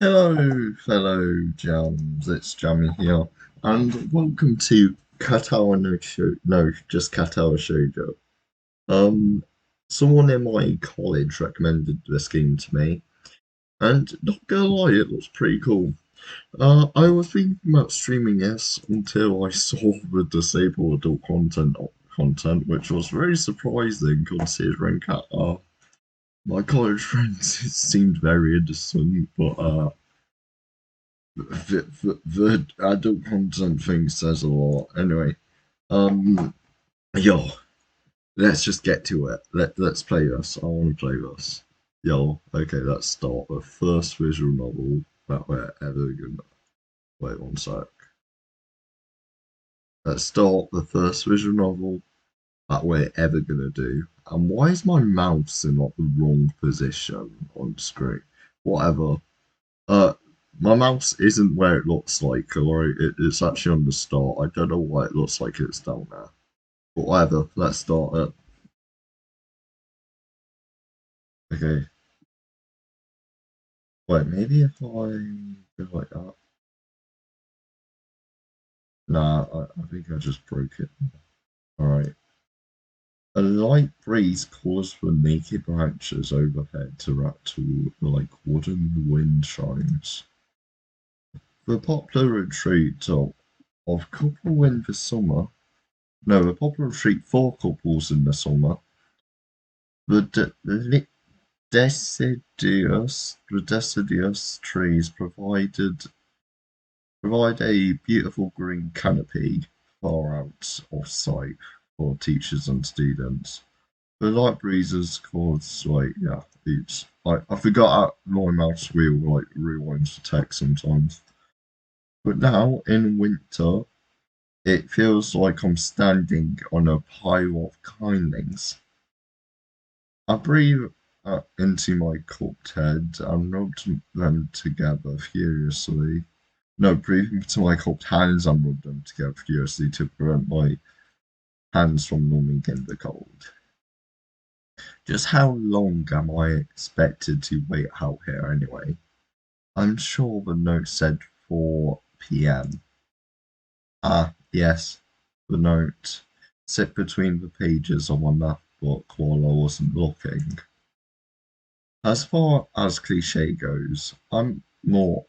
Hello, fellow Jams. It's Jammy here, and welcome to Katawa no Shou no, just Katawa Shoujo. Um, Someone in my college recommended this game to me, and not gonna lie, it looks pretty cool. I was thinking about streaming this until I saw the disabled adult content, which was very surprising considering my college friends seemed very innocent, but the adult content thing says a lot. Anyway, um, yo, let's just get to it. Let's play this. I want to play this. Yo, okay, let's start the first visual novel that we're ever gonna. Wait one sec. Let's start the first visual novel that we're ever gonna do. And why is my mouse in like the wrong position on screen? Whatever. Uh, my mouse isn't where it looks like, or it's actually on the start. I don't know why it looks like it's down there. But whatever, let's start it. Okay. Wait, maybe if I go like that. Nah, I think I just broke it. Alright. A light breeze caused the naked branches overhead to rattle like wooden wind chimes. The popular retreat of couple in the summer. No, the popular retreat for couples in the summer. The deciduous trees provide a beautiful green canopy far out of sight for teachers and students. The light breezes cause yeah, oops. I forgot how my mouse wheel rewinds the text sometimes. But now in winter it feels like I'm standing on a pile of kindlings. I breathe into my cupped head and rubbed them together furiously. No, breathe into my cupped hands and rub them together furiously to prevent my hands from numbing in the cold. Just how long am I expected to wait out here anyway? I'm sure the note said 4 p.m. Ah, yes, the note. Sit between the pages of my math book while I wasn't looking. As far as cliche goes, I'm more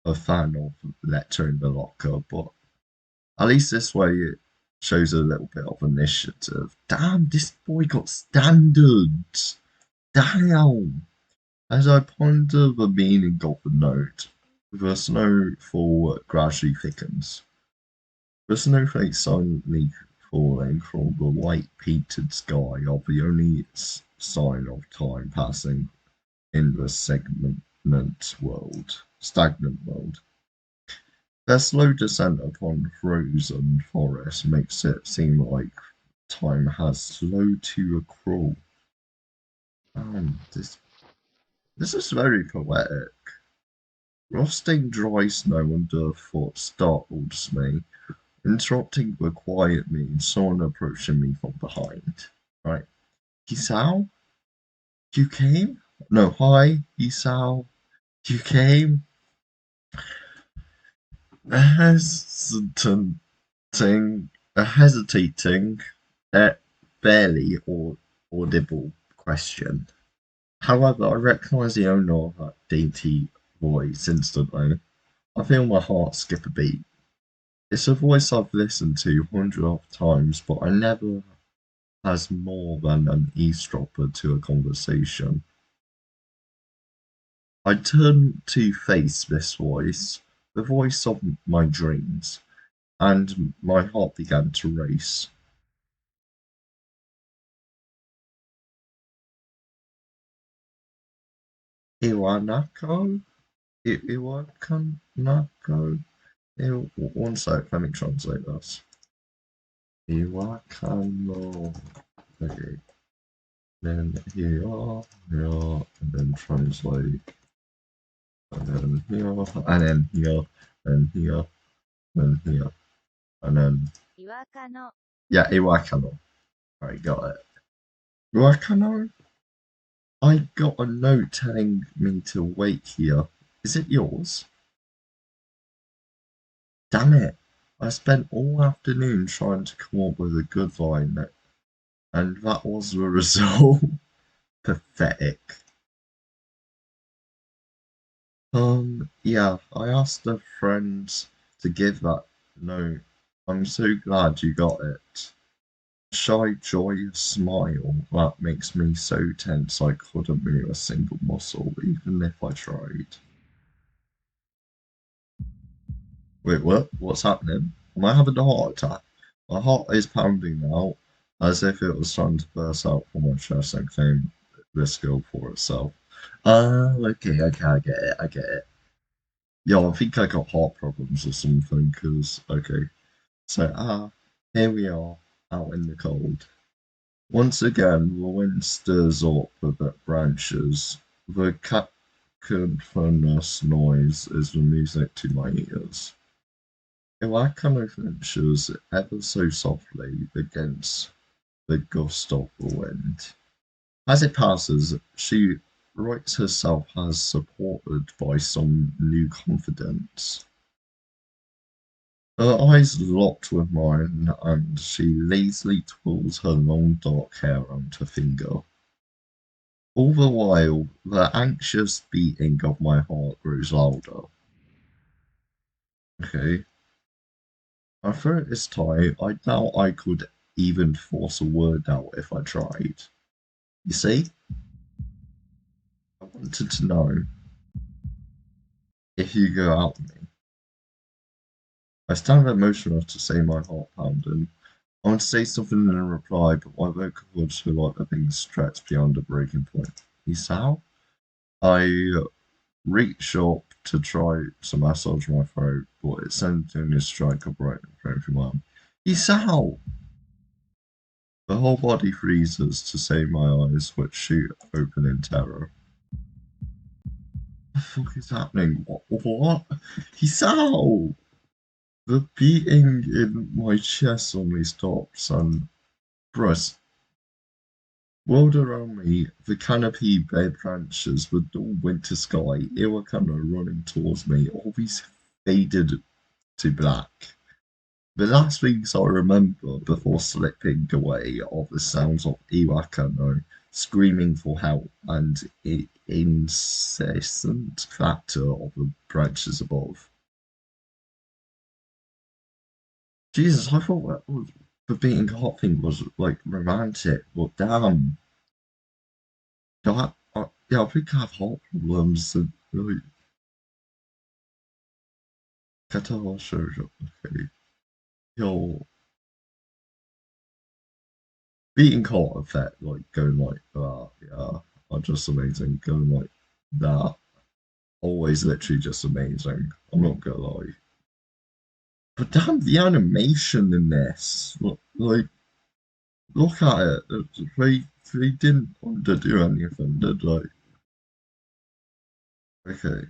a fan of Letter in the Locker, but at least this way it shows a little bit of initiative. Damn, this boy got standards. Damn. As I ponder the meaning of the note, the snowfall gradually thickens. The snowflakes silently falling from the white painted sky are the only sign of time passing in the stagnant world. Their slow descent upon frozen forest makes it seem like time has slowed to a crawl. This is very poetic. Frosting dry snow underfoot startles me, interrupting the quiet means someone approaching me from behind. Right. Hisao? You came? No, hi, Hisao. You came? A hesitating, a hesitating, uh, barely audible question. However, I recognise the owner of that dainty voice instantly. I feel my heart skip a beat. It's a voice I've listened to hundreds of times, but I never has more than an eavesdropper to a conversation. I turned to face this voice, the voice of my dreams, and my heart began to race. Iwanako? Iwakanako? One sec, let me translate this. Iwakano. Okay, then here, and then translate, and then here, and then here, and here, and here, and then yeah, Iwakano. Alright, got it. Iwakano? I got a note telling me to wait here. Is it yours? Damn it. I spent all afternoon trying to come up with a good line, and that was the result. Pathetic. Yeah, I asked a friend to give that note. I'm so glad you got it. Shy, joyous smile that makes me so tense I couldn't move a single muscle, even if I tried. Wait, what? What's happening? Am I having a heart attack? My heart is pounding now, as if it was trying to burst out from my chest and claim this girl for itself. Okay, I get it, I get it. Yo, I think I got heart problems or something, because, okay. So, here we are, out in the cold. Once again, the wind stirs up the branches. The cacophonous noise is the music to my ears. Iwakano ventures ever so softly against the gust of the wind. As it passes, she writes herself as supported by some new confidence. Her eyes locked with mine, and she lazily twirls her long dark hair around her finger. All the while, the anxious beating of my heart grows louder. Okay. My throat is tight. I doubt I could even force a word out if I tried. You see? I wanted to know if you go out with me. I stand there motionless to say my heart pounding. I want to say something in reply, but my vocal cords feel like they're being stretched beyond a breaking point. Isao? I reach up to try to massage my throat, but it sends only a strike of brightness from my arm. Isao! The whole body freezes to save my eyes, which shoot open in terror. What the fuck is happening? What? Isao! The beating in my chest suddenly stops, and bruh, world around me, the canopy bed branches, the dull winter sky, Iwakana running towards me, all these faded to black. The last things I remember before slipping away are the sounds of Iwakano screaming for help and the incessant clatter of the branches above. Jesus, I thought that was, the beating heart thing was like romantic, but damn. Yeah, I think I have heart problems and like Katawa Shoujo. Okay. Yo, beating heart effect, like going like that, yeah, are just amazing. Going like that, always literally just amazing. I'm not gonna lie. But damn, the animation in this, like, look at it. They didn't underdo anything, did they? Okay.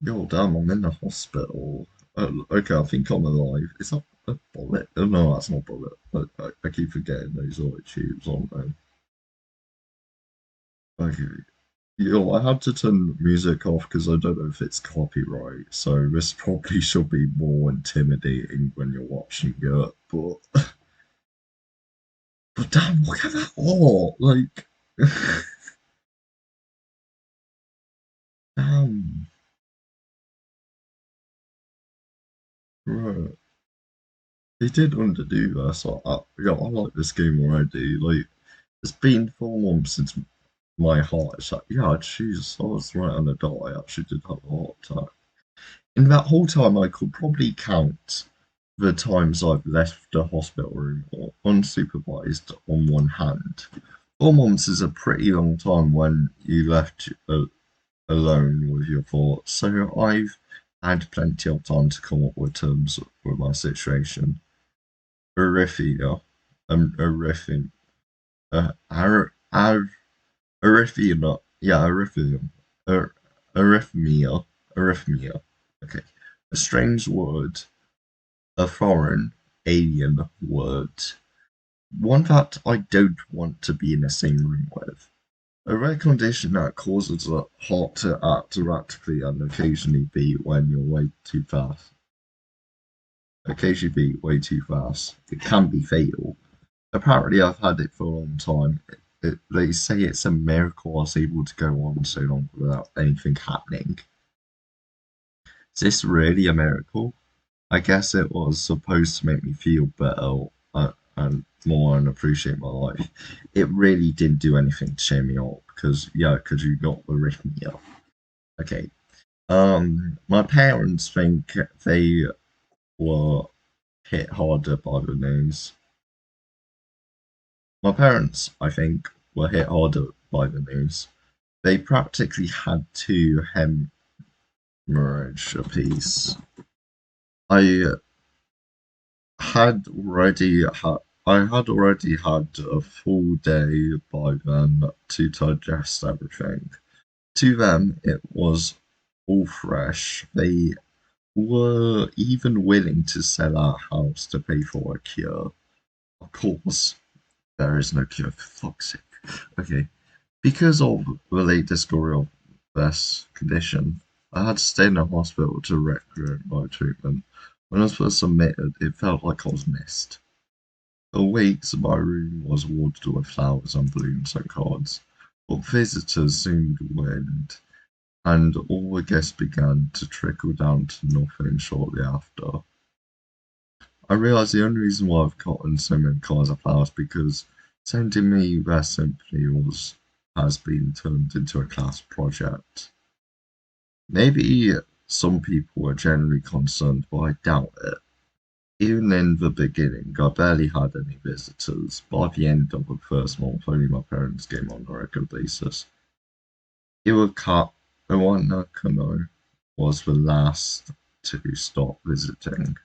Yo, damn, I'm in the hospital. Okay, I think I'm alive. Is that a bullet? Oh, no, that's not a bullet. I keep forgetting those are like tubes, aren't they? Okay. Yo, I had to turn music off because I don't know if it's copyright, so this probably should be more intimidating when you're watching it. But damn, look at that art! Like, damn, bro. They did underdo this. Yeah, I like this game already. Like, it's been 4 months since my heart is like, yeah, Jesus, I was right on the dot. I actually did have a heart attack. In that whole time, I could probably count the times I've left the hospital room or unsupervised on one hand. 4 months is a pretty long time when you left alone with your thoughts, so I've had plenty of time to come up with terms with my situation. Arrhythmia, arrhythmia, arrhythmia, yeah, arrhythmia, arrhythmia, arrhythmia. Okay, a strange word, a foreign, alien word, one that I don't want to be in the same room with. A rare condition that causes the heart to act erratically and occasionally beat when you're way too fast. Occasionally beat way too fast. It can be fatal. Apparently, I've had it for a long time. They say it's a miracle I was able to go on so long without anything happening. Is this really a miracle? I guess it was supposed to make me feel better and more and appreciate my life. It really didn't do anything to cheer me up because, yeah, because you got the arrhythmia. Okay. My parents think they were hit harder by the news. My parents, I think, were hit harder by the news. They practically had two hemorrhage apiece. I I had already had a full day by then to digest everything. To them, it was all fresh. They were even willing to sell our house to pay for a cure. Of course, there is no cure, for fuck's sake. Okay. Because of the late discovery of this condition, I had to stay in a hospital to recruit my treatment. When I was first admitted, it felt like I was missed. For weeks, my room was watered with flowers and balloons and cards, but visitors soon waned, and all the guests began to trickle down to nothing shortly after. I realised the only reason why I've gotten so many cards of flowers because sending me their sympathy has been turned into a class project. Maybe some people are generally concerned, but I doubt it. Even in the beginning, I barely had any visitors. By the end of the first month, only my parents came on a regular basis. Iwaka Iwanakano was the last to stop visiting.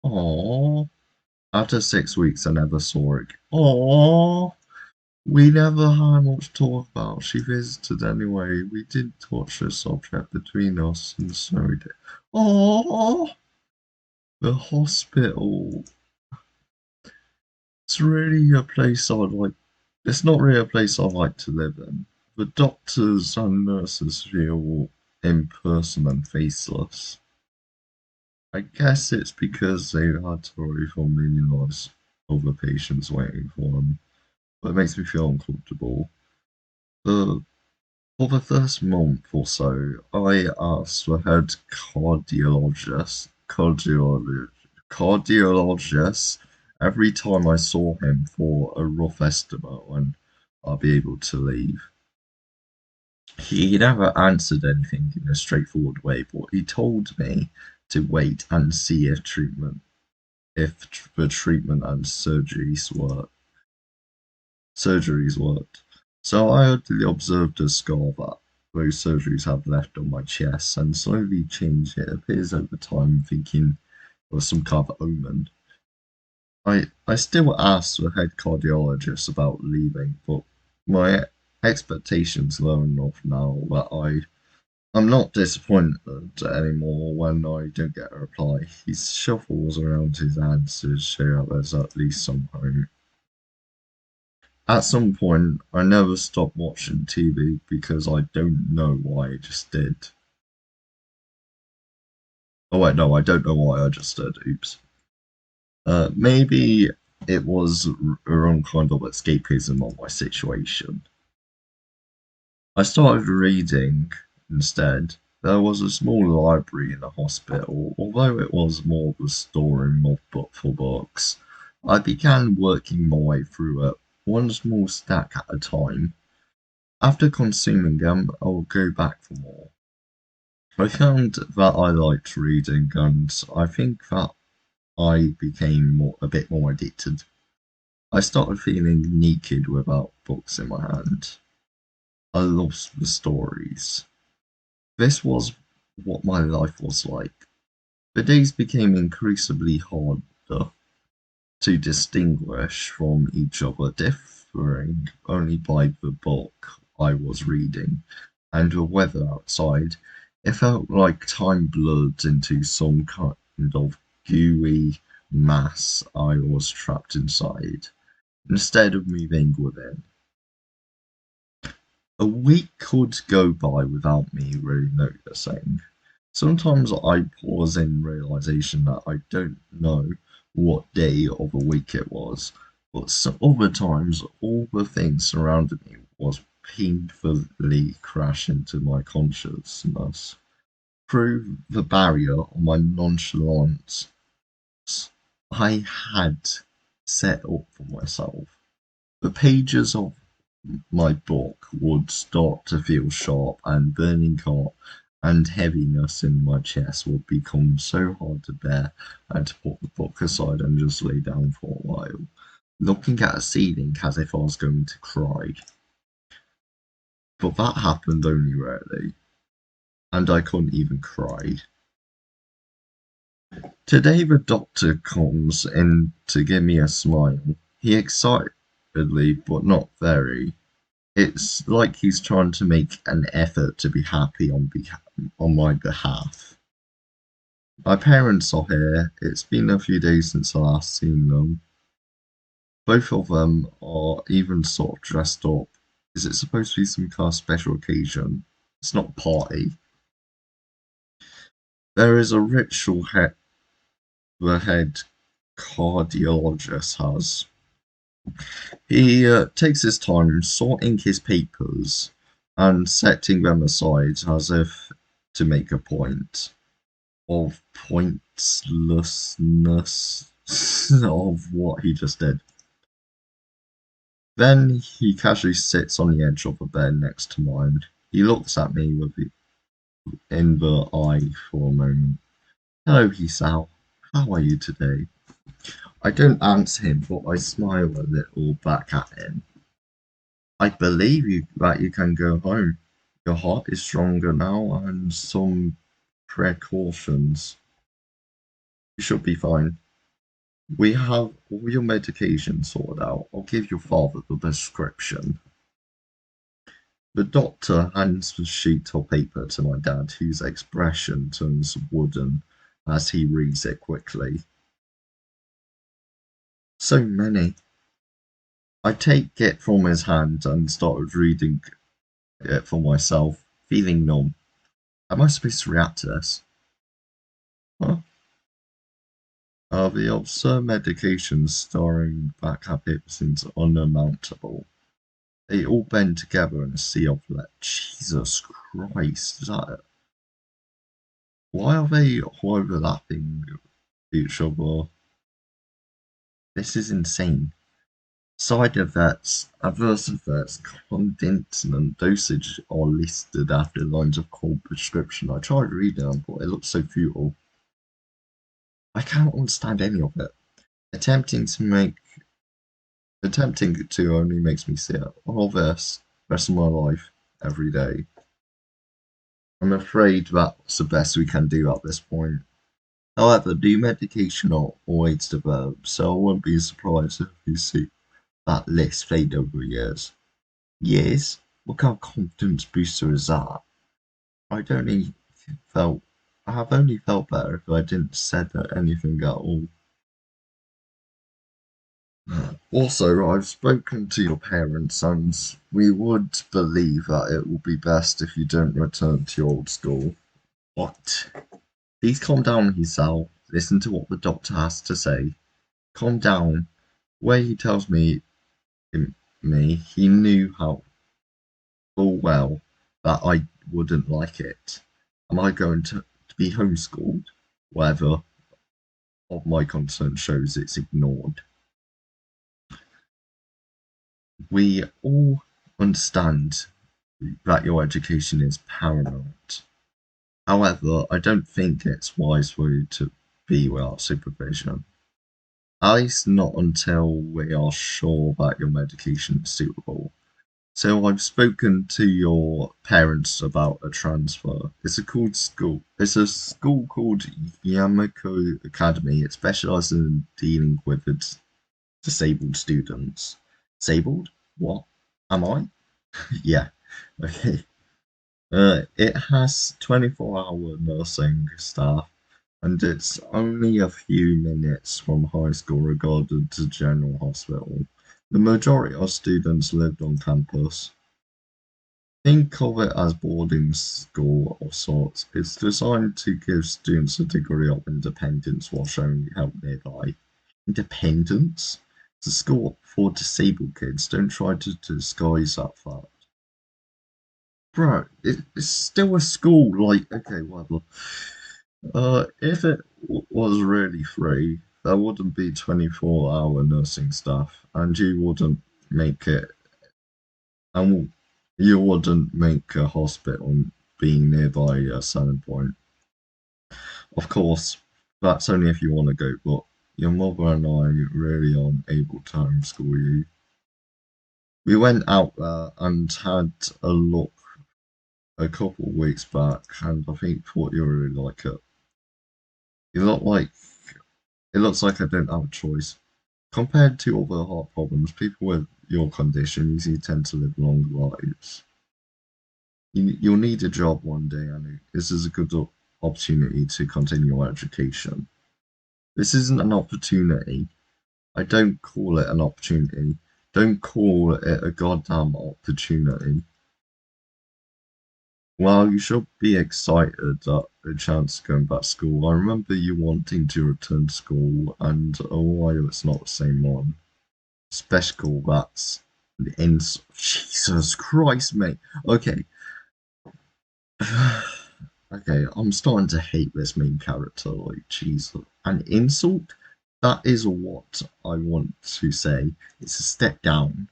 Aww. After 6 weeks, I never saw her. Aww. We never had much to talk about. She visited anyway. We did touch the subject between us, and so we did. Aww. The hospital. It's really a place I'd like. It's not really a place I'd like to live in. The doctors and nurses feel impersonal and faceless. I guess it's because they've had to worry for a million lives of the patients waiting for them. But it makes me feel uncomfortable. The For the first month or so, I asked the head cardiologist every time I saw him for a rough estimate when I'll be able to leave. He never answered anything in a straightforward way, but he told me to wait and see if the treatment and surgeries worked. So I oddly observed a scar that those surgeries have left on my chest and slowly changed. It appears over time, thinking it was some kind of omen. I still asked the head cardiologist about leaving, but my expectations low enough now that I'm not disappointed anymore when I don't get a reply. He shuffles around his hands to show that there's at least some hope. At some point, I never stopped watching TV because I don't know why I just did. Oh wait, no, I don't know why I just did. Oops. Maybe it was a wrong kind of escapism of my situation. I started reading instead. There was a small library in the hospital, although it was more of a storeroom for books. I began working my way through it, one small stack at a time. After consuming them, I will go back for more. I found that I liked reading, and I think that I became a bit more addicted. I started feeling naked without books in my hand. I lost the stories. This was what my life was like. The days became increasingly harder to distinguish from each other, differing only by the book I was reading and the weather outside. It felt like time blurred into some kind of gooey mass I was trapped inside, instead of moving within. A week could go by without me really noticing. Sometimes I pause in realization that I don't know what day of a week it was, but some other times all the things surrounding me was painfully crash into my consciousness. Through the barrier of my nonchalance I had set up for myself. The pages of my book would start to feel sharp, and burning heart and heaviness in my chest would become so hard to bear. I had to put the book aside and just lay down for a while, looking at the ceiling as if I was going to cry. But that happened only rarely, and I couldn't even cry. Today the doctor comes in to give me a smile. He excitedly, but not very. It's like he's trying to make an effort to be happy on my behalf. My parents are here. It's been a few days since I last seen them. Both of them are even sort of dressed up. Is it supposed to be some kind of special occasion? It's not a party. There is a ritual the head cardiologist has. He takes his time sorting his papers and setting them aside as if to make a point of pointlessness of what he just did. Then he casually sits on the edge of the bed next to mine. He looks at me in the eye for a moment. Hello, Hisao. How are you today? I don't answer him, but I smile a little back at him. I believe you that you can go home. Your heart is stronger now, and some precautions. You should be fine. We have all your medication sorted out. I'll give your father the prescription. The doctor hands the sheet of paper to my dad, whose expression turns wooden as he reads it quickly. So many. I take it from his hand and started reading it for myself, feeling numb. Am I supposed to react to this? Huh? The absurd medications staring back at it seems unmountable. They all bend together in a sea of lead. Jesus Christ, is that it? Why are they overlapping each other? This is insane. Side effects, adverse effects, contents and dosage are listed after lines of cold prescription. I tried reading them, but it looks so futile. I can't understand any of it. Attempting to only makes me sick. All this, rest of my life, every day. I'm afraid that's the best we can do at this point. However, new medication are always developed, so I won't be surprised if you see that list fade over years. Years? What kind of confidence booster is that? I'd only felt I have only felt better if I didn't said anything at all. Also, I've spoken to your parents, and we would believe that it will be best if you don't return to your old school. What? Please calm down, Hisao. Listen to what the doctor has to say. Calm down. The way he tells me, he knew how full well that I wouldn't like it. Am I going to be homeschooled? Whatever of my concern shows it's ignored. We all understand that your education is paramount. However, I don't think it's wise for you to be without supervision. At least not until we are sure that your medication is suitable. So I've spoken to your parents about a transfer. It's a school called Yamako Academy. It specializes in dealing with disabled students. Disabled? What? Am I? Yeah. Okay. It has 24-hour nursing staff, and it's only a few minutes from high school regarded to general hospital. The majority of students lived on campus. Think of it as boarding school of sorts. It's designed to give students a degree of independence while showing help nearby. Independence? It's a school for disabled kids. Don't try to disguise that fact. Bro, it's still a school. Like, okay, whatever. If it was really free, there wouldn't be 24-hour nursing staff, and make it, and you wouldn't make a hospital being nearby a selling point. Of course, that's only if you want to go, but your mother and I really aren't able to homeschool you. We went out there and had a look a couple of weeks back, and I think thought you really like it. You look like it looks like I don't have a choice. Compared to other heart problems, people with your condition usually tend to live longer lives. You'll need a job one day, and this is a good opportunity to continue your education. This isn't an opportunity. I don't call it an opportunity. Don't call it a goddamn opportunity. Well, you should be excited at a chance to go back to school. I remember you wanting to return to school, and oh, why it's not the same one. Special, that's the ins. Jesus Christ, mate. Okay. Okay, I'm starting to hate this main character. Like, Jesus. An insult? That is what I want to say. It's a step down.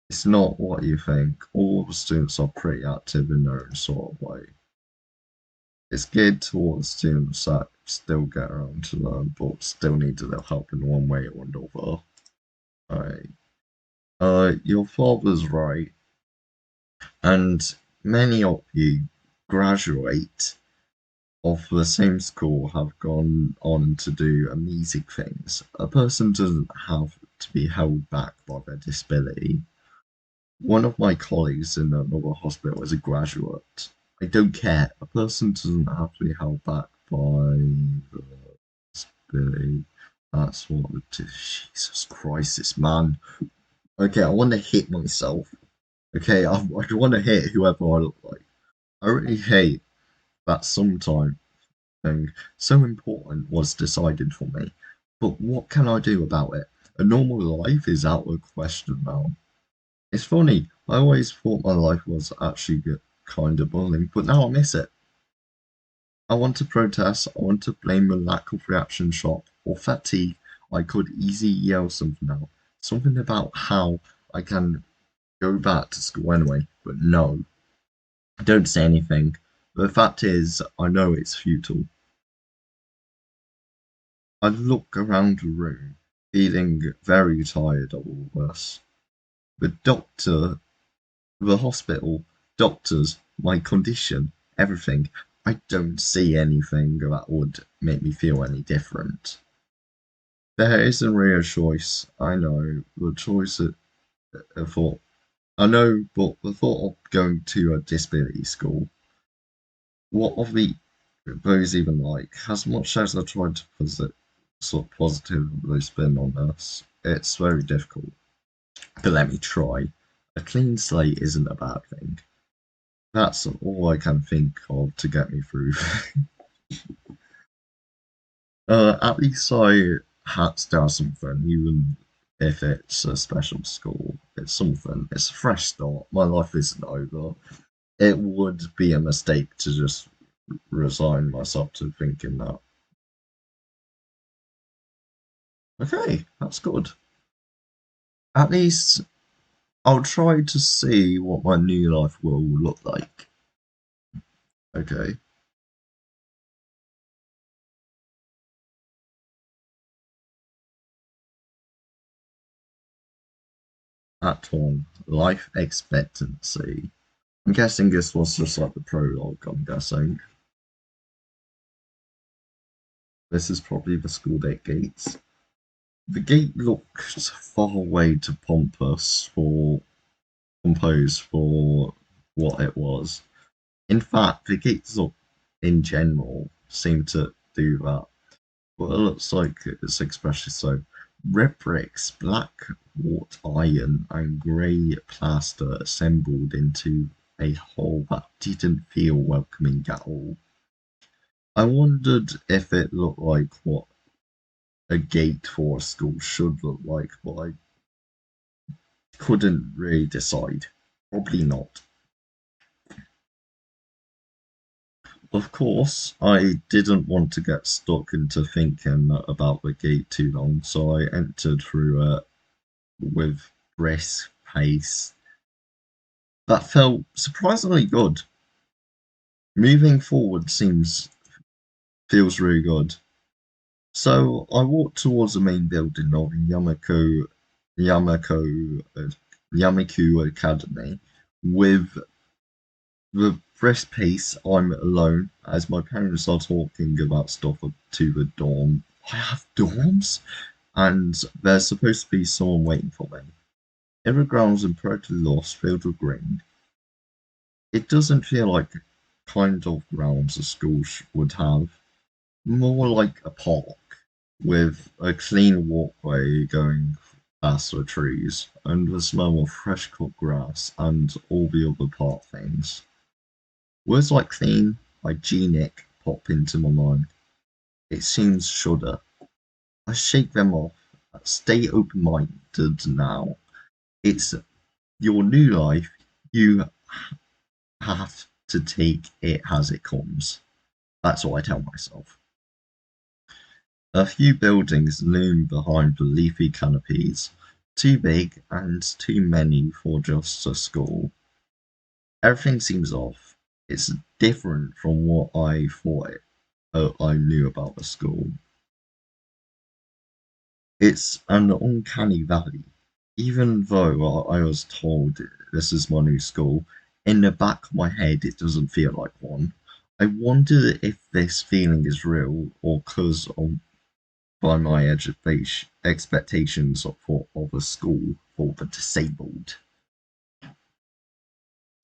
It's not what you think. All the students are pretty active in their own sort of way. It's geared towards students that still get around to learn, but still need a little help in one way or another. Right. Your father's right, and many of you graduate of the same school have gone on to do amazing things. A person doesn't have to be held back by their disability. One of my colleagues in another hospital is a graduate. I don't care. A person doesn't have to be held back by the disability. That's what it is. Jesus Christ, this man. Okay, I want to hit myself. Okay, I want to hit whoever I look like. I really hate that sometimes thing so important was decided for me. But what can I do about it? A normal life is out of question now. It's funny, I always thought my life was actually good, kind of boring, but now I miss it. I want to protest, I want to blame the lack of reaction shot or fatigue. I could easily yell something out. Something about how I can go back to school anyway, but no, I don't say anything. The fact is, I know it's futile. I look around the room, feeling very tired of all this. The doctor, the hospital, doctors, my condition, everything. I don't see anything that would make me feel any different. There isn't really a choice. I know the choice that I thought. I know, but the thought of going to a disability school, what of those even like? As much as I tried to sort of positively spin on this, it's very difficult. But let me try. A clean slate isn't a bad thing. That's all I can think of to get me through. At least I had to do something, even if it's a special school. It's something. It's a fresh start. My life isn't over. It would be a mistake to just resign myself to thinking that. Okay, that's good. At least I'll try to see what my new life will look like. Okay. At one, life expectancy. I'm guessing this was just like the prologue, I'm guessing. This is probably the school gates. The gate looked far way too pompous for what it was. In fact, the gates look in general seem to do that. But it looks like it's especially so. red bricks, black wrought iron, and grey plaster assembled into a whole that didn't feel welcoming at all. I wondered if it looked like what a gate for a school should look like, but I couldn't really decide. Probably not. Of course, I didn't want to get stuck into thinking about the gate too long, so I entered through it with brisk pace. That felt surprisingly good. Moving forward feels really good. So I walked towards the main building of Yamako, Yamiku Academy with the brisk pace. I'm alone as my parents are talking about stuff up to the dorm. I have dorms? And there's supposed to be someone waiting for me. In the grounds and protocol lost filled with green. It doesn't feel like the kind of grounds a school would have. More like a park with a clean walkway going past the trees and the smell of fresh cut grass and all the other park things. Words like clean, hygienic pop into my mind. It seems shudder. I shake them off. Stay open-minded now. It's your new life. You have to take it as it comes. That's what I tell myself. A few buildings loom behind the leafy canopies, too big and too many for just a school. Everything seems off. It's different from what I thought I knew about the school. It's an uncanny valley. Even though I was told this is my new school, in the back of my head it doesn't feel like one. I wonder if this feeling is real or because of by my expectations of a school for the disabled.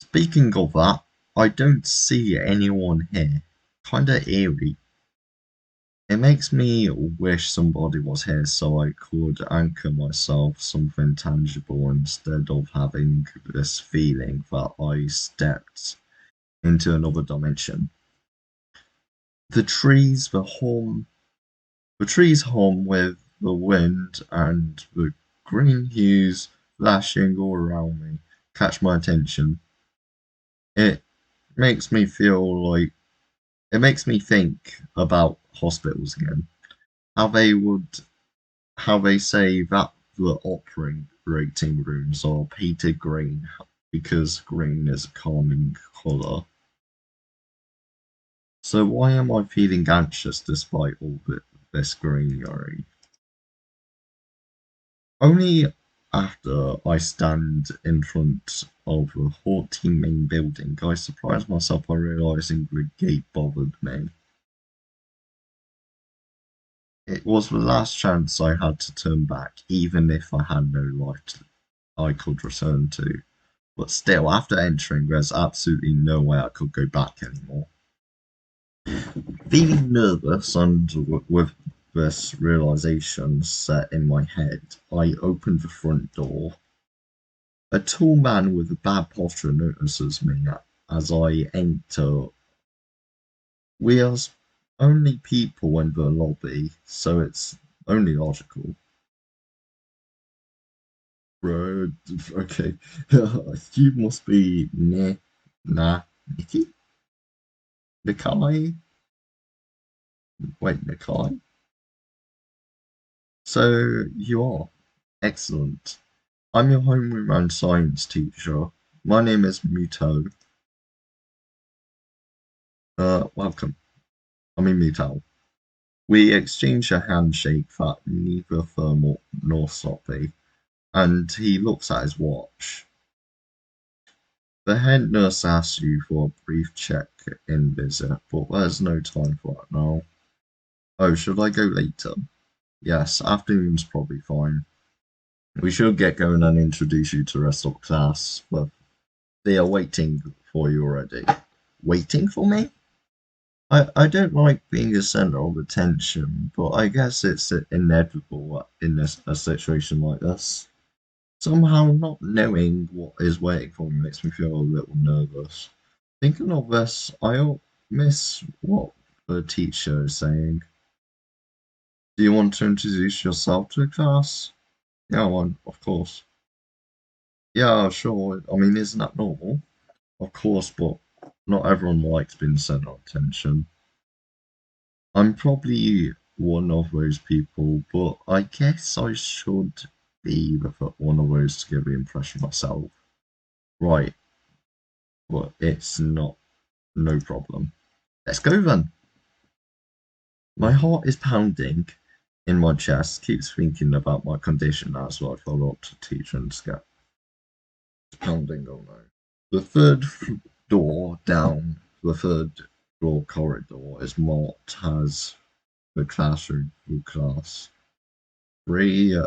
Speaking of that, I don't see anyone here. Kinda eerie. It makes me wish somebody was here so I could anchor myself something tangible instead of having this feeling that I stepped into another dimension. The trees, the trees hum with the wind and the green hues flashing all around me catch my attention. It makes me feel like it makes me think about hospitals again. How they would how they say that the operating rooms are painted green because green is a calming colour. So why am I feeling anxious despite all this greenery? Only after I stand in front of the haughty main building, I surprise myself by realizing the gate bothered me. It was the last chance I had to turn back, even if I had no life I could return to. But still, after entering, there's absolutely no way I could go back anymore. Feeling nervous and with this realization set in my head, I opened the front door. A tall man with a bad posture notices me as I enter. We are only people in the lobby, so it's only logical. Bro, okay. You must be Nikki? Nikai? Wait, Nikai? So you are. Excellent. I'm your homeroom and science teacher. My name is Muto. Welcome. Muto. We exchange a handshake that neither thermal nor sloppy, and he looks at his watch. The head nurse asks you for a brief check-in visit, but there's no time for it now. Oh, should I go later? Yes, afternoon's probably fine. We should get going and introduce you to the rest of the class, but they are waiting for you already. Waiting for me? I don't like being a center of attention, but I guess it's inevitable in a situation like this. Somehow not knowing what is waiting for me makes me feel a little nervous. Thinking of this, I miss what the teacher is saying. Do you want to introduce yourself to the class? Yeah, one, of course. Yeah, sure. I mean, isn't that normal? Of course, but not everyone likes being center of attention. I'm probably one of those people, but I guess I should be one of those to give the impression myself. Right, but it's not no problem. Let's go then. My heart is pounding in my chest, keeps thinking about my condition as I follow up to teacher and get pounding all night. The door down, the third floor corridor is marked as the classroom for class three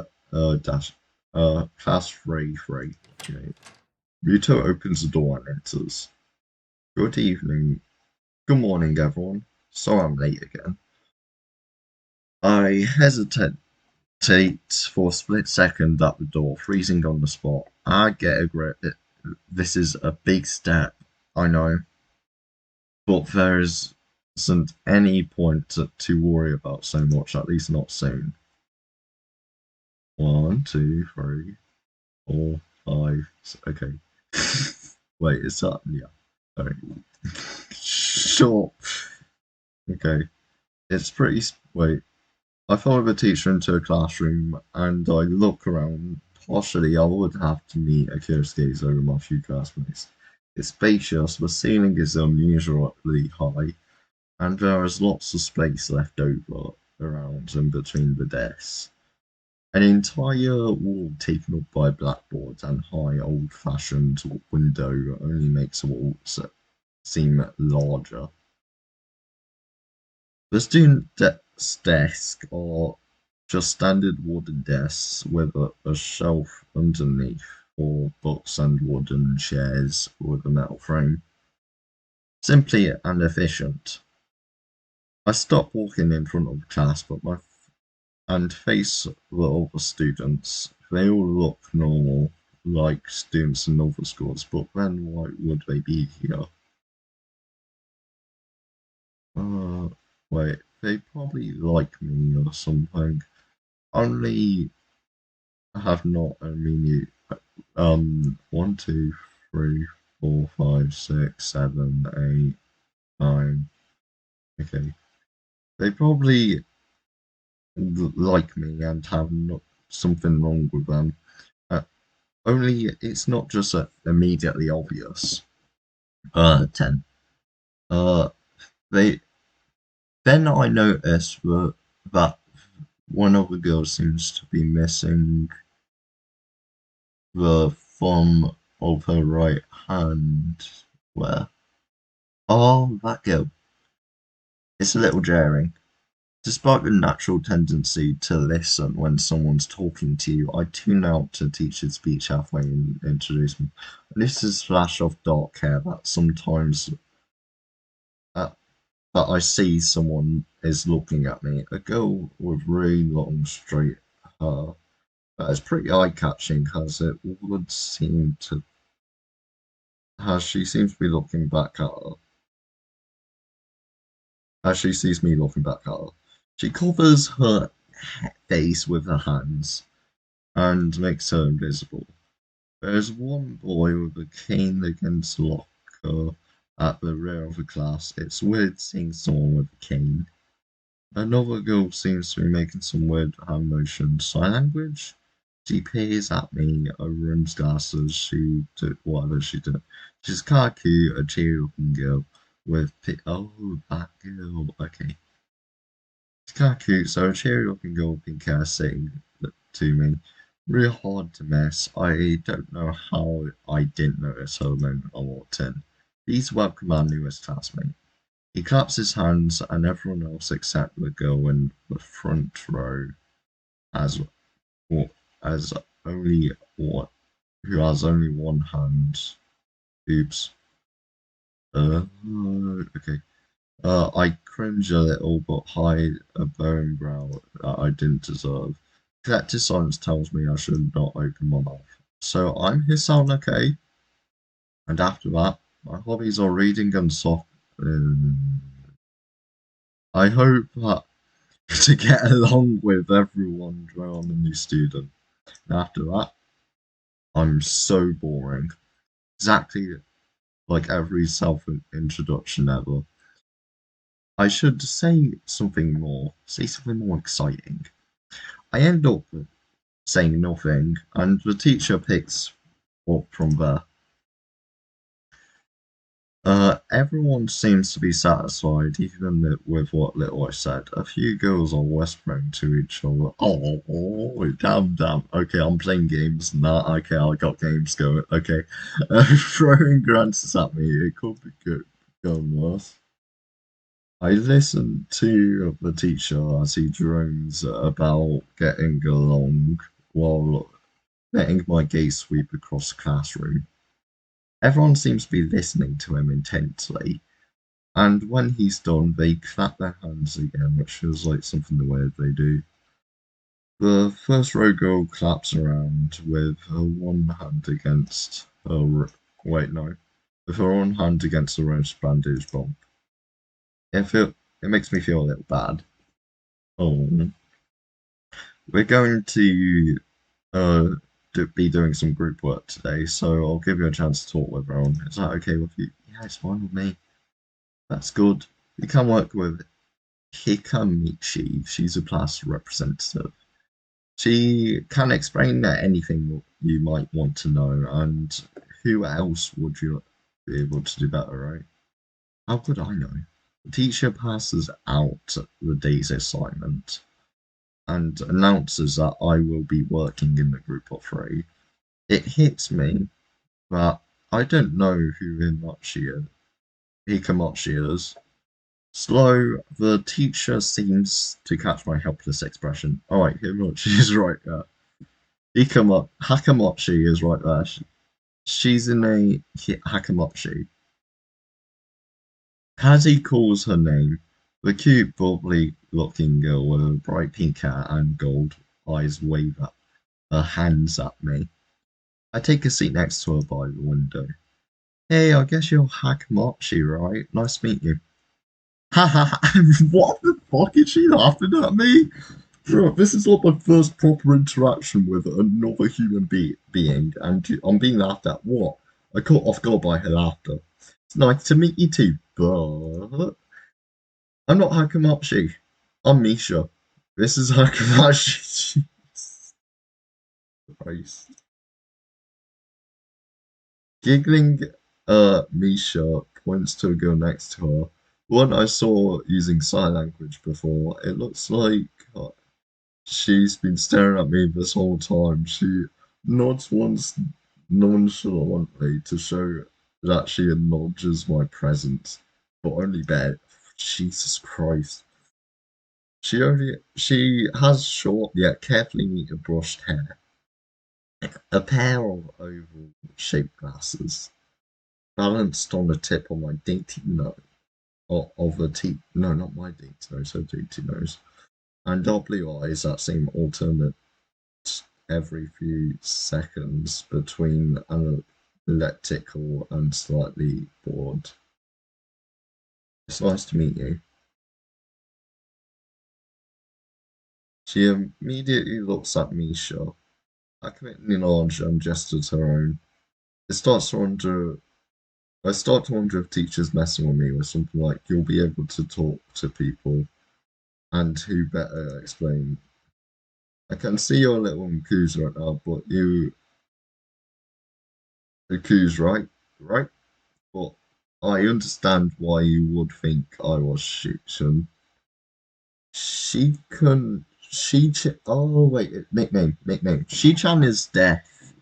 dash class 3-3. Okay. Ryuto opens the door and enters. Good evening. Good morning, everyone. Sorry I'm late again. I hesitate for a split second at the door, freezing on the spot. I get a grip. This is a big step, I know, but there isn't any point to worry about so much, at least not soon. 1, 2, 3, 4, 5. Okay. Wait, is that? Yeah. Sorry. Sure. Okay. It's pretty. Wait. I follow the teacher into a classroom and I look around. Partially, I would have to meet a curious gaze over my few classmates. It's spacious, the ceiling is unusually high, and there is lots of space left over around and between the desks. An entire wall taken up by blackboards and high old-fashioned window only makes the walls seem larger. The student desks are just standard wooden desks with a shelf underneath for books and wooden chairs with a metal frame. Simply and efficient. I stop walking in front of the class, and face the other students. They all look normal, like students in other schools, but then why would they be here? Uh, wait, they probably like me or something. Only have not only knew 1, 2, 3, 4, 5, 6, 7, 8, 9. Okay. They probably like me and have not something wrong with them. Uh, Only it's not just immediately obvious. 10. Uh, they then I noticed that one of the girls seems to be missing the thumb of her right hand. Where? Oh, that girl. It's a little jarring. Despite the natural tendency to listen when someone's talking to you, I tune out to teacher's speech halfway and introduce me. And this is flash of dark hair that sometimes uh, that I see someone is looking at me. A girl with really long straight hair. That is pretty eye-catching as it would seem to as she seems to be looking back at her. As she sees me looking back at her. She covers her face with her hands and makes her invisible. There's one boy with a cane against the locker at the rear of the class. It's weird seeing someone with a cane. Another girl seems to be making some weird hand motions. Sign language? She peers at me over rimmed glasses. She did whatever she did. She's kinda cute, a cheery looking girl with oh, that girl. Okay. She's kinda cute, so a cheery looking girl with pink hair sitting to me. Real hard to miss. I don't know how I didn't notice her the moment I walked in. Please welcome our newest classmate. He claps his hands, and everyone else except the girl in the front row has as only one who has only one hand. Oops. Okay. I cringe a little but hide a bone brow that I didn't deserve. Collective silence tells me I should not open my mouth. So I'm his sound okay? And after that, my hobbies are reading and soft. I hope that to get along with everyone when I'm a new student. And after that, I'm so boring. Exactly like every self introduction ever. I should say something more exciting. I end up saying nothing, and the teacher picks up from there. Everyone seems to be satisfied, even with what little I said. A few girls are whispering to each other, damn. Okay, I'm playing games. Nah, okay, I got games going. Okay. Throwing glances at me, it could be good. Going worse. I listen to the teacher as he drones about getting along while letting my gaze sweep across the classroom. Everyone seems to be listening to him intently, and when he's done, they clap their hands again, which feels like something the weird they do. The first row girl claps around with her one hand against her. Wait, no. With her one hand against the roast bandage bump. It makes me feel a little bad. Oh. We're going to uh, be doing some group work today, so I'll give you a chance to talk with everyone. Is that okay with you? Yeah, it's fine with me. That's good. You can work with Hikamichi. She's a class representative. She can explain anything you might want to know, and who else would you be able to do better, right? How could I know? The teacher passes out the day's assignment and announces that I will be working in the group of three. It hits me that I don't know who Hikamachi is. Slow, the teacher seems to catch my helpless expression. Alright, Hikamachi is right there. Hakamachi is right there. She's in a Hakamachi. As he calls her name, the cute, bubbly looking girl with a bright pink hair and gold eyes wave at her hands at me. I take a seat next to her by the window. Hey, I guess you're Hakamachi, right? Nice to meet you. Ha ha ha! What the fuck is she laughing at me? Bro, this is like my first proper interaction with another human being, and I'm being laughed at. What? I caught off guard by her laughter. It's nice to meet you too, but I'm not Hakamachi. I'm Misha. This is Hakamachi. Christ. Giggling, Misha points to a girl next to her. One I saw using sign language before. It looks like she's been staring at me this whole time. She nods once nonchalantly to show that she acknowledges my presence, but only bad. Jesus Christ. She has short yet carefully neatly brushed hair, a pair of oval shaped glasses, balanced on the tip of my dainty nose, of a teeth. No, not my dainty nose, her dainty nose, and dark blue eyes that seem alternate every few seconds between analytical and slightly bored. It's nice to meet you. She immediately looks at Misha. I quickly nod and gesture to her own. It starts to wonder. I start to wonder if teachers messing with me with something like you'll be able to talk to people, and who better explain. I can see you're a little confused right now, but you accused, right? Right? But I understand why you would think I was Shikshan. Oh wait, nickname. Shi-chan is deaf,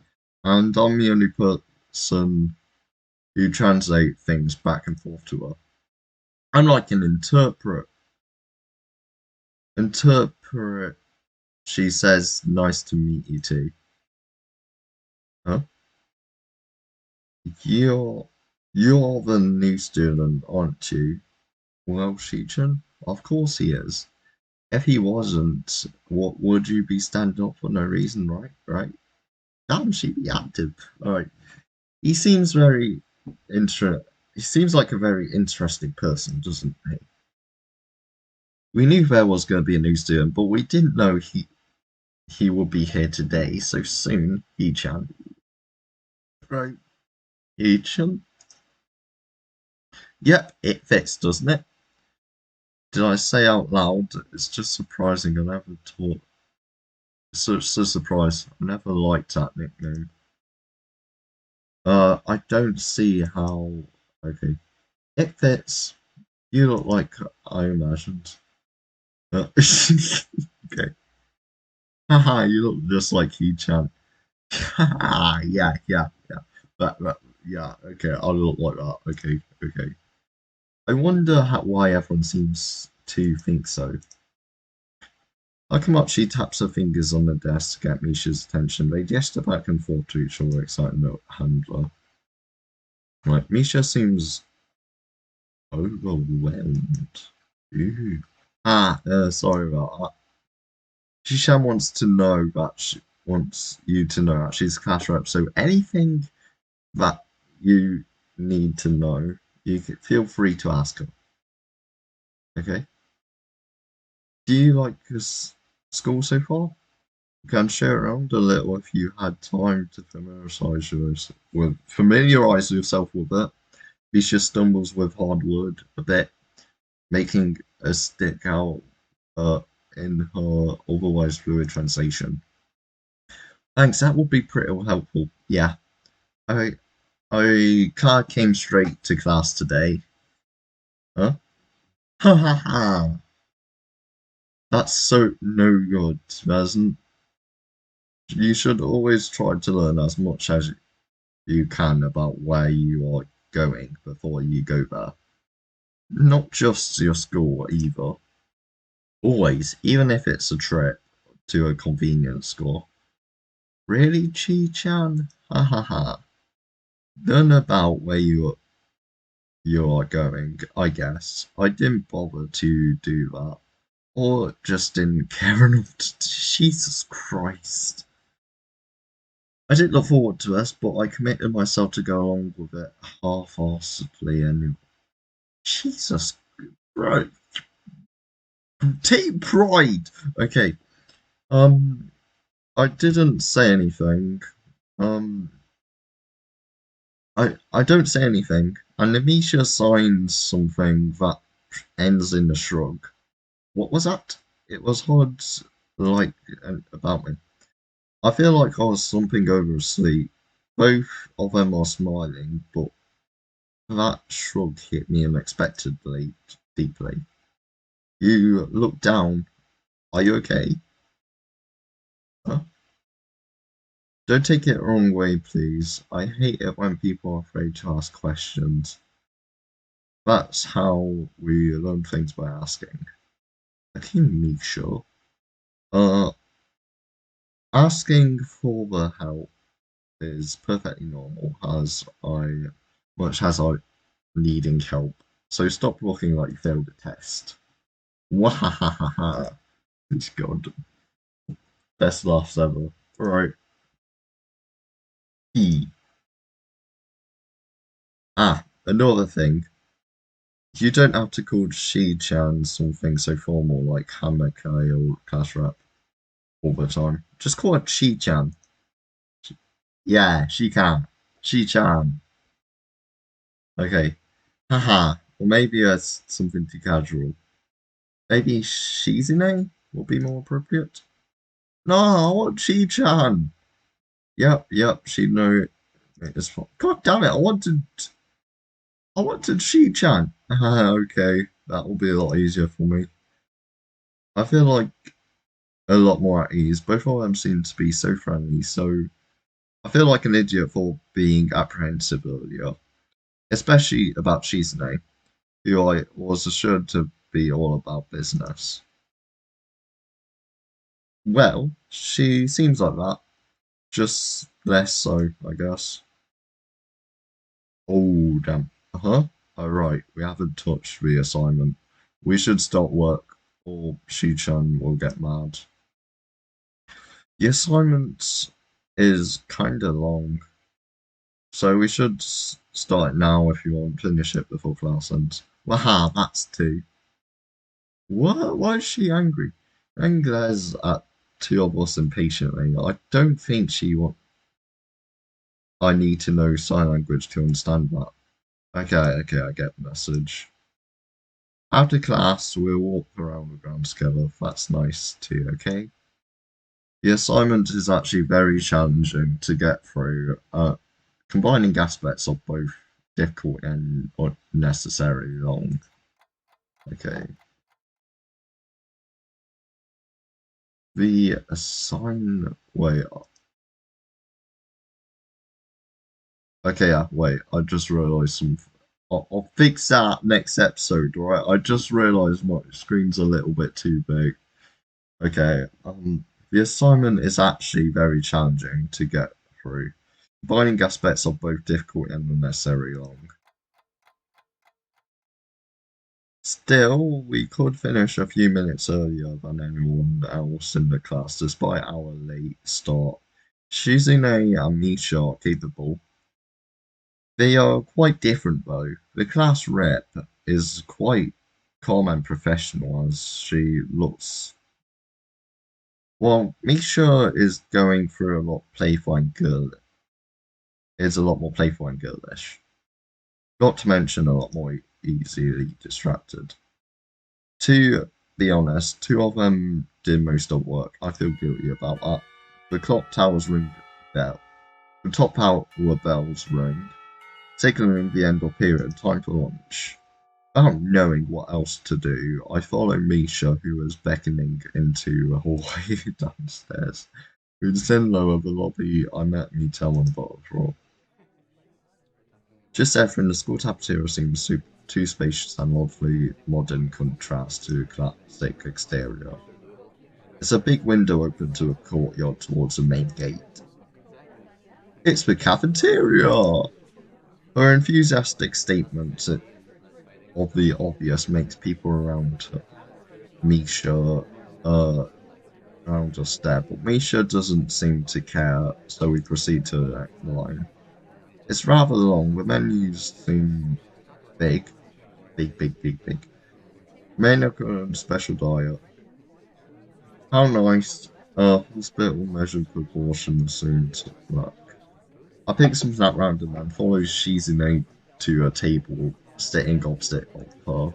and I'm the only person who translate things back and forth to her. I'm like an interpret. Interpret. She says, "Nice to meet you too." Huh? You're you're the new student, aren't you? Well, Shichen, of course he is. If he wasn't, what would you be standing up for no reason, right? Right? Damn, she'd be active. Alright. He seems very inter he seems like a very interesting person, doesn't he? We knew there was going to be a new student, but we didn't know he would be here today so soon, He-chan. Right. He-chan? Yep, it fits, doesn't it? Did I say out loud? It's just surprising. I never thought. So surprised. I never liked that nickname. I don't see how. Okay, it fits. You look like I imagined. Okay. Haha, you look just like He-chan. Haha, yeah. Yeah, okay, I look like that. Okay. I wonder why everyone seems to think so. I come up, she taps her fingers on the desk to get Misha's attention. They gesture back and forth to each other, excited the handler. Right, Misha seems overwhelmed. Ooh. Sorry about that. Shishan wants to know that she wants you to know that she's a class rep, so anything that you need to know, you can, feel free to ask her. Okay? Do you like this school so far? You can share around a little if you had time to familiarize yourself with it. Bisha stumbles with hard word a bit, making a stick out uh, in her otherwise fluid translation. Thanks, that would be pretty helpful. Yeah, I I kind of came straight to class today. Huh? Ha ha ha! That's so no good, Mesn. You should always try to learn as much as you can about where you are going before you go there. Not just your school either. Always, even if it's a trip to a convenience store. Really, Chi-chan? Ha ha ha. Learn about where you are going, I guess. I didn't bother to do that. Or just didn't care enough to... Jesus Christ. I did look forward to this, but I committed myself to go along with it half-heartedly and... Jesus, bro. Take pride! Okay. Um, I didn't say anything. Um, I don't say anything, and Amisha signs something that ends in a shrug. What was that? It was hard, like, about me. I feel like I was slumping over asleep. Both of them are smiling, but that shrug hit me unexpectedly, deeply. You look down. Are you okay? Huh? Don't take it the wrong way, please. I hate it when people are afraid to ask questions. That's how we learn things by asking. Okay, Misha. Uh, Asking for the help is perfectly normal much as I needing help. So stop looking like you failed a test. Wahahaha. God. Best laughs ever. Right. E. Another thing. You don't have to call Shi-chan something so formal like Hamakai or Class Rap all the time. Just call it Shi-chan. Yeah, she can. Shi-chan. Okay. Haha. Or maybe that's something too casual. Maybe Shizune will be more appropriate. No, I want Shi-chan. Yep, she'd know it's fine. God damn it, I wanted Shi-chan. Okay, that will be a lot easier for me. I feel like a lot more at ease. Both of them seem to be so friendly, so I feel like an idiot for being apprehensive earlier, especially about Shizune, who I was assured to be all about business. Well, she seems like that, just less so, I guess. Oh, damn. Uh-huh. Oh, right, we haven't touched the assignment. We should start work, or Shi-chan will get mad. The assignment is kinda long, so we should start it now if you want, finish it before class ends. Waha, that's two. What? Why is she angry? And glares at two of us impatiently. I don't think she want. I need to know sign language to understand that. Okay, I get the message. After class, we'll walk around the grounds together. That's nice too, okay? The assignment is actually very challenging to get through, combining aspects of both difficult and unnecessarily long. Okay. The assign. Wait. Okay, yeah, wait. I just realised some. I'll fix that next episode, alright? I just realised my screen's a little bit too big. Okay, the assignment is actually very challenging to get through, combining aspects of both difficult and unnecessary long. Still, we could finish a few minutes earlier than anyone else in the class, despite our late start. Shizune and Misha are capable. They are quite different though. The class rep is quite calm and professional as she looks. Well, Misha is going through a lot playful and girl is a lot more playful and girlish. Not to mention a lot more easily distracted. To be honest, two of them did most of the work. I feel guilty about that. The clock tower's ring bell. The top tower bells ring, signaling the end of period, time for lunch. Without knowing what else to do, I follow Misha, who was beckoning into a hallway downstairs. We descend lower the lobby. I met Mitel on the bottom floor. Just entering the school cafeteria seems too spacious and oddly modern contrast to the classic exterior. There's a big window open to a courtyard towards the main gate. It's the cafeteria! Her enthusiastic statement of the obvious makes people around Misha around us stare, but Misha doesn't seem to care, so we proceed to the next line. It's rather long, the menus seem big. Big. Main special diet. How nice. Hospital measured proportions soon to work. I pick something at random and follow Shizune to a table sitting opposite of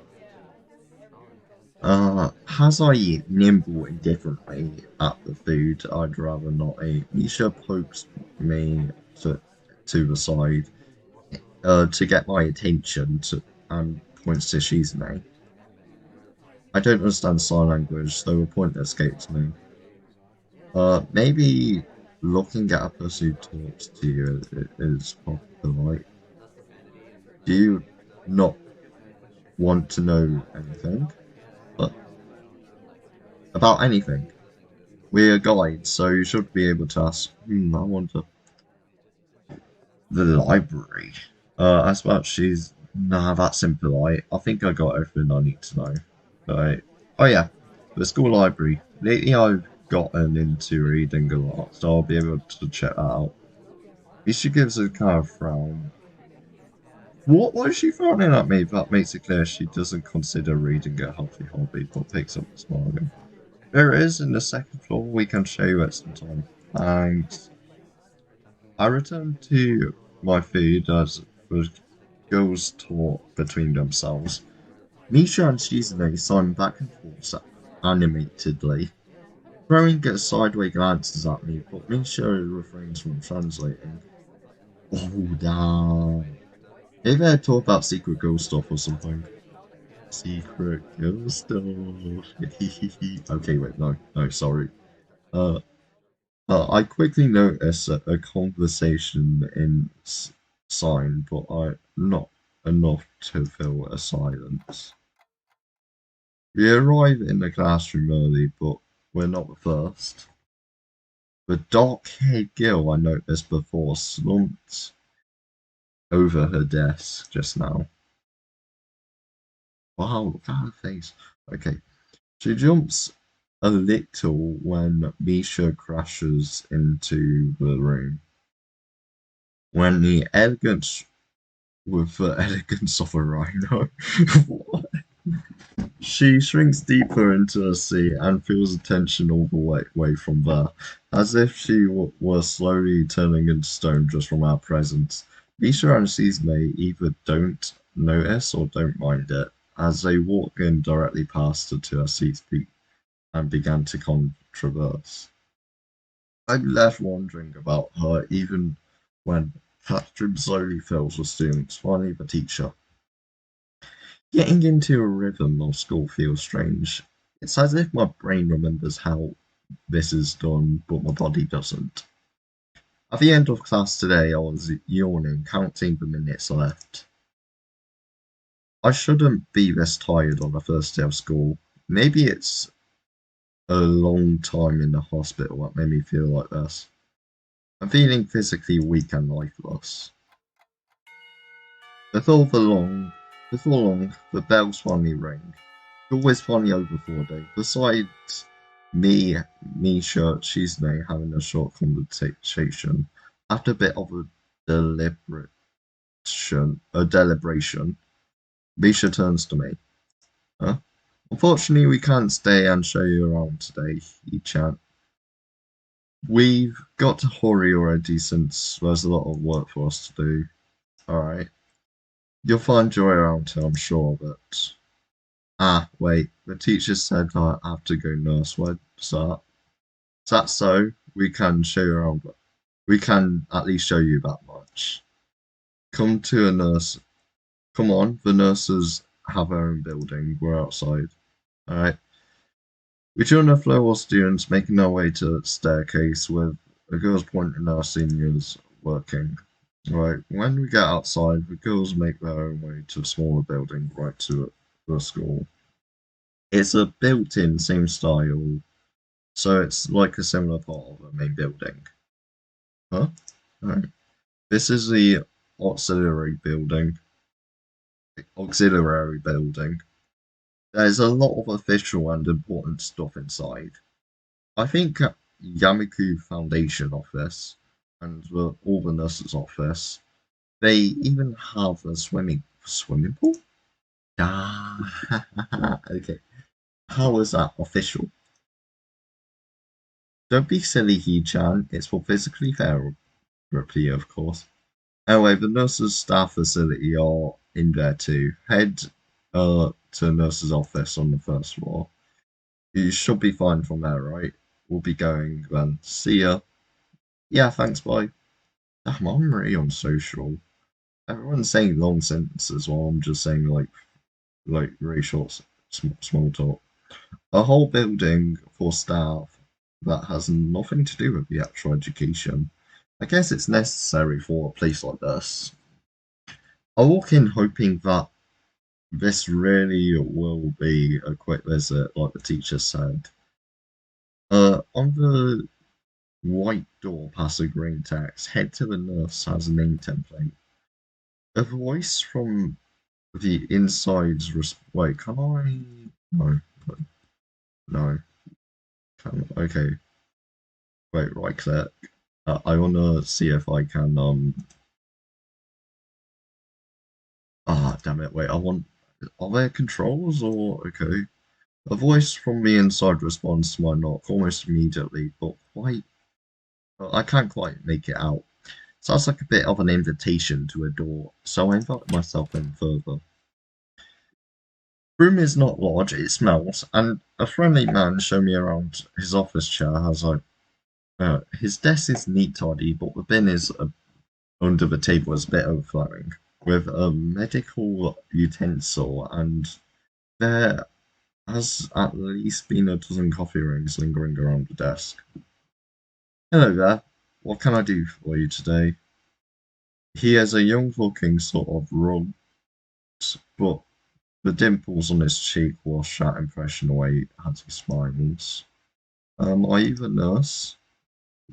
her. As I eat nimble indifferently at the food I'd rather not eat, Misha pokes me to the side to get my attention and points to Shizune. I don't understand sign language, so a point escapes me. Maybe looking at a person who talks to you is polite. Do you not want to know anything? But about anything? We're guides, so you should be able to ask, I wonder. The library. I suppose she's. Nah, that's impolite. I think I got everything I need to know. Right. Oh yeah, the school library. Lately I've gotten into reading a lot, so I'll be able to check that out. She gives a kind of frown. What? Why is she frowning at me? That makes it clear she doesn't consider reading a healthy hobby, but picks up smiling. There it is in the second floor. We can show you at some time. Thanks. I return to my food as the girls talk between themselves. Misha and Shizune sign back and forth animatedly, throwing sideways glances at me, but Misha refrains from translating. Oh, damn. Maybe they talk about secret girl stuff or something. Secret girl stuff. Okay, wait, no, sorry. Uh, I quickly notice a conversation in sign, but not enough to fill a silence. We arrive in the classroom early, but we're not the first. The dark-haired girl I noticed before slumped over her desk just now. Wow, look at her face. Okay. She jumps a little when Misha crashes into the room. When the elegance with the elegance of a rhino. She shrinks deeper into the sea and feels the tension all the way from there, as if she were slowly turning into stone just from our presence. Misha and May either don't notice or don't mind it, as they walk in directly past her to her seats and began to converse. I'm left wondering about her even when Patrick slowly fills with students, finally the teacher. Getting into a rhythm of school feels strange. It's as if my brain remembers how this is done, but my body doesn't. At the end of class today, I was yawning, counting the minutes left. I shouldn't be this tired on the first day of school. Maybe it's a long time in the hospital that made me feel like this. I'm feeling physically weak and lifeless. Before the long, before long, the bells finally ring. School is finally over for a day. Besides me, Misha, Chisney having a short conversation, after a bit of a deliberation, deliberation, Misha turns to me. Huh? Unfortunately, we can't stay and show you around today, he chant. We've got to hurry already since there's a lot of work for us to do. Alright. You'll find joy around here, I'm sure, but... Ah, wait, the teacher said I have to go nurse. What's that? Is that so? We can show you around. We can at least show you that much. Come to a nurse. Come on, the nurses have their own building. We're outside. Alright. We join a flow of students making their way to the staircase with the girls pointing at our seniors working. Right, when we get outside, the girls make their own way to a smaller building right to the school. It's a built-in same style, so it's like a similar part of the main building. Huh? Alright. This is the auxiliary building. Auxiliary building. There's a lot of official and important stuff inside. I think Yamiku Foundation office and all the nurses office. They even have a swimming pool. Ah, okay. How is that official? Don't be silly, He-chan. It's for physically therapy, of course. Anyway, the nurses' staff facility are in there too. Head to nurse's office on the first floor. You should be fine from there, right? We'll be going then. See ya. Yeah, thanks, bye. Damn, I'm really unsocial. Everyone's saying long sentences while I'm just saying like really short small talk. A whole building for staff that has nothing to do with the actual education. I guess it's necessary for a place like this. I walk in hoping that this really will be a quick visit, like the teacher said. On the white door past the green text, head to the nurse has a name template. A voice from the inside's wait, can I? No, no. Okay, wait, right click. I wanna see if I can, damn it, wait, are there controls or, okay. A voice from the inside responds to my knock almost immediately, but quite I can't quite make it out. Sounds like a bit of an invitation to a door, so I invite myself in further. Room is not large, it smells, and a friendly man showed me around his office chair as his desk is neat tidy, but the bin is under the table is a bit overflowing, with a medical utensil, and there has at least been a dozen coffee rings lingering around the desk. Hello there, what can I do for you today? He has a young-looking sort of rugged, but the dimples on his cheek wash that impression away as he smiles. Are you the nurse?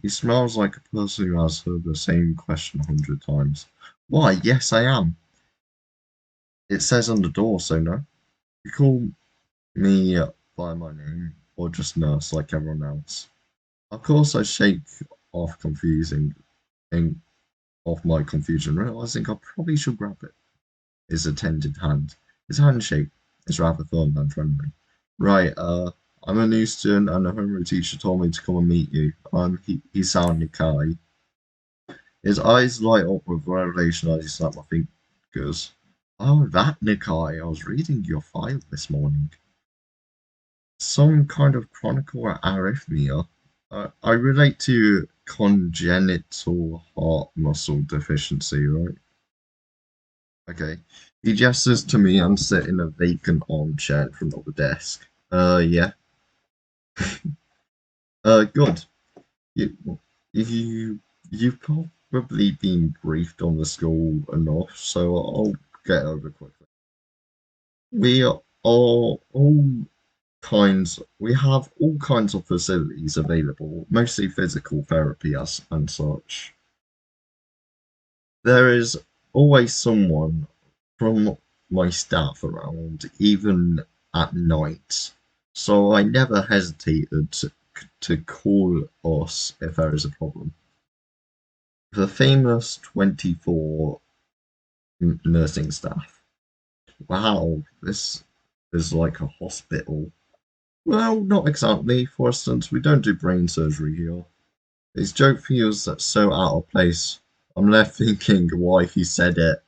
He smells like a person who has heard the same question 100 times. Why, yes, I am. It says on the door, so no. You call me by my name or just nurse like everyone else. Of course, I shake off confusing and off my confusion, realizing I probably should grab it. His attended hand. His handshake is rather firm and friendly. Right, I'm a new student and the homeroom teacher told me to come and meet you. Hisao Nikai. His eyes light up with revelation as he snapped my fingers. Oh, that Nikai. I was reading your file this morning. Some kind of chronicle or arrhythmia. I relate to congenital heart muscle deficiency, right? Okay. He gestures to me and sit in a vacant armchair in front of the desk. Yeah. Good. You, you've probably been briefed on the school enough, so I'll get over quickly. We are all we have all kinds of facilities available, mostly physical therapy as and such. There is always someone from my staff around, even at night, so I never hesitated to call us if there is a problem. The famous 24 nursing staff. Wow, this is like a hospital. Well, not exactly. For instance, we don't do brain surgery here. His joke feels so out of place. I'm left thinking why he said it.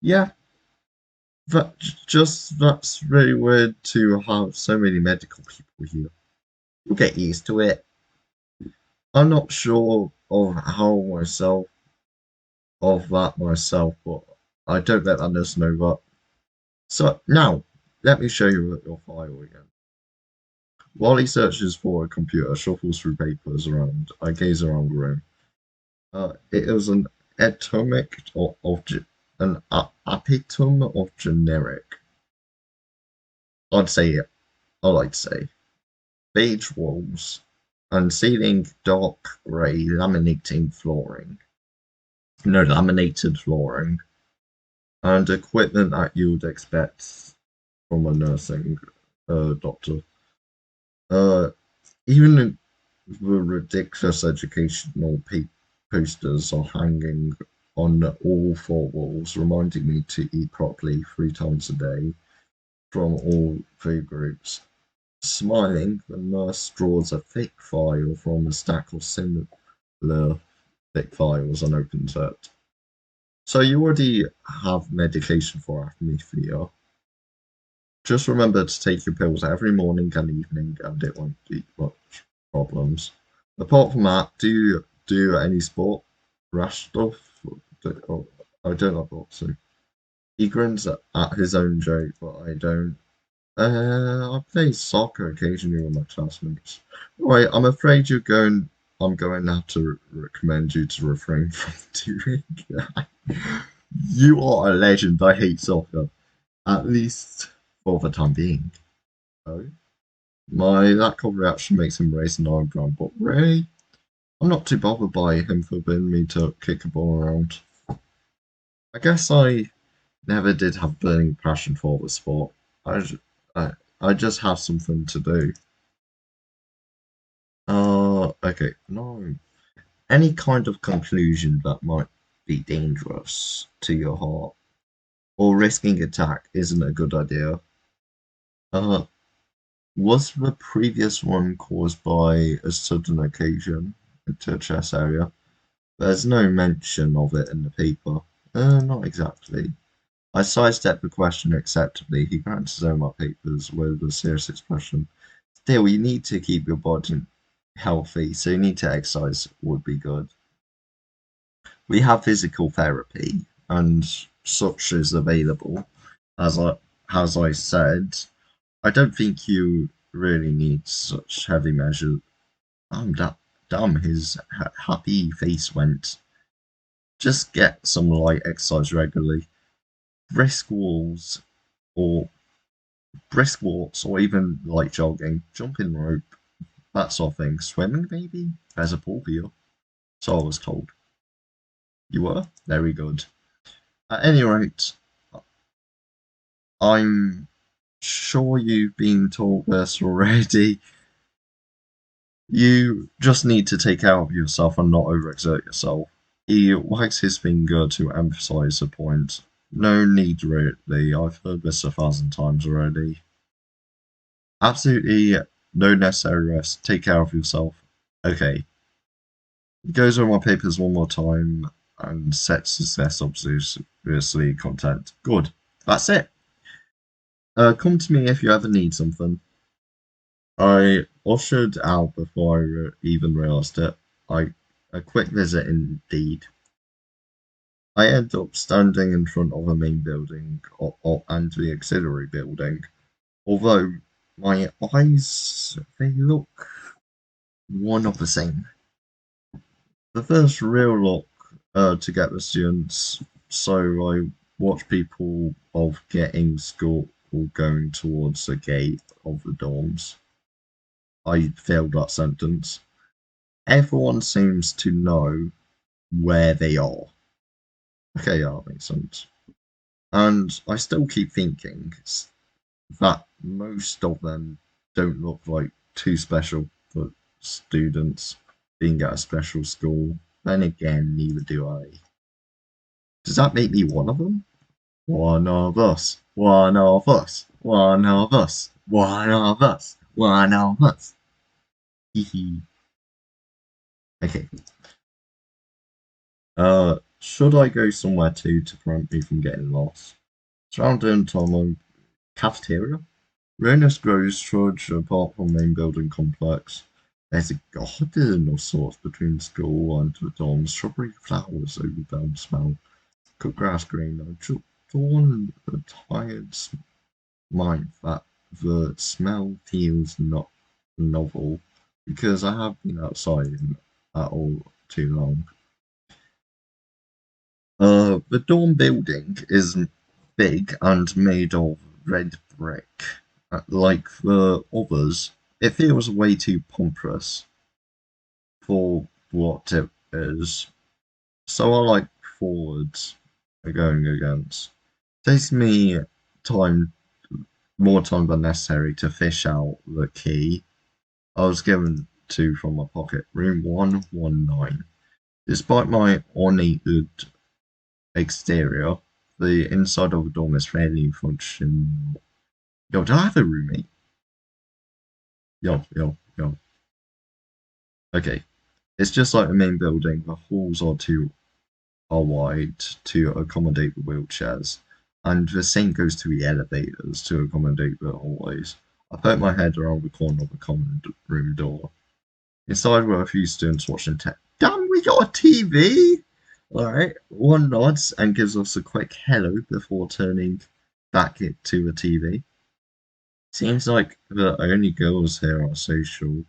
Yeah, that's really weird to have so many medical people here. You'll get used to it. I'm not sure of how myself of that myself, but I don't let others know that. So now, let me show you your file again. While he searches for a computer, shuffles through papers around, I gaze around the room. It is an atomic an epitome of generic. I'd say it. I like to say beige walls and ceiling dark grey laminating flooring. No, laminated flooring and equipment that you would expect from a nursing doctor. Uh, Even the ridiculous educational posters are hanging on all four walls, reminding me to eat properly 3 times a day from all food groups. Smiling, the nurse draws a thick file from a stack of similar thick files and opens it. So you already have medication for aphemia. Just remember to take your pills every morning and evening, and it won't be much problems. Apart from that, do you do any sport, rash stuff? Oh, I don't like boxing. He grins at his own joke, but I don't. I play soccer occasionally with my classmates. Right, I'm afraid I'm going to have to recommend you to refrain from doing that. You are a legend. I hate soccer, at least for the time being. Oh, my lack of reaction makes him raise an eyebrow, but really, I'm not too bothered by him forbidding me to kick a ball around. I guess I never did have burning passion for the sport. I, j- I just have something to do. Okay, no. Any kind of conclusion that might be dangerous to your heart or risking attack isn't a good idea. Uh, was the previous one caused by a sudden occasion to a chest area? There's no mention of it in the paper. Not exactly. I sidestepped the question acceptably. He glances over my papers with a serious expression. Still, you need to keep your body healthy, so you need to exercise would be good. We have physical therapy and such is available. As I said, I don't think you really need such heavy measures. Damn, his happy face went. Just get some light exercise regularly. Brisk walls or brisk walks or even light jogging, jumping rope, that sort of thing. Swimming maybe? There's a pool here. So I was told. You were? Very good. At any rate, I'm sure you've been told this already. You just need to take care of yourself and not overexert yourself. He wags his finger to emphasize the point. No need, really. I've heard this 1,000 times already. Absolutely no necessary rest. Take care of yourself. Okay. He goes over my papers one more time and sets his desk obviously content. Good. That's it. Come to me if you ever need something. I ushered out before I even realised it. A quick visit indeed. I end up standing in front of the main building and the auxiliary building. Although my eyes, they look one of the same. The first real look to get the students, so I watch people of getting school or going towards the gate of the dorms. I failed that sentence. Everyone seems to know where they are. Okay, yeah, that makes sense. And I still keep thinking that most of them don't look like too special for students being at a special school. Then again, neither do I. Does that make me one of them? One of us. One of us. One of us. One of us. One of us. Hee. Okay. Should I go somewhere to prevent me from getting lost? Surrounding Tomo cafeteria? Ruinous grows trudge apart from main building complex. There's a garden of sorts between school and the dorms. Strawberry flowers overwhelm smell. Cooked grass green. I've drawn a tired mind that the smell feels not novel because I have been outside at all too long. The dorm building is big and made of red brick. Like the others, it feels way too pompous for what it is. So I like forwards going against. Takes me time, more time than necessary to fish out the key I was given to from my pocket. Room 119. Despite my ornate exterior, the inside of the dorm is fairly functional. Yo, do I have a roommate? Yo. Okay. It's just like the main building. The halls are wide to accommodate the wheelchairs, and the same goes to the elevators to accommodate the hallways. I put my head around the corner of the common room door. Inside were a few students watching tech. Damn, we got a TV! Alright, one nods and gives us a quick hello before turning back to the TV. Seems like the only girls here are social.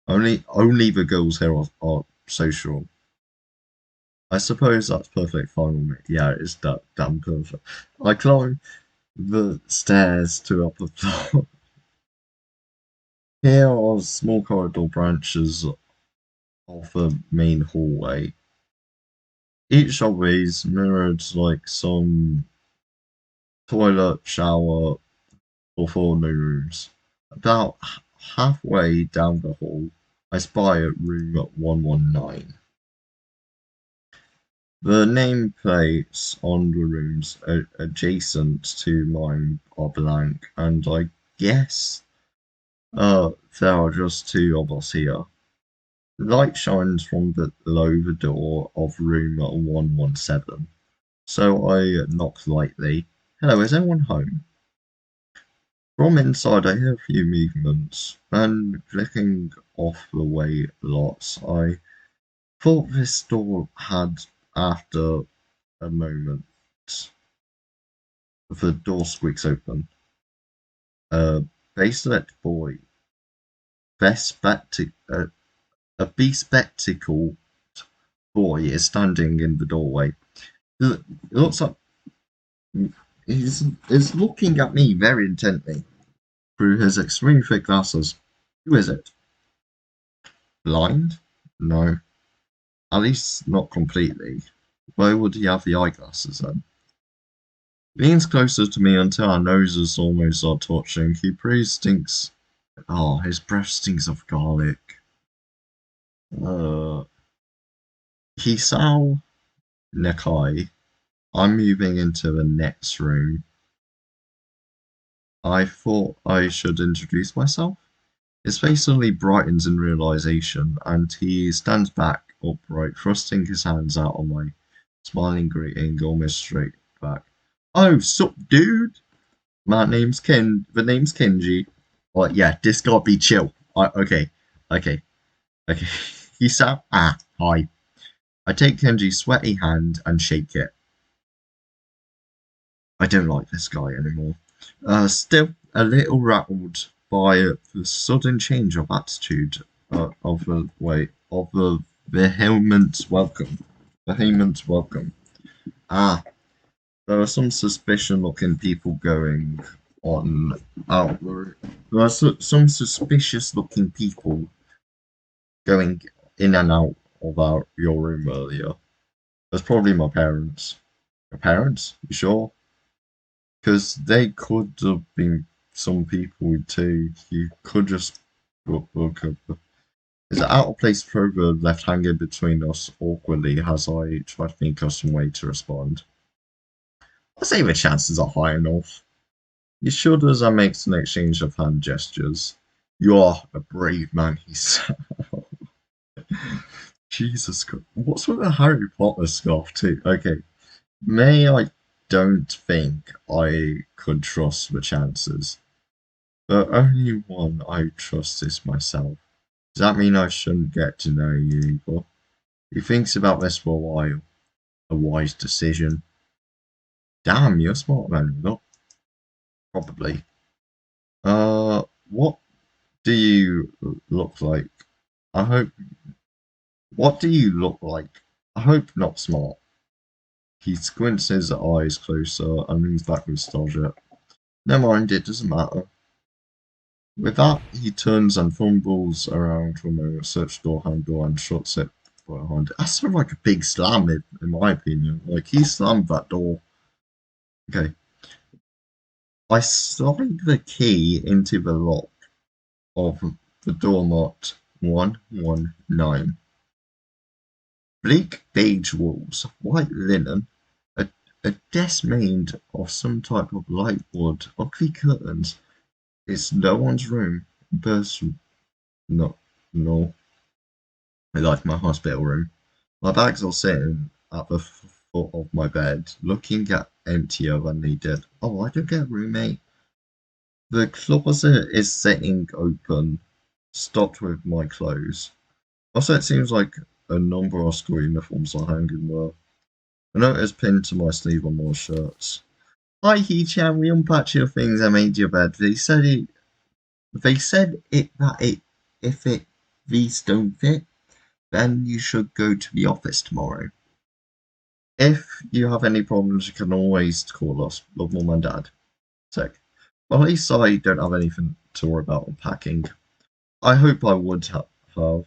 Only the girls here are social. I suppose that's perfect fine with me. Yeah, it's that damn perfect. I climb the stairs to upper floor. Here are small corridor branches of the main hallway. Each of these mirrored like some toilet, shower, or 4 new rooms. About halfway down the hall, I spy room 119. The nameplates on the rooms adjacent to mine are blank, and I guess there are just 2 of us here. Light shines from below the door of room 117, so I knock lightly. Hello, is anyone home? From inside, I hear a few movements, and clicking off the way lots. I thought this door had after a moment. The door squeaks open. A bracelet boy, a bespectacled boy is standing in the doorway. It looks like he's looking at me very intently through his extremely thick glasses. Who is it? Blind? No. At least not completely. Why would he have the eyeglasses then? Leans closer to me until our noses almost are touching. He breathes stinks. Oh, his breath stinks of garlic. Uh, Hisao Nekai. I'm moving into the next room. I thought I should introduce myself. His face suddenly brightens in realization, and he stands back upright, thrusting his hands out on my smiling greeting almost straight back. Oh, sup, dude? My name's Ken. The name's Kenji. Oh, yeah, this gotta be chill. Okay, okay, okay. He sat. Hi. I take Kenji's sweaty hand and shake it. I don't like this guy anymore. Still a little rattled by the sudden change of attitude of the vehement welcome. Vehement welcome. Ah, there are some suspicious-looking people going on out there. There are some suspicious-looking people going in and out of your room earlier. That's probably my parents. Your parents? You sure? Because they could have been some people too. You could just look up. Is it out of place to throw the left hanger between us awkwardly as I try to think of some way to respond? I say the chances are high enough. He shudders and makes an exchange of hand gestures. You are a brave man, he said. Jesus Christ. What's with the Harry Potter scarf too? Okay. May I don't think I could trust the chances. The only one I trust is myself. Does that mean I shouldn't get to know you either? He thinks about this for a while. A wise decision. Damn, you're smart man. Not probably. What do you look like? I hope. What do you look like? I hope not smart. He squints his eyes closer and leans back with nostalgia. Never mind, it doesn't matter. With that, he turns and fumbles around for a moment, searches the door handle and shuts it behind it. That's sort of like a big slam, in my opinion. Like, he slammed that door. Okay. I slide the key into the lock of the door marked 119. Bleak beige walls, white linen, a, a desk made of some type of light wood, ugly curtains. It's no one's room. Person. No, no. I like my hospital room. My bags are sitting at the foot of my bed, looking at emptier than they did. Oh, I don't get a roommate. The closet is sitting open, stocked with my clothes. Also, it seems like a number of school uniforms are hanging there. A note is pinned to my sleeve on more shirts. Hi, Hee-chan, we unpacked your things and made your bed. They said if these don't fit, then you should go to the office tomorrow. If you have any problems, you can always call us. Love, Mum and Dad. Sick. Well, at least I don't have anything to worry about unpacking. I hope I would have.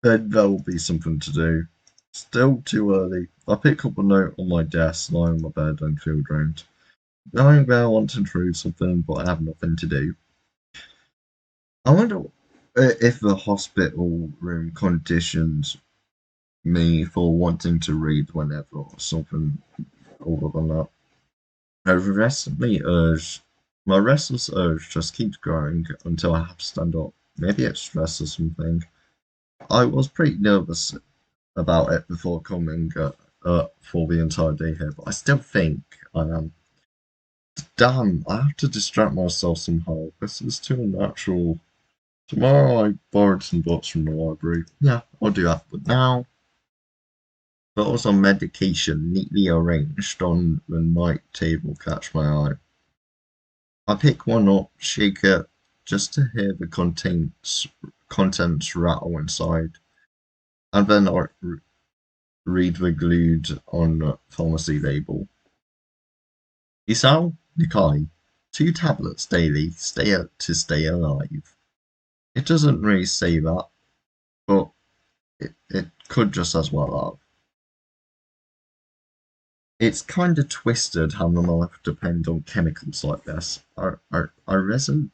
Then there will be something to do. Still too early. I pick up a note on my desk, lie on my bed, and feel drained. Knowing that I want to prove something, but I have nothing to do. I wonder if the hospital room conditions me for wanting to read whenever or something other than that. My restless urge just keeps growing until I have to stand up. Maybe it's stress or something. I was pretty nervous about it before coming for the entire day here, but I still think I am. Damn, I have to distract myself somehow. This is too unnatural. Tomorrow I borrowed some books from the library. Yeah, I'll do that. But now, bottles of medication neatly arranged on the night table catch my eye. I pick one up, shake it, just to hear the contents rattle inside, and then I read the glued on pharmacy label. Isao Nikai, 2 tablets daily, to stay alive. It doesn't really say that, but it could just as well have. It's kind of twisted how my life depends on chemicals like this. I resent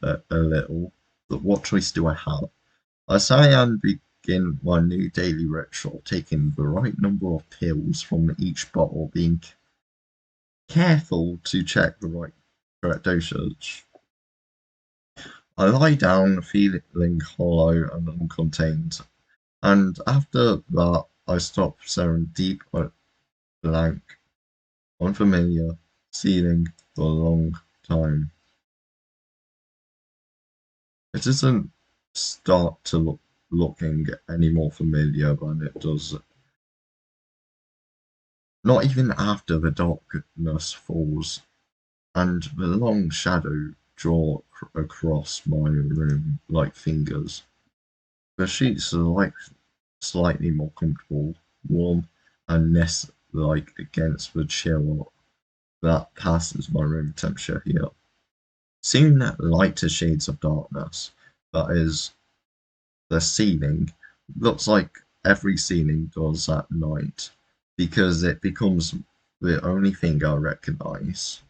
a little, but what choice do I have? I say and begin my new daily ritual, taking the right number of pills from each bottle, being careful to check the correct dosage. I lie down, feeling hollow and uncontained, and after that I stop staring deep at blank, unfamiliar ceiling for a long time. It doesn't start to looking any more familiar than it does, not even after the darkness falls and the long shadow draw across my room like fingers. The sheets are like slightly more comfortable, warm, and nest like against the chill that passes my room temperature here. Seeing that lighter shades of darkness, that is, the ceiling, looks like every ceiling does at night, because it becomes the only thing I recognize.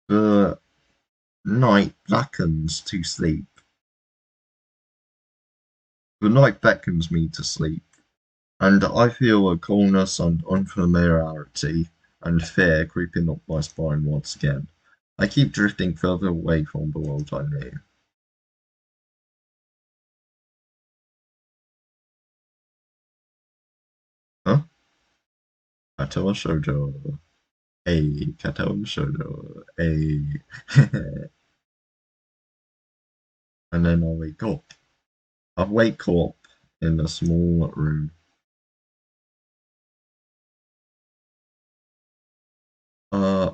The night blackens to sleep. The night beckons me to sleep, and I feel a coolness and unfamiliarity and fear creeping up my spine once again. I keep drifting further away from the world I knew. Huh? Katawa Shoujo. Hey, Katawa Shoujo. Hey. And then I wake up. I wake up in a small room. Uh,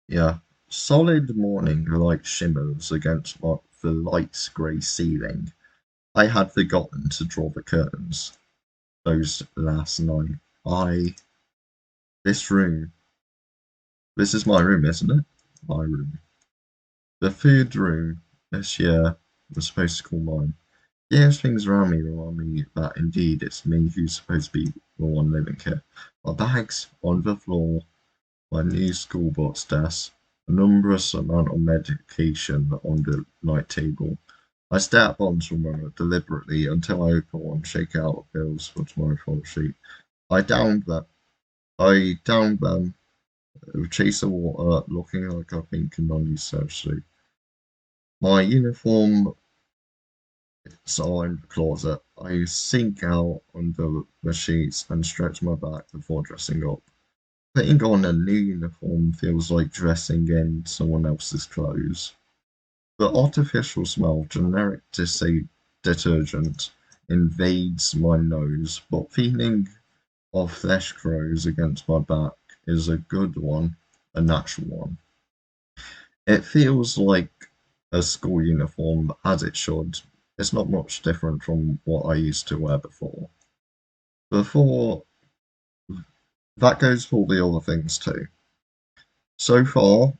yeah. Solid morning light shimmers against the light grey ceiling. I had forgotten to draw the curtains closed last night. I. This room. This is my room, isn't it? My room. The third room this year was supposed to call mine. Yes, things around me remind me that indeed it's me who's supposed to be the one living here. My bags on the floor, my new school book's desk, a numerous amount of medication on the night table. I stare at bombs from deliberately until I open one, shake out the pills for tomorrow's fall sheet. I downed them. I downed them, chase of water, looking like I've been non-surgery. My uniform so in the closet. I sink out under the sheets and stretch my back before dressing up. Putting on a new uniform feels like dressing in someone else's clothes. The artificial smell of generic detergent invades my nose, but feeling of flesh grows against my back is a good one, a natural one. It feels like a school uniform, as it should. It's not much different from what I used to wear before. Before that goes for all the other things too. So far,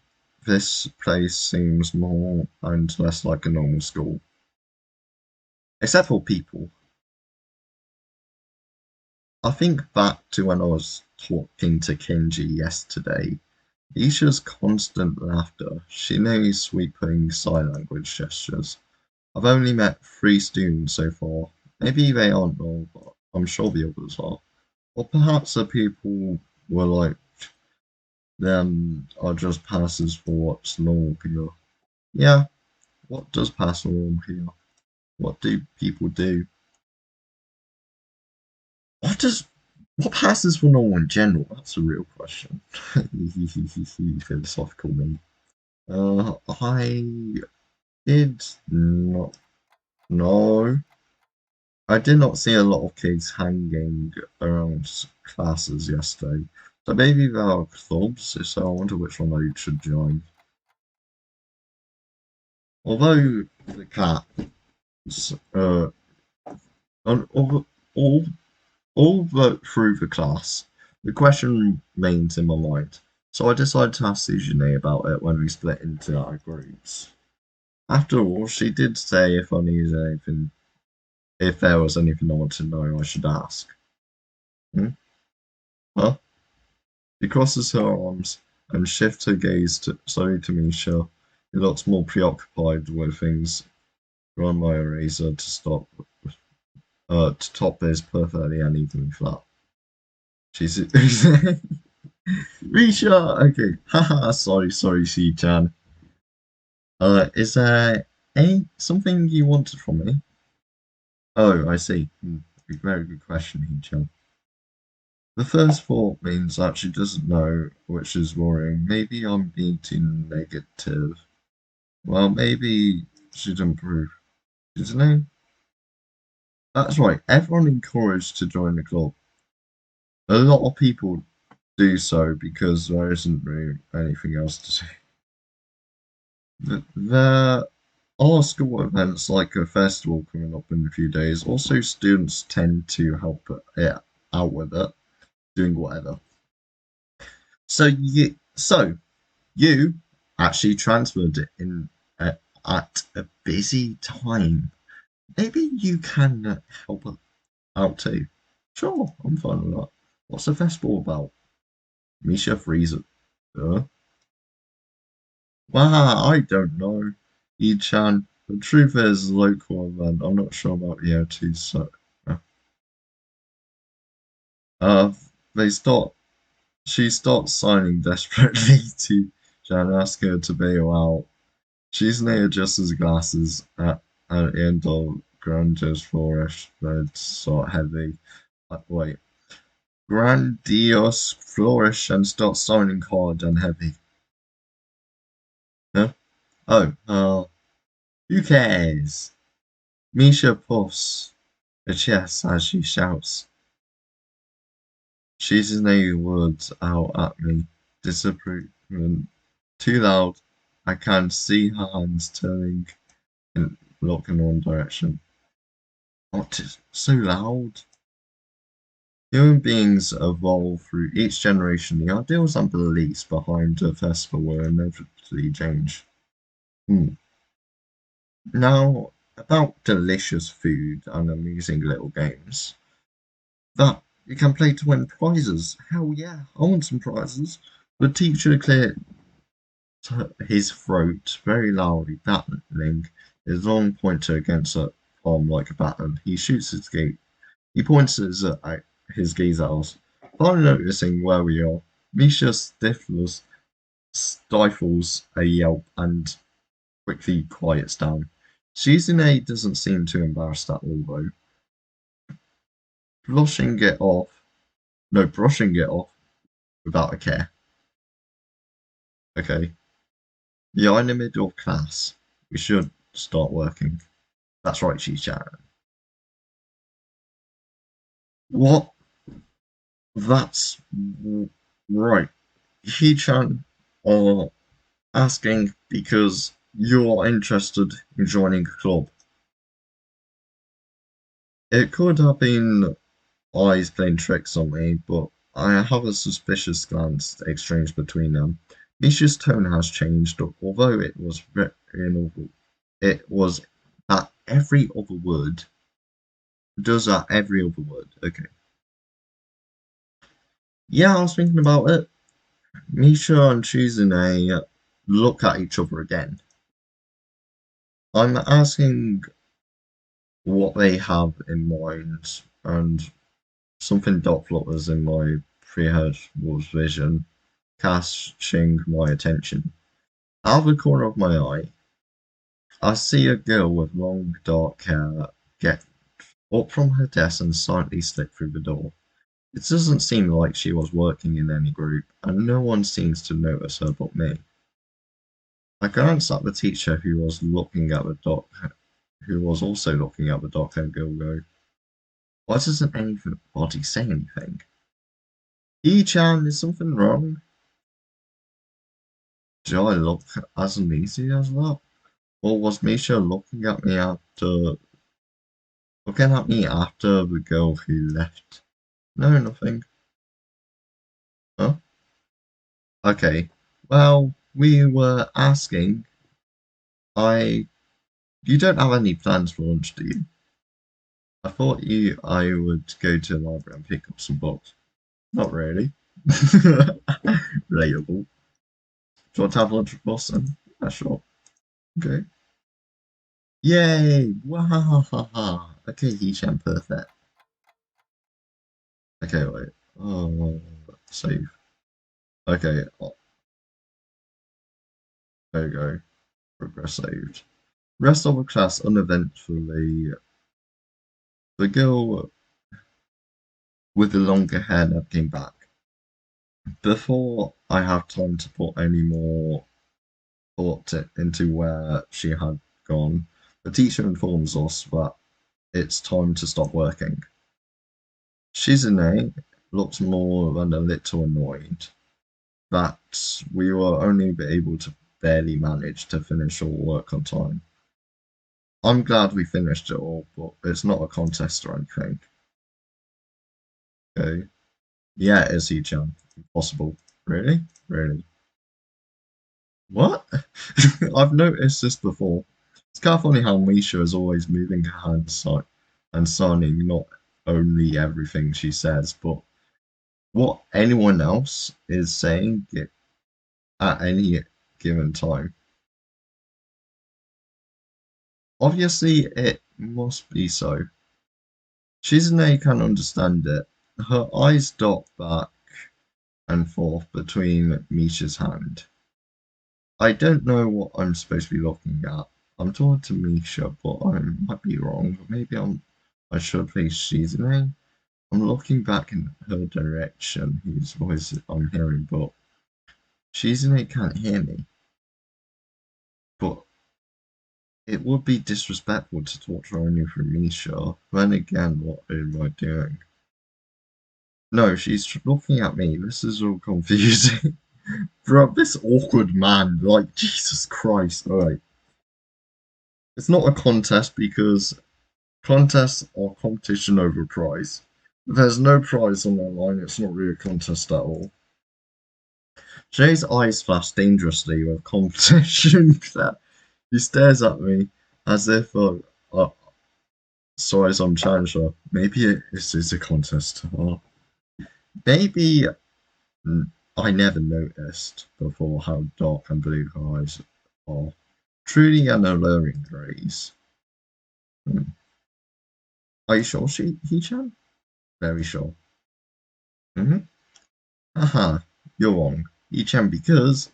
this place seems more and less like a normal school. Except for people. I think back to when I was talking to Kenji yesterday. Isha's constant laughter, Shine's sweeping sign language gestures. I've only met 3 students so far. Maybe they aren't all, but I'm sure the others are. Or perhaps the people were like them are just passes for what's normal here. Yeah, what does pass for normal here? What do people do? What does what passes for normal in general? That's a real question. Philosophical me. I did not know. I did not see a lot of kids hanging around classes yesterday. So maybe there are clubs, so I wonder which one I should join. Although the cats, and all through the class, the question remains in my mind. So I decided to ask Sujane about it when we split into our groups. After all, she did say if I needed anything, if there was anything I wanted to know, I should ask. Hmm? Huh? She crosses her arms and shifts her gaze slowly to Misha, who looks more preoccupied with things run by a razor to top this perfectly unevenly flat. She's Misha! Okay. Haha, sorry, Shi-chan. Is there something you wanted from me? Oh, I see. Very good question, Hee-chan. The first thought means that she doesn't know, which is worrying. Maybe I'm being too negative. Well, maybe she'd improve. Isn't it? That's right. Everyone encouraged to join the club. A lot of people do so because there isn't really anything else to do. There are school events like a festival coming up in a few days. Also, students tend to help it out with it, doing whatever. So you actually transferred it in at a busy time. Maybe you can help out too. Sure, I'm fine with that. What's the festival about? Misha Freezer. Wow, I don't know. Chan. The truth is, local event. I'm not sure about the OT, so. Uh, uh, they start. She starts signing desperately to Jan, ask her to bail out. She's near just as glasses at the end of Grandiose Flourish, red sort heavy. Wait. Grandiose Flourish and start signing hard and heavy. Huh? Oh, who cares? Misha puffs her chest as she shouts. She's saying words out at me. Disappointment. Too loud. I can see her hands turning and look in one direction. What is so loud? Human beings evolve through each generation. The ideals and beliefs behind a festival will inevitably change. Now, about delicious food and amusing little games that you can play to win prizes. Hell yeah, I want some prizes. The teacher cleared his throat very loudly, battling his long pointer against her palm like a baton. He shoots his gate. He points his gaze at us. Finally noticing where we are, Misha stifles a yelp and quickly quiets down. Shizune doesn't seem too embarrassed at all, though. Brushing it off. No, brushing it off without a care. Okay. You're in the middle of class. We should start working. That's right, Sharon. What? That's right. He-chan are asking because you're interested in joining a club. It could have been eyes playing tricks on me, but I have a suspicious glance exchanged between them. Misha's tone has changed, although it was very novel. It was that every other word does that every other word. Okay. Yeah, I was thinking about it. Misha and Chizune look at each other again. I'm asking what they have in mind, and something dot flutters in my peripheral vision, catching my attention. Out of the corner of my eye, I see a girl with long dark hair get up from her desk and silently slip through the door. It doesn't seem like she was working in any group, and no one seems to notice her but me. I glanced at the teacher who was also looking at the dark-haired girl go, why doesn't anybody say anything? E-chan, is something wrong? Do I look as uneasy as that? Or was Misha looking at me after the girl who left? No, nothing. Huh? Okay. Well, we were asking. I. You don't have any plans for lunch, do you? I thought I would go to the library and pick up some books. Not really. Relatable. Do you want to have lunch with Boston? Yeah, sure. Okay. Yay! Wahahaha. Okay, Hisham, perfect. Okay, wait. Oh, save. Okay, there you go. Progress saved. Rest of the class uneventfully. The girl with the longer hair never came back. Before I have time to put any more thought into where she had gone, the teacher informs us that it's time to stop working. Shizune looked more than a little annoyed that we were only able to barely manage to finish all work on time. I'm glad we finished it all, but it's not a contest or anything. Okay. Yeah, it is Chan. Impossible. Really? Really? What? I've noticed this before. It's kind of funny how Misha is always moving her hands and signing not only everything she says, but what anyone else is saying at any given time. Obviously, it must be so. Shizune can understand it. Her eyes dot back and forth between Misha's hand. I don't know what I'm supposed to be looking at. I'm talking to Misha, but I might be wrong. Maybe I should face Shizune. I'm looking back in her direction, whose voice I'm hearing, but Shizune can't hear me. But it would be disrespectful to talk to her only through Misha. Then again, what am I doing? No, she's looking at me. This is all confusing. Bro, this awkward man, like, Jesus Christ. Alright. It's not a contest because contests are competition over prize. If there's no prize on the line, it's not really a contest at all. Jay's eyes flash dangerously with competition. He stares at me as if sorry, some challenger. Maybe this is a contest. Maybe I never noticed before how dark and blue her eyes are. Truly an alluring gaze. Hmm. Are you sure he-chan? Very sure. Mm-hmm. Haha, you're wrong. He-chan, because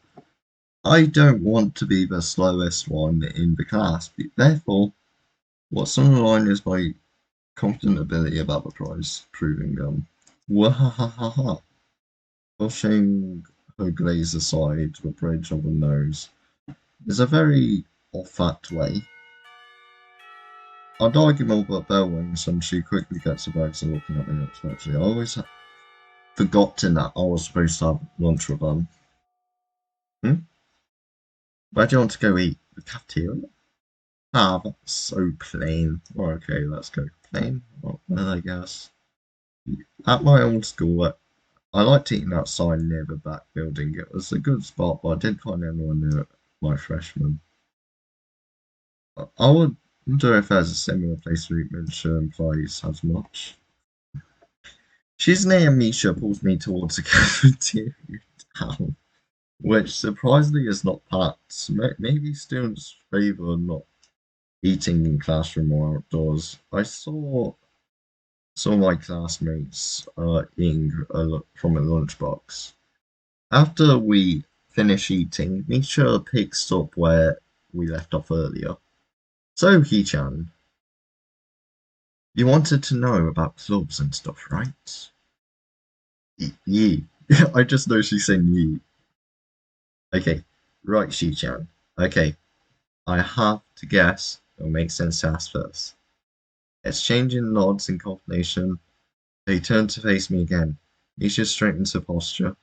I don't want to be the slowest one in the class. Therefore, what's on the line is my confident ability about the prize, proving wahahaha, pushing her glaze aside to the bridge of her nose. Is a very off-fact way. I'd argue more about bell rings, and she quickly gets her bags and looking at me unexpectedly. I always forgotten that I was supposed to have lunch with them. Hmm? Where do you want to go eat? The cafeteria? Ah, that's so plain. Oh, okay, let's go. Plain? Well, I guess. At my old school, I liked eating outside near the back building. It was a good spot, but I didn't find anyone near my freshman. I would wonder if there's a similar place where Misha implies as much. She's near Misha pulls me towards the cafeteria town, which surprisingly is not packed. Maybe students favour not eating in classroom or outdoors. I saw some of my classmates eating from a lunchbox. After we finish eating, Misha picks up where we left off earlier. So, Hee-chan, you wanted to know about clubs and stuff, right? Yee. I just know she's saying yee. Okay, right, Shi-chan. Okay, I have to guess. It'll make sense to ask first. Exchanging nods in confirmation, they turned to face me again. Misha straightened her posture,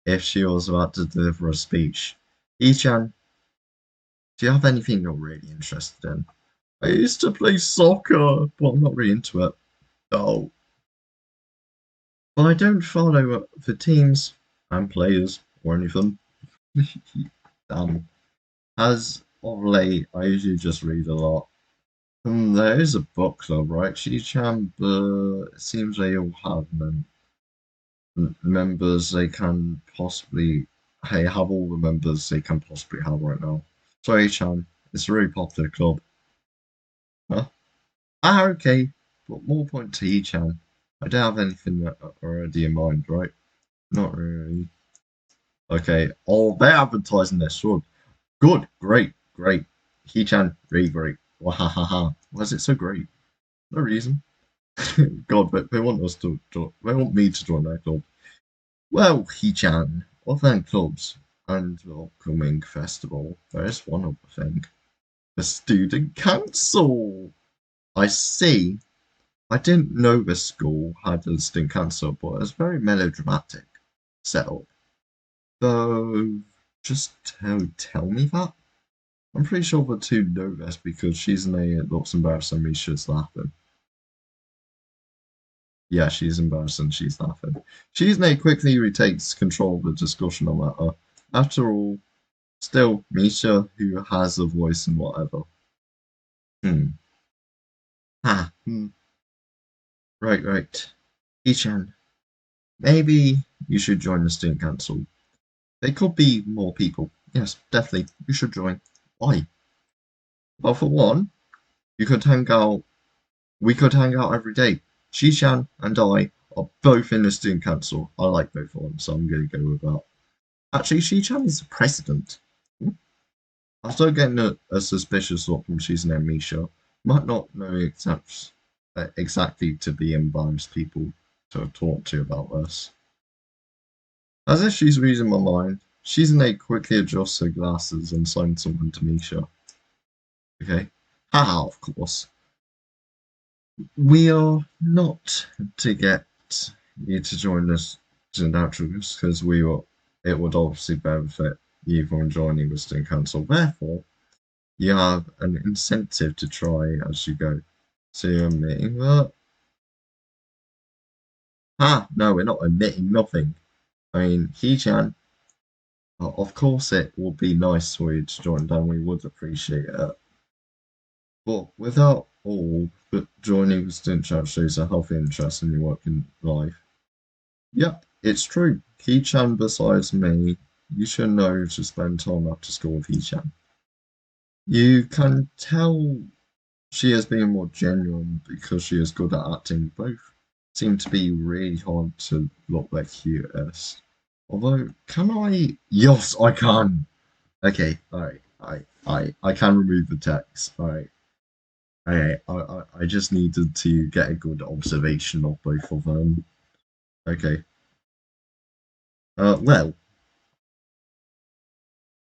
if she was about to deliver a speech. Ichan, do you have anything you're really interested in? I used to play soccer, but I'm not really into it. Oh. Well, I don't follow the teams and players or anything. As of late, I usually just read a lot. There is a book club, right? She-chan, but it seems they all have members they can possibly. Hey, have all the members they can possibly have right now. Sorry, Chan. It's a really popular club. Huh? Ah, okay. But more point to E-chan. I don't have anything already in mind, right? Not really. Okay. Oh, they're advertising their sword. Good. Great. Great. He-chan, really great. Wahahaha. Why is it so great? No reason. God, but they want us to join. They want me to join their club. Well, He-chan, other than clubs and the upcoming festival, there is one other thing. The student council. I see. I didn't know the school had a student council, but it's very melodramatic setup. So, just tell me that. I'm pretty sure the two know this because she's in a looks embarrassed and Misha's laughing. Yeah, she's embarrassed and she's laughing. Shizune quickly retakes control of the discussion on matter. After all, still Misha who has a voice and whatever. Hmm. Hmm. Right, right. Ichan, maybe you should join the student council. There could be more people. Yes, definitely. You should join. Why? Well, for one, you could hang out. We could hang out every day. Shishan and I are both in the student council. I like both of them, so I'm going to go with that. Actually, Shishan is the president. Hmm? I started getting a suspicious look from Shizune and Misha. Might not know exactly to be embarrassed people to talk to about this. As if she's reading my mind, Shizune quickly adjusts her glasses and signs something to Misha. Okay. Haha, of course. We are not to get you to join us to naturals because it would obviously benefit you from joining the student council. Therefore, you have an incentive to try as you go. So you're admitting that? No, we're not admitting nothing. I mean, He-chan, of course it would be nice for you to join down, we would appreciate it. But without all, but joining the student chat shows a healthy interest in your working life. Yep, it's true. He-chan besides me, you should know to spend time after school with He-chan. You can tell she has been more genuine because she is good at acting. Both seem to be really hard to look their cutest. Although, can I? Yes, I can. Okay, alright, I can remove the text. Alright, okay, I just needed to get a good observation of both of them. Okay. Well,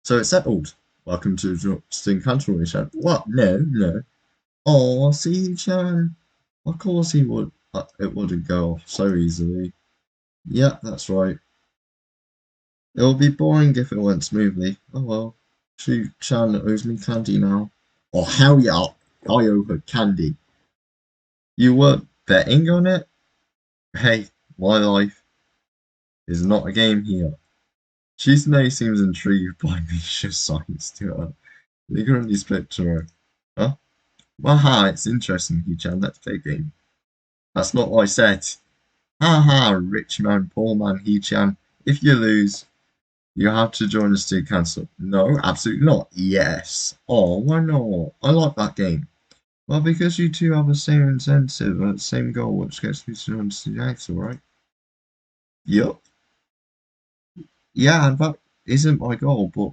so it's settled. Welcome to Justin Country Chan. What? No, no. Oh, see, Chan. Of course he would. It wouldn't go off so easily. Yeah, that's right. It would be boring if it went smoothly. Oh well. Chan owes me candy now. Oh, hell yeah. I owe her candy. You were betting on it? Hey, my life is not a game here. Shizune seems intrigued by Misha's signs to her. They currently split to her. Huh? Waha, it's interesting, Hichan. Let's play a game. That's not what I said. Haha, rich man, poor man, Hichan. If you lose, you have to join the student council. No, absolutely not. Yes. Oh, why not? I like that game. Well, because you two have the same incentive and the same goal, which gets me to join the student council, right? Yup. Yeah, and that isn't my goal, but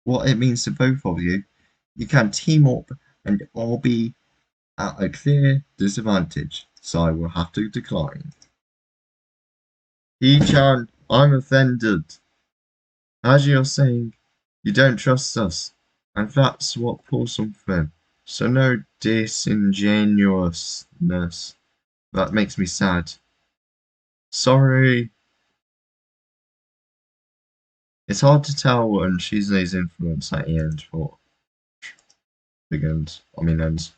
what it means to both of you, you can team up and all be at a clear disadvantage, so I will have to decline. He-chan, I'm offended. As you're saying, you don't trust us, and that's what pulls something. So no disingenuousness. That makes me sad. Sorry. It's hard to tell when Shizune's influence at the end what begins. Ends.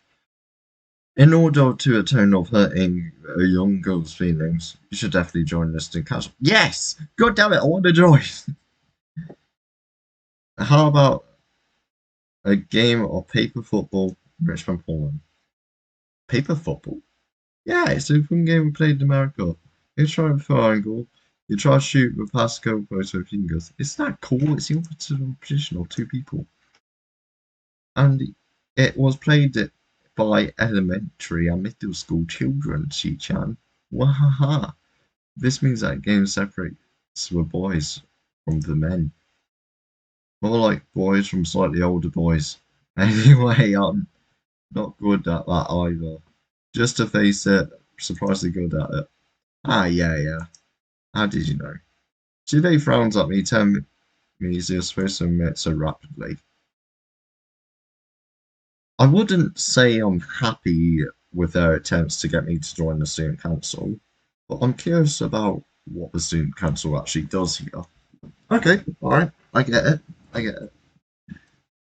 In order to atone of hurting a young girl's feelings, you should definitely join the student council. Yes! God damn it, I want to join! How about a game of paper football in Richmond, Poland? Paper football? Yeah, it's a fun game we played in America. You try a triangle, you try to shoot with past goalposts with fingers. It's that cool. It's the opposition of two people. And it was played by elementary and middle school children, Shi-chan. Wahaha. This means that game separates the boys from the men. More like boys from slightly older boys. Anyway, I'm not good at that either. Just to face it, surprisingly good at it. Ah, yeah. How did you know? Today frowns at me, telling me you're supposed to admit so rapidly. I wouldn't say I'm happy with their attempts to get me to join the student council, but I'm curious about what the student council actually does here. Okay, alright, I get it.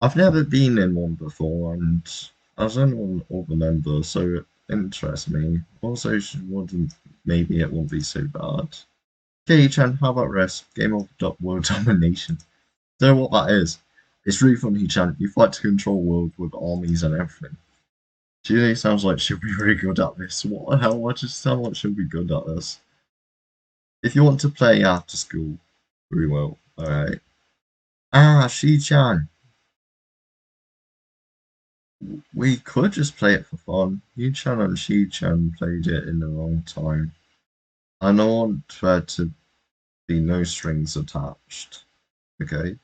I've never been in one before, and I was only one of the members, so it interests me. Also, maybe it won't be so bad. Okay, Chan, how about rest? Game of world domination. Don't know what that is. It's really funny, Chan. You fight to control world with armies and everything. Julie sounds like she'll be really good at this. What the hell? Why just sound like she'll be good at this? If you want to play after school, we will. Alright. Ah, Shi-chan. We could just play it for fun. Yu-chan and Shi-chan played it in the wrong time. I don't want there to be no strings attached. Okay.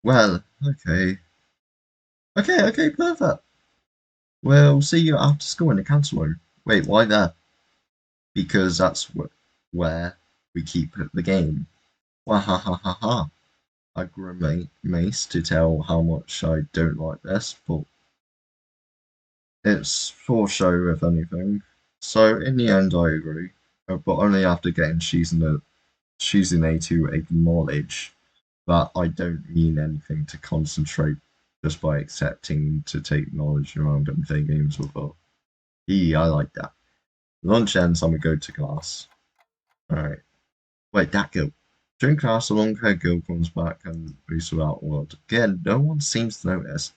Well, okay. Okay, perfect. We'll see you after school in the council room. Wait, why there? Because that's where we keep the game. Wahahaha. I grimace to tell how much I don't like this, but it's for show if anything. So in the end I agree, but only after getting Shizune to acknowledge that I don't mean anything to concentrate just by accepting to take knowledge around and play games with her. I like that. Lunch ends and we go to class. Alright. Wait, that girl. During class, a long-haired girl comes back and moves without word. Again, no one seems to notice.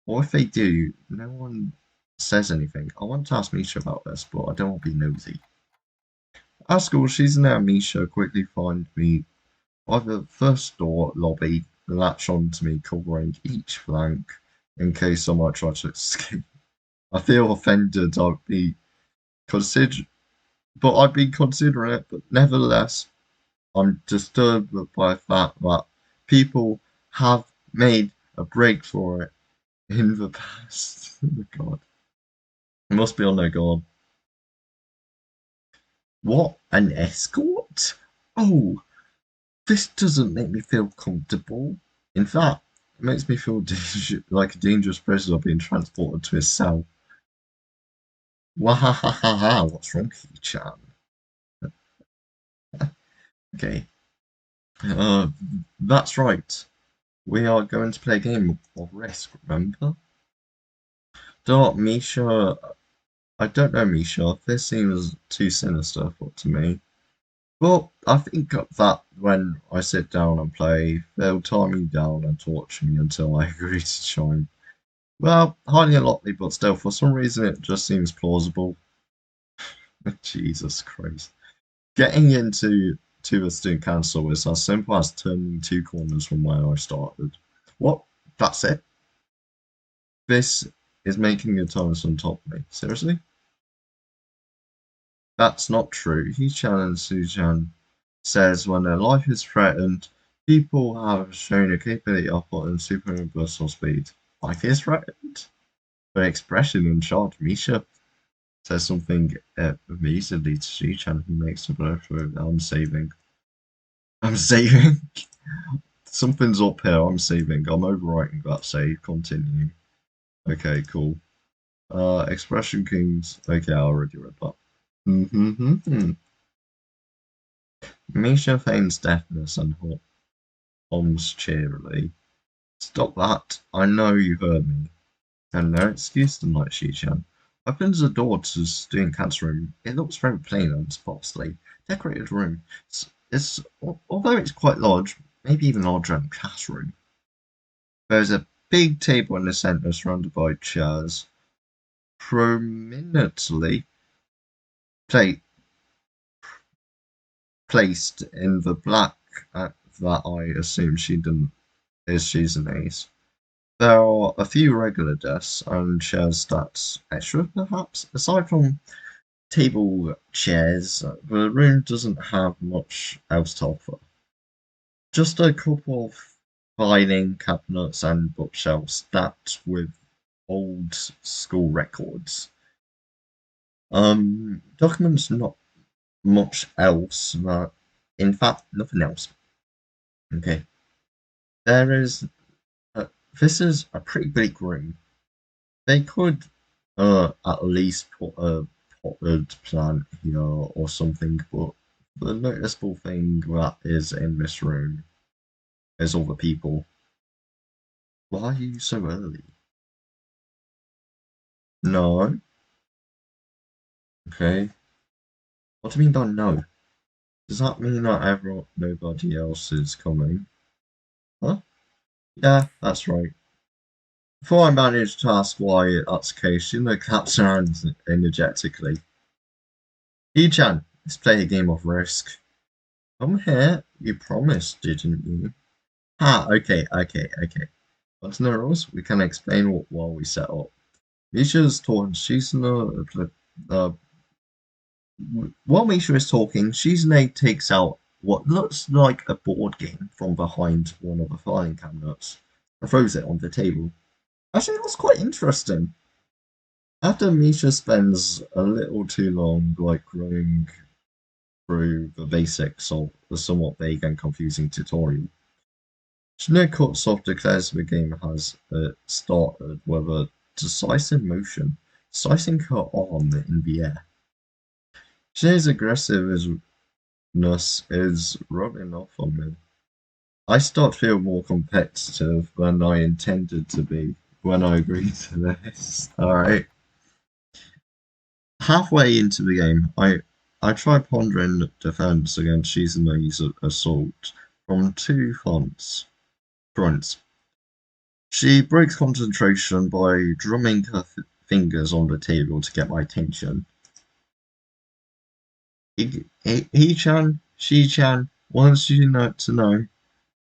Or if they do, no one says anything. I want to ask Misha about this, but I don't want to be nosy. At school, Shizune and Misha quickly find me by the first door lobby, latch on to me, covering each flank in case I might try to escape. I feel offended. I'd be considering it, but nevertheless, I'm disturbed by the fact that people have made a break for it in the past. Oh God, it must be on their guard. What? An escort? Oh, this doesn't make me feel comfortable. In fact, it makes me feel like a dangerous prisoner being transported to his cell. Wahahaha, what's wrong with you, Chan? Okay. Uh, that's right. We are going to play a game of Risk, remember? Don't Misha. I don't know, Misha. This seems too sinister to me. Well, I think that when I sit down and play, they'll tie me down and torture me until I agree to join. Well, highly unlikely, but still, for some reason, it just seems plausible. Jesus Christ. Getting into a student council is as simple as turning two corners from where I started. What? That's it? This is making a Thomas on top of me. Seriously? That's not true. Hichan and Sujan says when their life is threatened, people have shown a capability of putting super speed. Life is threatened? For expression in short, Misha says something amazingly to Sujan, who makes a blow for it. I'm saving. I'm saving? Something's up here. I'm saving. I'm overwriting that save. Continue. Okay, cool. Expression Kings. Okay, I already read that. Misha feigns deafness and hums cheerily. Stop that. I know you heard me. And no excuse tonight, Shi-chan. Opens the door to the student cancer room. It looks very plain and sparsely decorated room. Although it's quite large, maybe even larger than a classroom. There's a big table in the center surrounded by chairs. prominently pla- placed in the black that I assume she didn't is she's an ace. There are a few regular deaths and chairs that's extra, perhaps. Aside from table chairs, the room doesn't have much else to offer. Just a couple of filing cabinets and bookshelves stacked with old school records. Documents, not much else. In fact, nothing else. Okay. There is. This is a pretty big room. They could at least put a potted plant here or something, but the noticeable thing that is in this room is all the people. Why are you so early? No. Okay. What do you mean by no? Does that mean that nobody else is coming? Huh? Yeah, that's right. Before I managed to ask why that's the case, claps her hands energetically. Chan, let's play a game of Risk. Come here. You promised, didn't you? Ah, okay. What's the rules? We can explain what while we set up. Misha's talking. While Misha is talking, Shizune takes out what looks like a board game from behind one of the filing cabinets and throws it on the table. Actually, that's quite interesting. After Misha spends a little too long, going through the basics of the somewhat vague and confusing tutorial, Shino cuts off declares the game has started with a decisive motion, slicing her arm in the air. Shino's aggressiveness is rubbing off on me. I start feeling more competitive than I intended to be when I agreed to this. Alright. Halfway into the game, I try pondering defense against Shizune's assault from two fronts. She breaks concentration by drumming her fingers on the table to get my attention. He-chan, She-chan wants you to know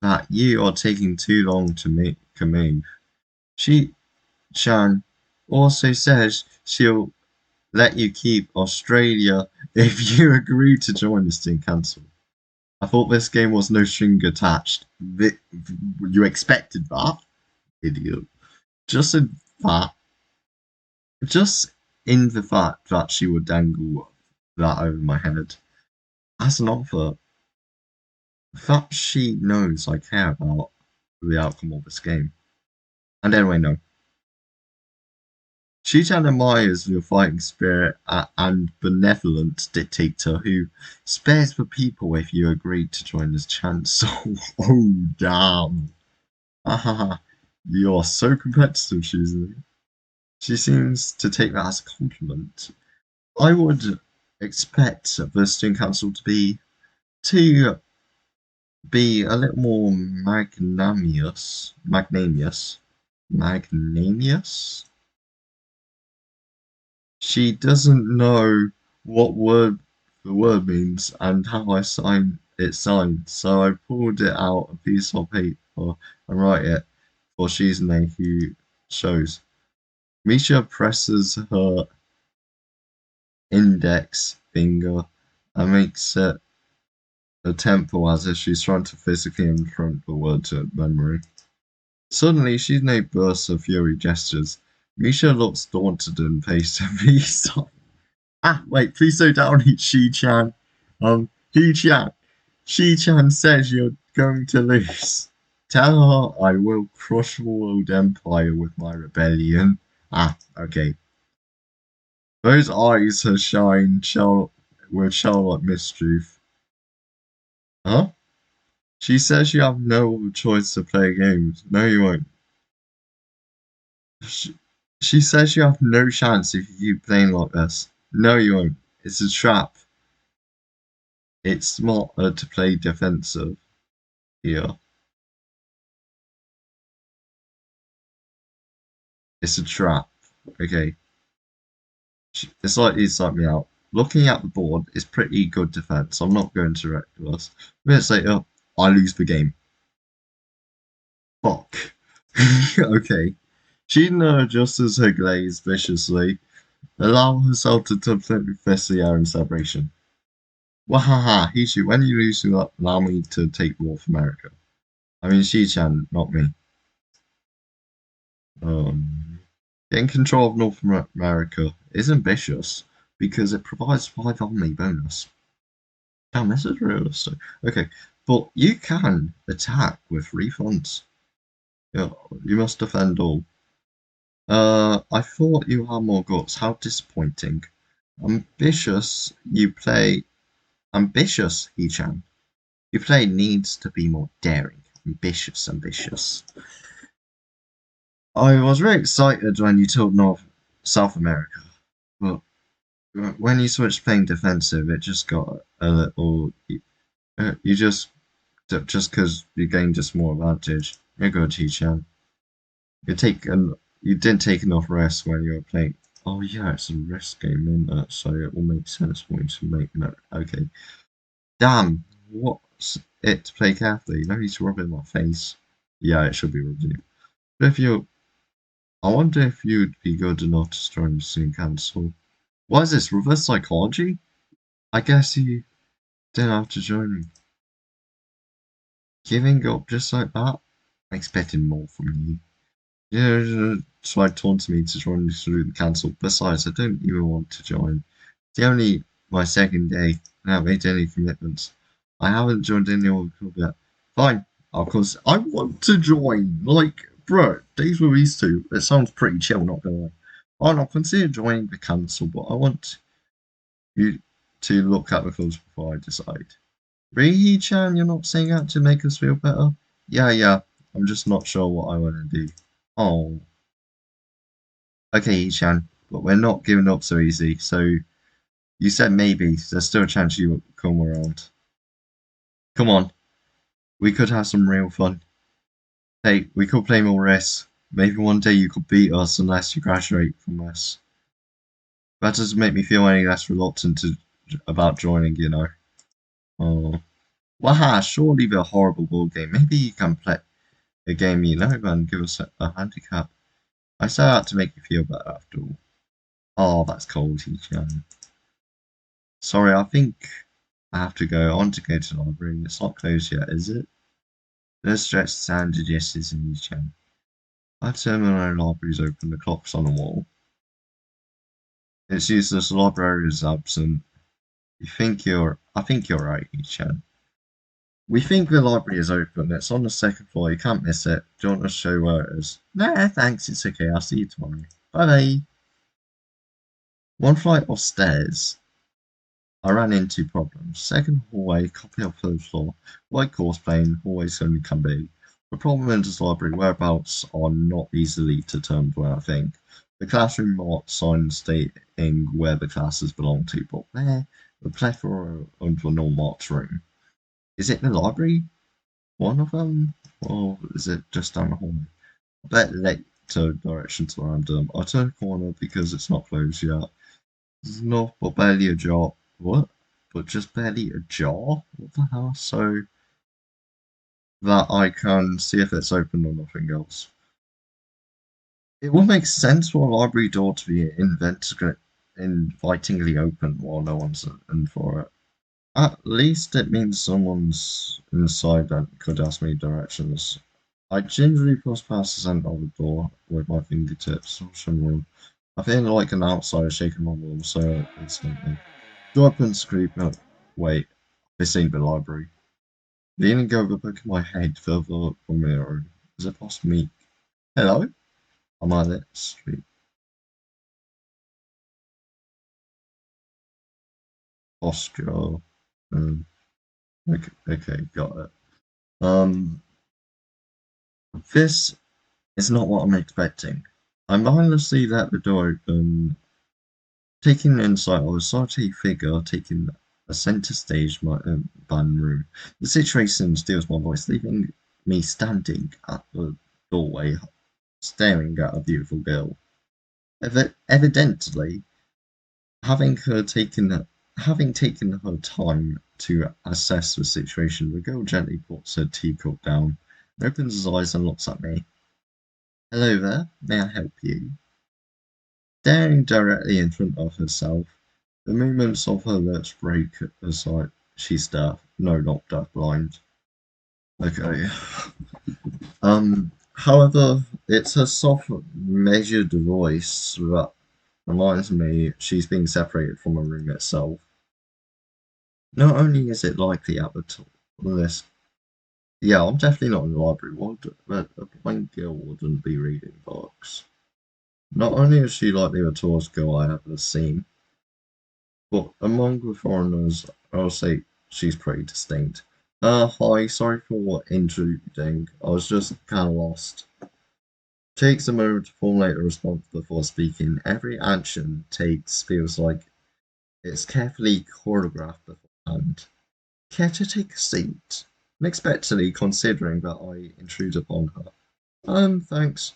that you are taking too long to make a move. She-chan also says she'll let you keep Australia if you agree to join the student council. I thought this game was no string attached. You expected that, idiot. Just in that, just in the fact that she would dangle that over my head as an offer, that she knows I care about the outcome of this game. And anyway, no. Shitan admires your fighting spirit and benevolent dictator who spares the people if you agree to join this chance. Oh, damn. Ah, you're so competitive, Shizu. She seems to take that as a compliment. I would expect the student council to be a little more magnanimous. She doesn't know what the word means and how I sign it signed, so I pulled it out a piece of paper and write it for Shizune who shows. Misha presses her index finger and makes it a temple as if she's trying to physically imprint the word to memory. Suddenly, Shizune bursts of fury gestures. Misha looks daunted and patiently. Wait, please slow down, Shi-chan. He-chan. Shi-chan says you're going to lose. Tell her I will crush the world empire with my rebellion. Okay. Those eyes have shined with childlike mischief. Huh? She says you have no other choice to play games. No, you won't. She says you have no chance if you keep playing like this. No, you won't. It's a trap. It's smarter to play defensive here. It's a trap. Okay. It's like he's like me out. Looking at the board is pretty good defense. I'm not going to reckless. Minutes later, I lose the game. Fuck. Okay. She adjusts her glaze viciously, allow herself to fist the air in celebration. Wahaha, Hishu, when you lose, you allow me to take North America. I mean, Shi-chan, not me. Getting control of North America is ambitious because it provides 5 army bonus. Damn, this is realistic. Okay, but you can attack with refunds. Yeah, you must defend all. I thought you had more guts. How disappointing. Ambitious, you play. Ambitious, He-chan. Your play needs to be more daring. Ambitious, ambitious. I was very excited when you told South America, but when you switched playing defensive, it just got a little. You just because you gained just more advantage. You're good, He-chan. You didn't take enough rest when you were playing. Oh yeah, it's a rest game, isn't it? So it will make sense for you to make no. Okay. Damn, what's it to play carefully? No need to rub it in my face. Yeah, it should be rubbed in. But if you, I wonder if you'd be good enough to join soon cancel. What is this? Reverse psychology? I guess you didn't have to join me. Giving up just like that? I'm expecting more from you. Yeah, tried taunting me to join through the cancel. Besides, I don't even want to join. It's only my second day. I haven't made any commitments. I haven't joined any other club yet. Fine. Of course, I want to join. Like, bro, days with these two. It sounds pretty chill, not gonna lie. I'll consider joining the cancel, but I want you to look at the clubs before I decide. Really, Chan, you're not saying that to make us feel better? Yeah. I'm just not sure what I want to do. Oh. Okay, Chan, but we're not giving up so easy. So you said maybe. There's still a chance you will come around. Come on. We could have some real fun. Hey, we could play more race. Maybe one day you could beat us unless you graduate from us. That doesn't make me feel any less reluctant about joining, you know. Oh. Waha, surely the horrible board game. Maybe you can play a game you know and give us a handicap. I set out to make you feel better after all. Oh, that's cold, He-chan. Sorry, I think I have to go. I want to go to the library. It's not closed yet, is it? There's stretched sounded yeses in He-chan. I terminal library's open, the clock's on the wall. It's useless, the library is absent. I think you're right, He-chan. We think the library is open. It's on the second floor. You can't miss it. Do you want to show where it is? Nah, thanks. It's okay. I'll see you tomorrow. Bye. One flight of stairs. I ran into problems. Second hallway, copy of third floor. White course plane. Hallways only can be. The problem in this library whereabouts are not easily determined where I think. The classroom marked signs stating where the classes belong to, but there, the plethora of the non-marked room. Is it the library? One of them? Or is it just down the hall? I bet later directions are random. I turn a corner because it's not closed yet. There's not but barely a jar. What? But just barely a jar? What the hell? So that I can see if it's open or nothing else. It would make sense for a library door to be invitingly open while no one's in for it. At least it means someone's inside that could ask me directions. I gingerly push past the center of the door with my fingertips. I feel like an outsider shaking my wall so instantly. Door opens, creep out. Wait, this ain't the library. Leaning over, poking my head further from the room. Is it past me? Hello? Am I lit street? Posture. Um, okay, got it. Um, this is not what I'm expecting. I mindlessly let the door open, taking insight of a solitary figure taking a center stage my band room. The situation steals my voice, leaving me standing at the doorway, staring at a beautiful girl. Evidently, Having taken her time to assess the situation, the girl gently puts her teacup down, opens her eyes and looks at me. Hello there, may I help you? Staring directly in front of herself, the movements of her lips break aside. She's deaf. No, not deaf, blind. Okay. However, it's her soft, measured voice that reminds me she's being separated from the room itself. Not only is it likely at the top of the list, yeah, I'm definitely not in the library. But a blind girl wouldn't be reading books. Not only is she likely the tallest girl I ever seen, but among the foreigners, I'll say she's pretty distinct. Hi, sorry for intruding. I was just kind of lost. Takes a moment to formulate a response before speaking. Every action takes feels like it's carefully choreographed beforehand. Care to take a seat? Unexpectedly, considering that I intrude upon her. Thanks.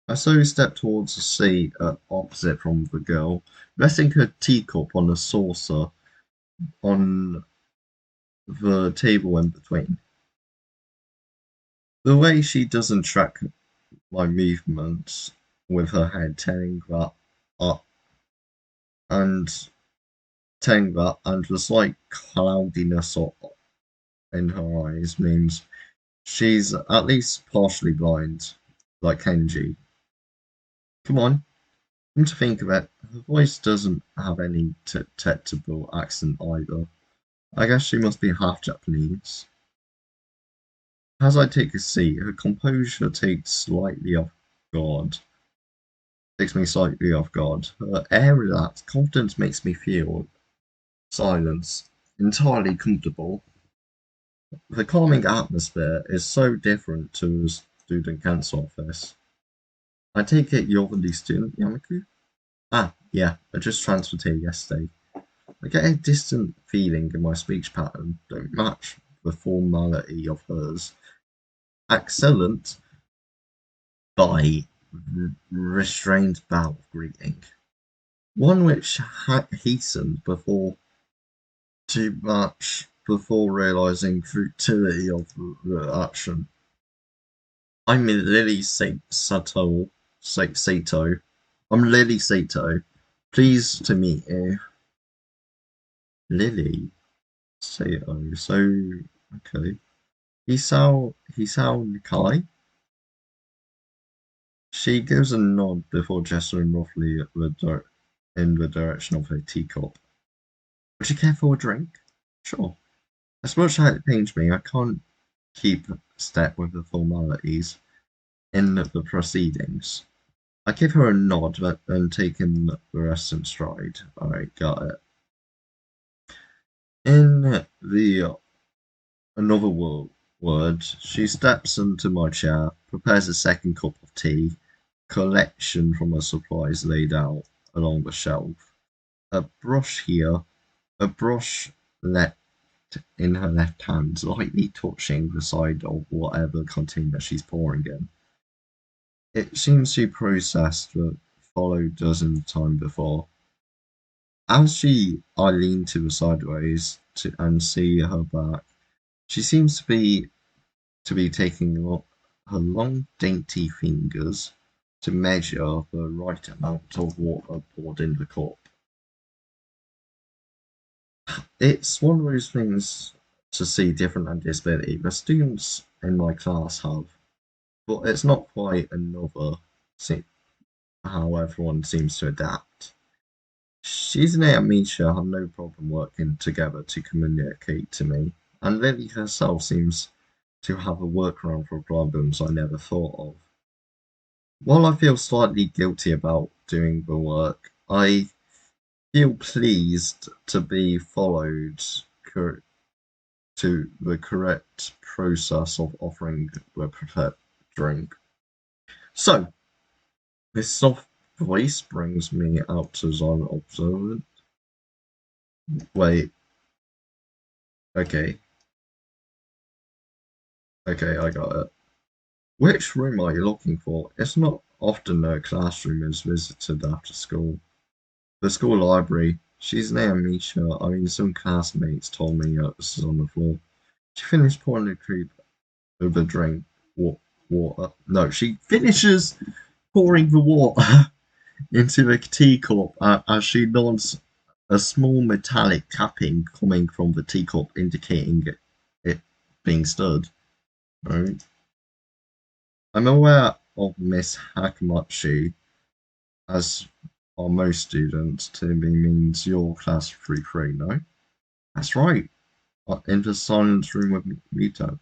I slowly stepped towards the seat opposite from the girl, resting her teacup on a saucer on the table in between. The way she doesn't track my movements with her head, up and and the slight cloudiness in her eyes means she's at least partially blind, like Kenji. Come on, come to think of it, her voice doesn't have any detectable accent either. I guess she must be half Japanese. As I take a seat, her composure takes me slightly off guard. Her air relaxed confidence makes me feel silence entirely comfortable. The calming atmosphere is so different to the student council office. I take it you're the new student, Yamaku? Ah, yeah, I just transferred here yesterday. I get a distant feeling in my speech pattern don't match the formality of hers. Excellent by restrained bow of greeting. One which hastened too much before realizing futility of the action. I'm Lily Sato. I'm Lily Sato. Pleased to meet you. Lily Sato. So, okay. Hisao Nikai? She gives a nod before gesturing roughly in the direction of her teacup. Would you care for a drink? Sure. As much as it pains me, I can't keep step with the formalities in the proceedings. I give her a nod and taking the rest in stride. Alright, got it. In the another word, she steps into my chair, prepares a second cup of tea, collection from her supplies laid out along the shelf. A brush here, a brush left in her left hand, lightly touching the side of whatever container she's pouring in. It seems to be processed but followed us in the time before. I lean to the sideways and see her back. She seems to be taking her long, dainty fingers to measure the right amount of water poured in the cup. It's one of those things to see different and disability the students in my class have, but it's not quite another see how everyone seems to adapt. She's and Amisha have no problem working together to communicate to me, and Lily herself seems to have a workaround for problems I never thought of. While I feel slightly guilty about doing the work, I feel pleased to be followed to the correct process of offering the prepared drink. So, this soft voice brings me out to silent observant. Wait, okay, okay, I got it. Which room are you looking for? It's not often a classroom is visited after school. The school library. She's near Misha. I mean, some classmates told me this is on the floor. She finished pouring the creep over the drink. Water. No, she finishes pouring the water into the teacup as she nods, a small metallic tapping coming from the teacup indicating it being stirred. Right. I'm aware of Miss Hakamatsu, as are most students. To me means your class 3-3, no? That's right. In the silence room with Mito.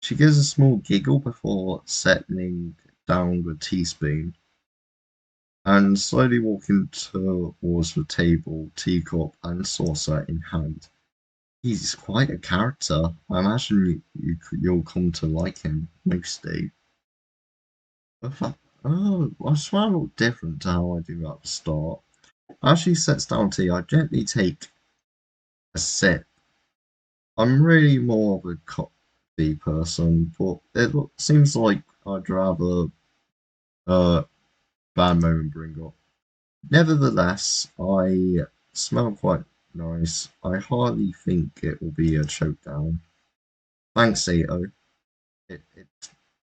She gives a small giggle before settling down the teaspoon and slowly walking towards the table, teacup and saucer in hand. He's quite a character. I imagine you'll come to like him mostly. Oh, I swear I look different to how I do at the start. As she sets down tea, I gently take a sip. I'm really more of a coffee person, but seems like I'd rather a bad moment bring up. Nevertheless, I smell quite nice. I hardly think it will be a choke down. Thanks, Sato. It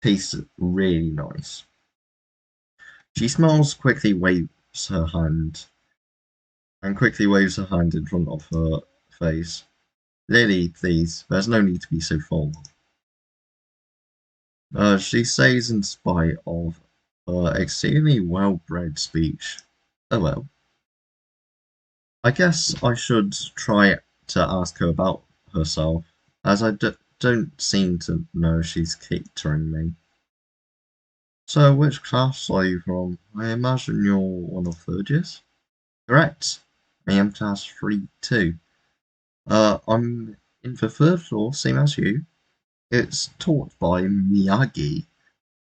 tastes really nice. She smiles, quickly waves her hand in front of her face. Lily, please, there's no need to be so formal. She says in spite of her exceedingly well-bred speech. Oh well, I guess I should try to ask her about herself, as don't seem to know she's catering me. So, which class are you from? I imagine you're one of third years? Correct. I am class 3 too. I'm in the third floor, same as you. It's taught by Miyagi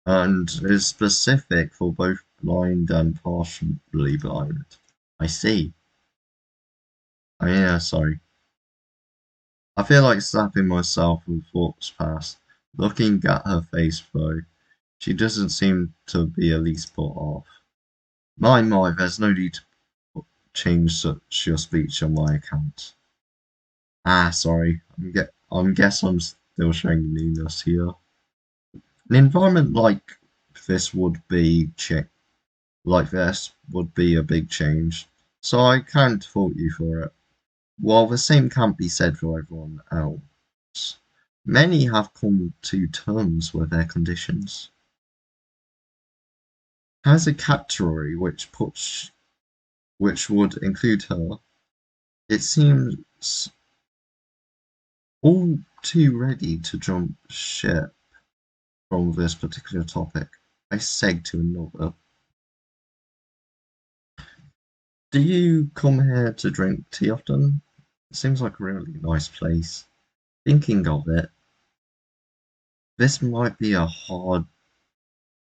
and is specific for both blind and partially blind. I see. Oh yeah, sorry. I feel like slapping myself with thoughts past. Looking at her face though, she doesn't seem to be at least put off. My, there's no need to change such your speech on my account. Ah, sorry. I'm guess I'm still showing newness here. An environment this would be like this would be a big change, so I can't fault you for it. While the same can't be said for everyone else, many have come to terms with their conditions. Has a category which would include her, it seems all too ready to jump ship from this particular topic. I seg to another. Do you come here to drink tea often? It seems like a really nice place. Thinking of it, this might be a hard.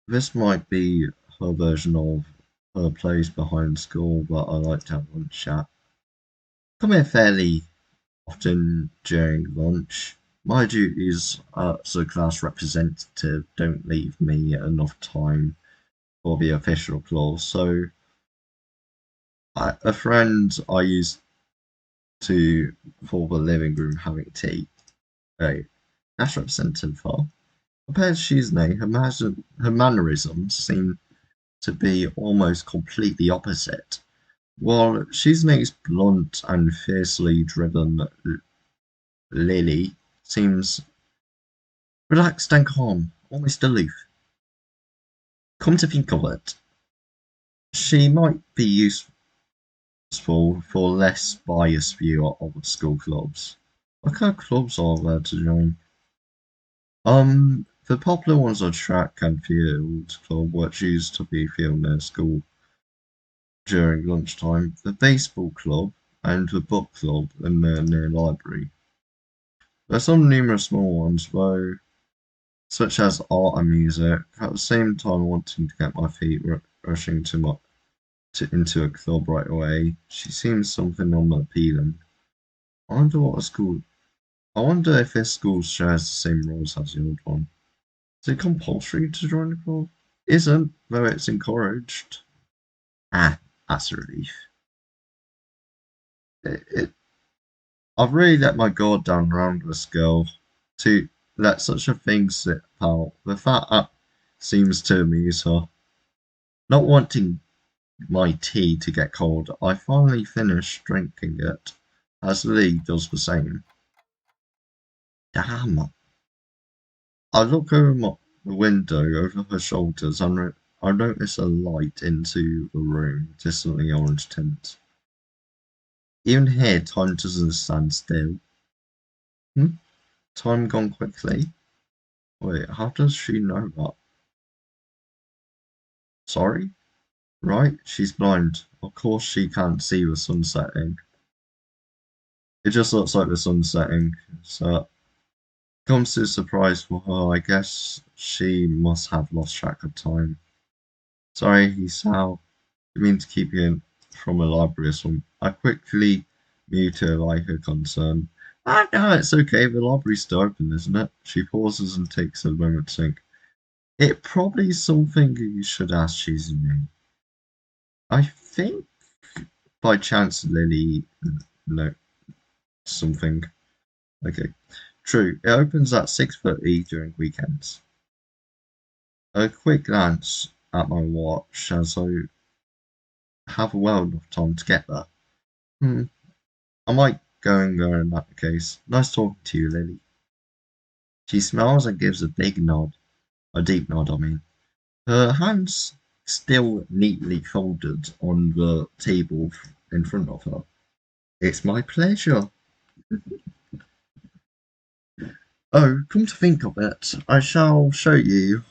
This might be her version of her place behind school, but I like to have lunch at. Come here fairly often during lunch. My duties as a class representative don't leave me enough time for the official clause, so a friend I used to for the living room having tea. A class representative for. Compared to Shiznei, her mannerisms seem to be almost completely opposite. While Shiznei's blunt and fiercely driven Lily seems relaxed and calm, almost aloof. Come to think of it, she might be useful for less biased view of school clubs. What kind of clubs are there to join? The popular ones are track and field club, which used to be field near school during lunchtime, the baseball club, and the book club in the near library. There are some numerous small ones, though, such as art and music. At the same time, wanting to get my feet rushing into a club right away, she seems something unappealing. I wonder what a school. I wonder if this school shares the same rules as the old one. Is it compulsory to join the club? Isn't, though it's encouraged. Ah, That's a relief. I've really let my guard down around this girl to let such a thing slip out. The fact that seems to amuse her. Not wanting my tea to get cold, I finally finish drinking it, as Lee does the same. Damn. I look over the window over her shoulders and I notice a light into the room, distantly orange tint. Even here, time doesn't stand still. Time gone quickly? Wait, how does she know that? Sorry? Right, she's blind. Of course she can't see the sun setting. It just looks like the sun setting, so comes to a surprise for her. I guess she must have lost track of time. Sorry, Hisao. Didn't mean to keep you from the library or something. I quickly mute her like her concern. Ah, no, it's okay. The library's still open, isn't it? She pauses and takes a moment to think. It probably is something you should ask Shizune. I think by chance Lily no something. Okay. True. It opens at 6:30 during weekends. A quick glance at my watch as I have well enough time to get there. I might go and go in that case. Nice talking to you, Lily. She smiles and gives a big nod. A deep nod, I mean. Her hands still neatly folded on the table in front of her. It's my pleasure. Oh, come to think of it, I shall show you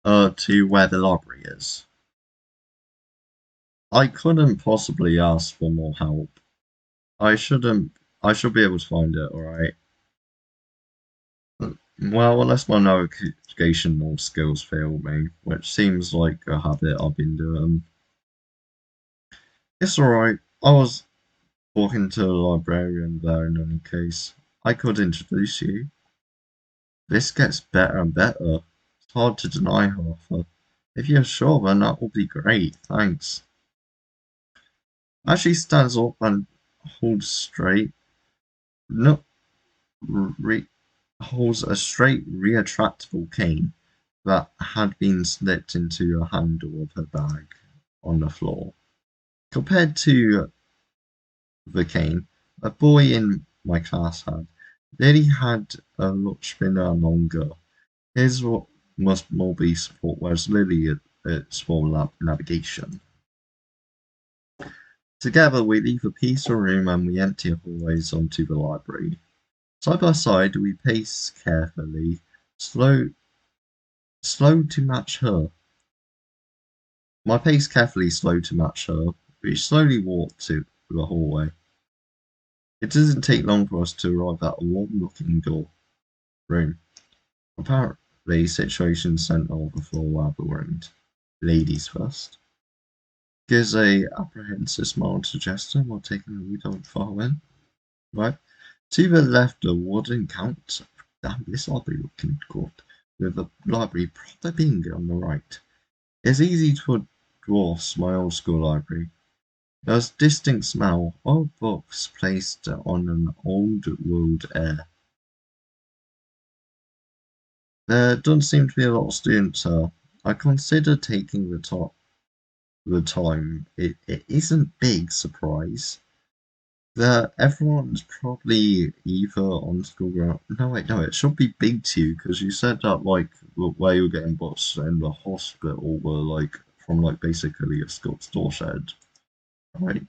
to where the library is. I couldn't possibly ask for more help. I shouldn't. I should be able to find it, alright? Well, unless my navigational skills fail me, which seems like a habit I've been doing. It's alright. I was talking to a librarian there in any case. I could introduce you. This gets better and better. It's hard to deny her offer. If you're sure, then that will be great. Thanks. As she stands up and holds straight, no, holds a straight, retractable cane that had been slipped into a handle of her bag on the floor. Compared to the cane a boy in my class had, Lily had a much thinner and longer. His must more be support, whereas Lily it's for navigation. Together we leave a peaceful room and we empty our hallways onto the library. Side by side we pace carefully, slow to match her. My pace carefully slow to match her. We slowly walk to the hallway. It doesn't take long for us to arrive at a warm-looking room. Apparently, situation centre of the floor where we weren't. Ladies first. Gives a apprehensive smile to Jester while taking a lead on far in. Right. To the left, a wooden count. Damn, this library looking good. With the library proper being on the right. It's easy to dwarfs my old school library. There's distinct smell of books placed on an old world air. There doesn't seem to be a lot of students here. I consider taking the time. It isn't big surprise. Everyone's probably either on school ground. No, wait, no, it should be big to you because you said that like where you were getting books in the hospital were like from like basically a store shed, right?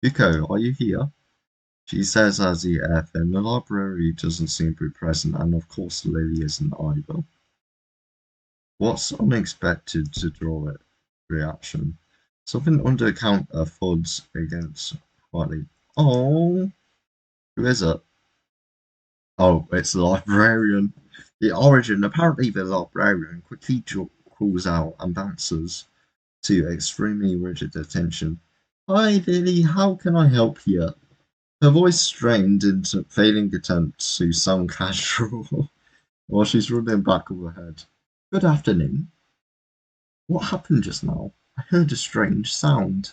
Yuko, are you here? She says as the FM. The library doesn't seem to be present, and of course Lily isn't either. What's unexpected to draw it? Reaction. Something under the counter thuds against quietly. Oh, who is it? Oh, it's the librarian. The origin. Apparently, the librarian quickly crawls out and bounces to extremely rigid attention. Hi, Lily. How can I help you? Her voice strained into failing attempts to sound casual while she's running back of her head. Good afternoon. What happened just now? I heard a strange sound.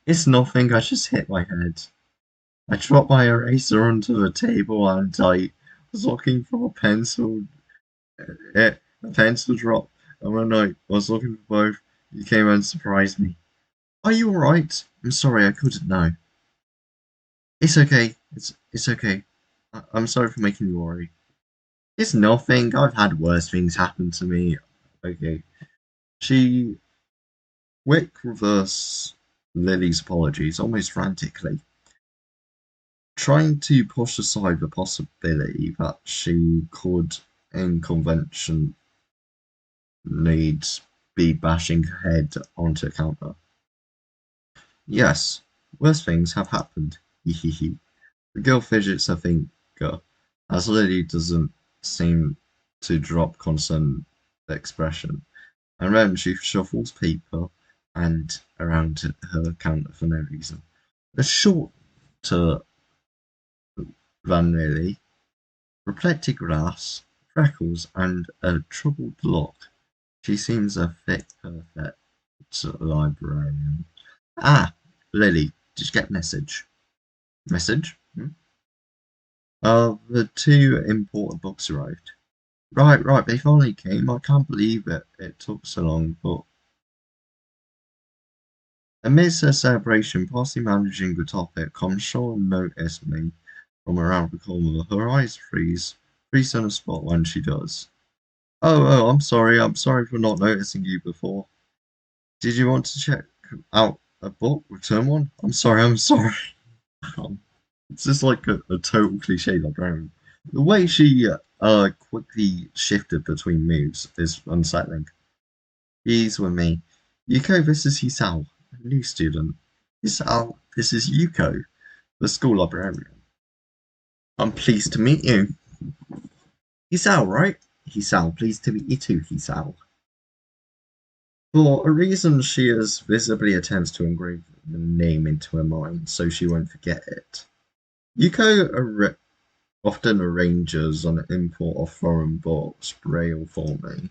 It's nothing, I just hit my head. I dropped my eraser onto the table and I was looking for a pencil drop. And when I was looking for both, you came and surprised me. Are you alright? I'm sorry, I couldn't know. It's okay. It's okay. I'm sorry for making you worry. It's nothing. I've had worse things happen to me. Okay. She quick reverse Lily's apologies almost frantically, trying to push aside the possibility that she could, in convention, needs be bashing her head onto a counter. Yes, worse things have happened. Hehehe. The girl fidgets her finger, as Lily doesn't seem to drop concerned expression, and then she shuffles paper and around her counter for no reason. A shorter than Lily, reflected glass, freckles, and a troubled look. She seems a fit perfect librarian. Ah, Lily, did you get a message? Message? Hmm? The two important books arrived. Right, they finally came. I can't believe it took so long, but amidst their celebration, partially managing the topic, Comshaw noticed me from around the corner. Her eyes freeze on the spot when she does. I'm sorry for not noticing you before. Did you want to check out a book? Return one? I'm sorry. It's just like a total cliche librarian. The way she quickly shifted between moves is unsettling. He's with me. Yuko, this is Hisao, a new student. Hisao, this is Yuko, the school librarian. I'm pleased to meet you. Hisao, right? Hisao, pleased to meet you too, Hisao. For a reason, she is visibly attempts to engrave the name into her mind so she won't forget it. Yuko often arranges an import of foreign books braille for me.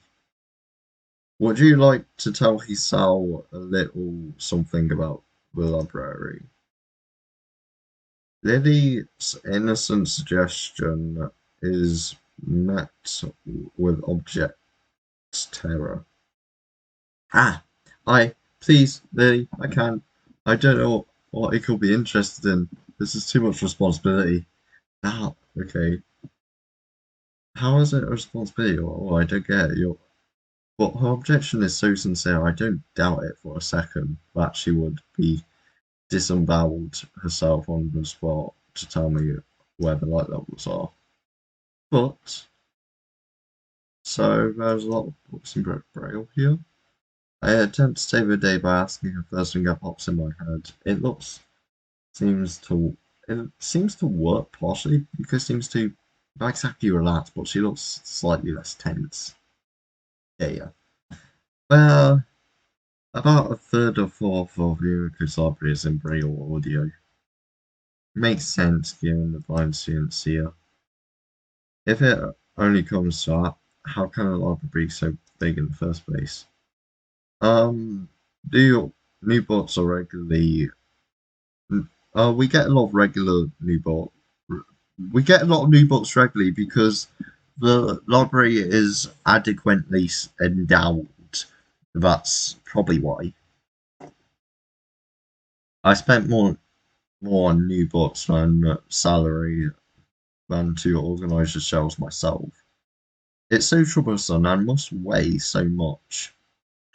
Would you like to tell Hisao a little something about the library? Lily's innocent suggestion is met with object terror. Ah, please, Lily, I can't. I don't know what it could be interested in. This is too much responsibility. Ah, okay. How is it a responsibility? Oh, I don't get it. But her objection is so sincere, I don't doubt it for a second that she would be disemboweled herself on the spot to tell me where the light levels are. But, so there's a lot of books in Braille here. I attempt to save the day by asking her first thing that pops in my head. Seems to it seems to work partially because it seems to not exactly relax, but she looks slightly less tense. Yeah. Well, about a third or fourth of Yuriko's library is in Braille audio. Makes sense given the blind students here. If it only comes to that, how can a library be so big in the first place? Do your new bots are regularly we get a lot of regular new bot. We get a lot of new bots regularly because the library is adequately endowed. That's probably why. I spent more on new bots than salary than to organise the shelves myself. It's so troublesome and must weigh so much.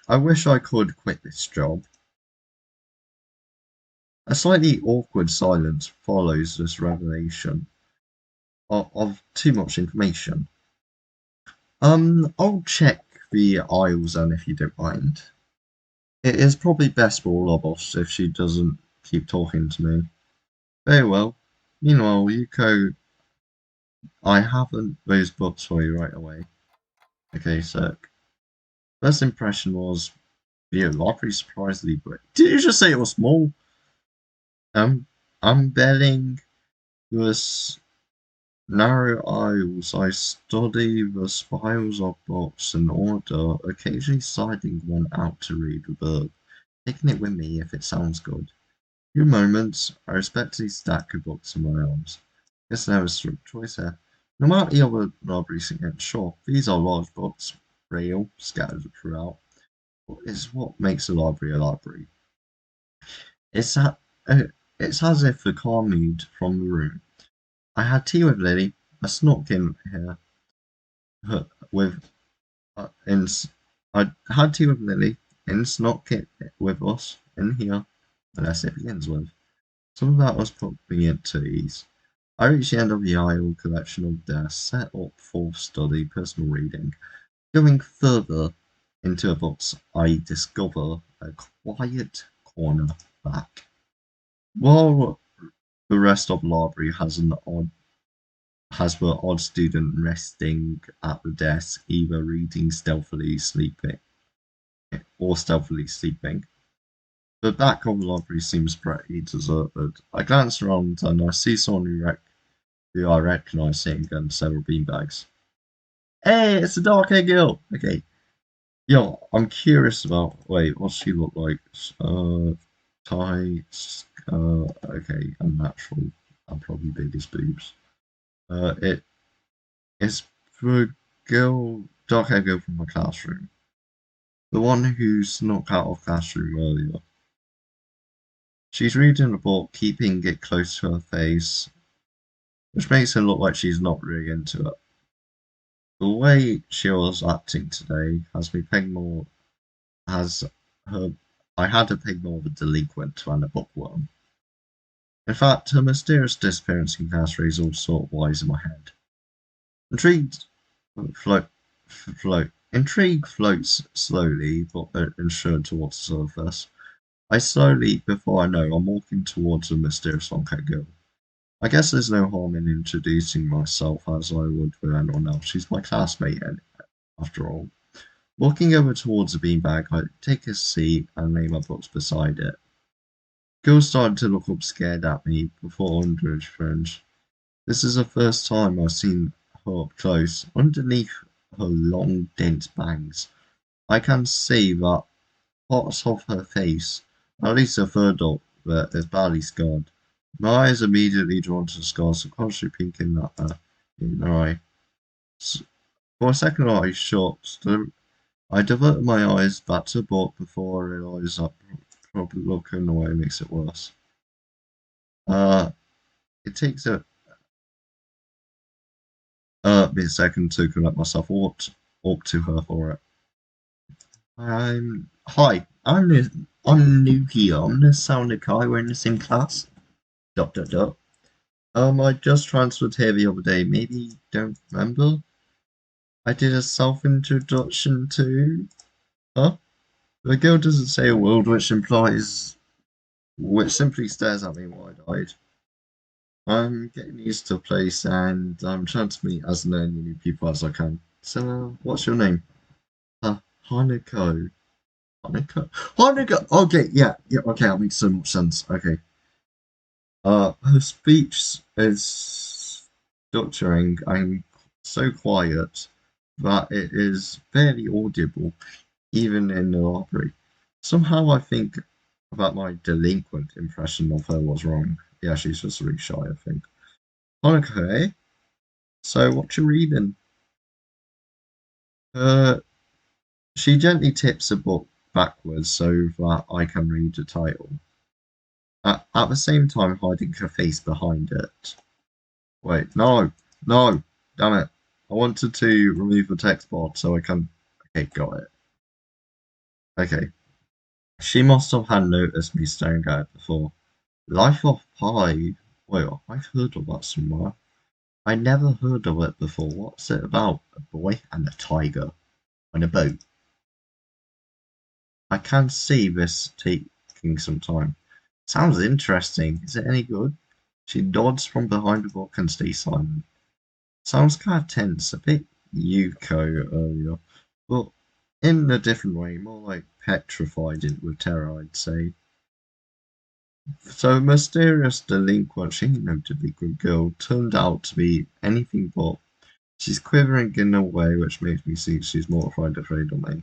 I wish I could quit this job. A slightly awkward silence follows this revelation of too much information. I'll check the aisles then if you don't mind. It is probably best for all of us if she doesn't keep talking to me. Very well. Meanwhile, Yuko, I haven't those books for you right away. Okay, so first impression was the library surprisingly big. Did you just say it was small? I'm betting this narrow aisles. I study the spirals of books in order, occasionally sliding one out to read the book, taking it with me if it sounds good. few moments, I respectfully stack the books in my arms. Guess I have a strict choice here. No matter the other libraries again, sure, these are large books, real, scattered throughout. But it's what makes a library a library. It's, a, it's as if the calm mood from the room. I had tea with Lily. I snuck in here with in. I had tea with Lily and snuck it with us in here. Unless it begins with. Some of that was put me at ease. I reached the end of the aisle collection of desks set up for study, personal reading. Going further into the books, I discover a quiet corner back. While the rest of the library has the odd student resting at the desk, either reading stealthily sleeping. The back of the library seems pretty deserted. I glance around and I see someone who I recognise sitting on several beanbags. Hey, it's the dark-haired girl! Okay. Yo, I'm curious about. Wait, what's she look like? Tights. Okay, unnatural. And probably biggest boobs. It is the dark-haired girl from my classroom. The one who snuck out of classroom earlier. She's reading a book, keeping it close to her face, which makes her look like she's not really into it. The way she was acting today has me paying more has her I had her peg more of a delinquent than a bookworm. In fact, her mysterious disappearance in class raised all sort of whys in my head. Intrigued Intrigue floats slowly but insured towards the surface. I slowly, before I know, I'm walking towards the mysterious long-haired girl. I guess there's no harm in introducing myself as I would with anyone else. She's my classmate, after all. Walking over towards the beanbag, I take a seat and lay my books beside it. Girl started to look up scared at me before under his fringe. This is the first time I've seen her up close. Underneath her long, dense bangs, I can see that parts of her face, at least a third of it, is badly scarred. My eyes immediately drawn to the scar, subconsciously peeking at her in her eye. For a second I shot. I diverted my eyes back to the book before I realised that probably looking away makes it worse. It takes me a second to collect myself. Walked up to her for it. Hi. I'm new here. I'm the sound guy. We're in the same class. Dot dot dot. I just transferred here the other day. Maybe you don't remember? I did a self-introduction too. Huh? The girl doesn't say a word, which simply stares at me wide-eyed. I'm getting used to the place and I'm trying to meet as many new people as I can. So, what's your name? Hanako. Hanako? Hanako! Okay, yeah, okay, that makes so much sense. Okay. Her speech is stuttering and so quiet that it is barely audible, even in the library. Somehow I think that my delinquent impression of her was wrong. Yeah, she's just really shy, I think. Okay, so what you reading? Uh, she gently tips the book backwards so that I can read the title, at the same time hiding her face behind it. Wait, no, damn it. I wanted to remove the text bar so I can. Okay, got it. Okay. She must have had noticed me staring at it before. Life of Pi. Wait, I've heard of that somewhere. I never heard of it before. What's it about? A boy and a tiger on a boat. I can see this taking some time. Sounds interesting. Is it any good? She nods from behind the book and stays silent. Sounds kind of tense, a bit Yuko earlier, but in a different way, more like petrified with terror, I'd say. So, mysterious delinquent, she ain't no to be good girl, turned out to be anything but. She's quivering in a way which makes me think she's mortified afraid of me.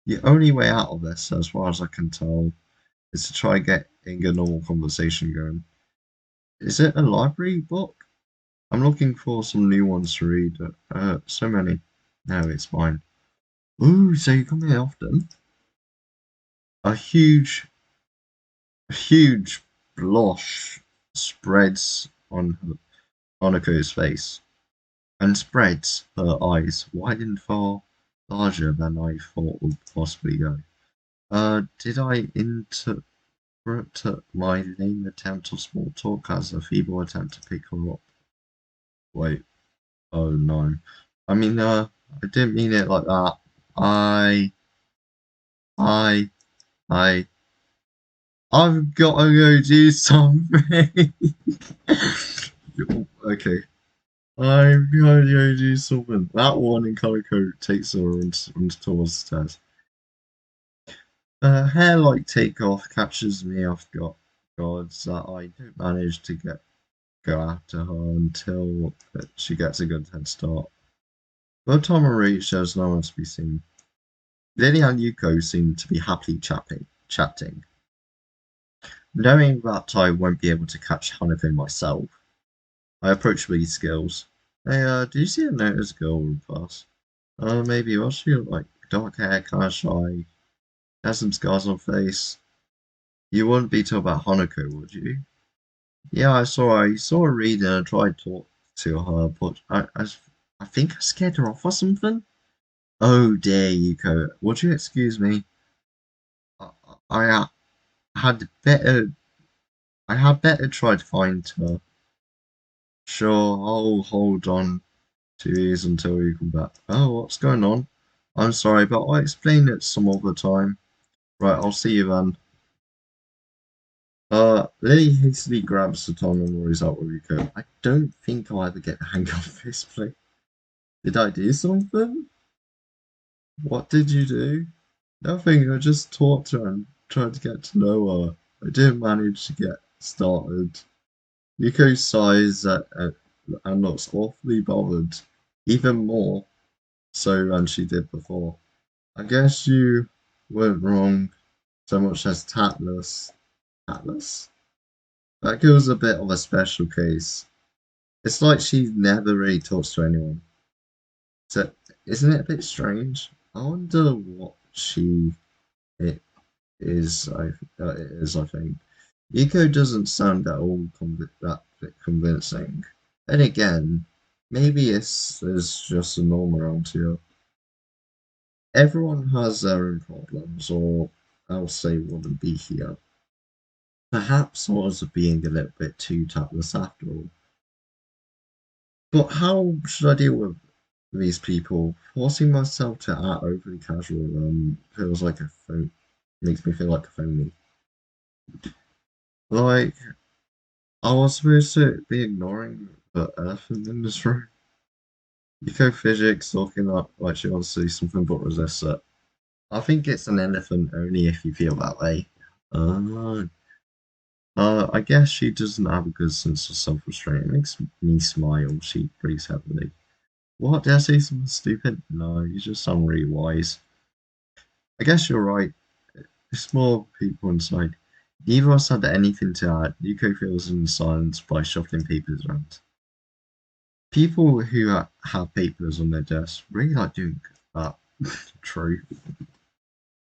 The only way out of this, as far as I can tell, is to try getting a normal conversation going. Is it a library book? I'm looking for some new ones to read. So many. No, it's mine. Ooh, so you come here often? A huge blush spreads on Hanako's face and spreads her eyes widen far larger than I thought would possibly go. Did I interpret my lame attempt of small talk as a feeble attempt to pick her up? Wait, oh no. I mean, I didn't mean it like that. I, I, I, I've got to go do something. Okay, I'm going to go do something. That one in colour code takes her and towards the stairs. Her hair-like takeoff catches me off guard that I don't manage to go after her until she gets a good head start. By the time I reach, there's no one to be seen. Lily and Yuko seem to be happily chatting. Knowing that I won't be able to catch Hanako myself, I approach with these skills. Hey, do you see a notice girl run past? Maybe. What's she look like? Dark hair, kinda shy, has some scars on face. You wouldn't be talking about Hanako, would you? Yeah, I saw her. I saw her reading and I tried to talk to her, but I think I scared her off or something. Oh dear, Yuko. Would you excuse me? I, I had better. I had better try to find her. Sure, I'll hold on to these until you come back. Oh, what's going on? I'm sorry, but I'll explain it some other time. Right, I'll see you then. Lily hastily grabs the time and worries out where we go. I don't think I'll ever get the hang of this place. Did I do something? What did you do? Nothing, I just talked to her and tried to get to know her. I didn't manage to get started. Yuko sighs and looks awfully bothered, even more so than she did before. I guess you weren't wrong so much as tactless. Tactless? That girl's a bit of a special case. It's like she never really talks to anyone. So, isn't it a bit strange? I wonder what it I think. Eco doesn't sound at all that bit convincing. Then again, maybe it's just a norm around here. Everyone has their own problems, or else they wouldn't be here. Perhaps I was being a little bit too tactless after all. But how should I deal with these people? Forcing myself to act overly casual feels like makes me feel like a phony. Like I was supposed to be ignoring the elephant in this room. Eco physics talking like she wants to do something but resists it. I think it's an elephant only if you feel that way. Uh, I guess she doesn't have a good sense of self-restraint. It makes me smile. She breathes heavily. What? Did I say something stupid? No, you just sound really wise. I guess you're right. There's more people inside. Neither of us had anything to add. Yuko feels in silence by shuffling papers around. People who have papers on their desk really like doing that. True.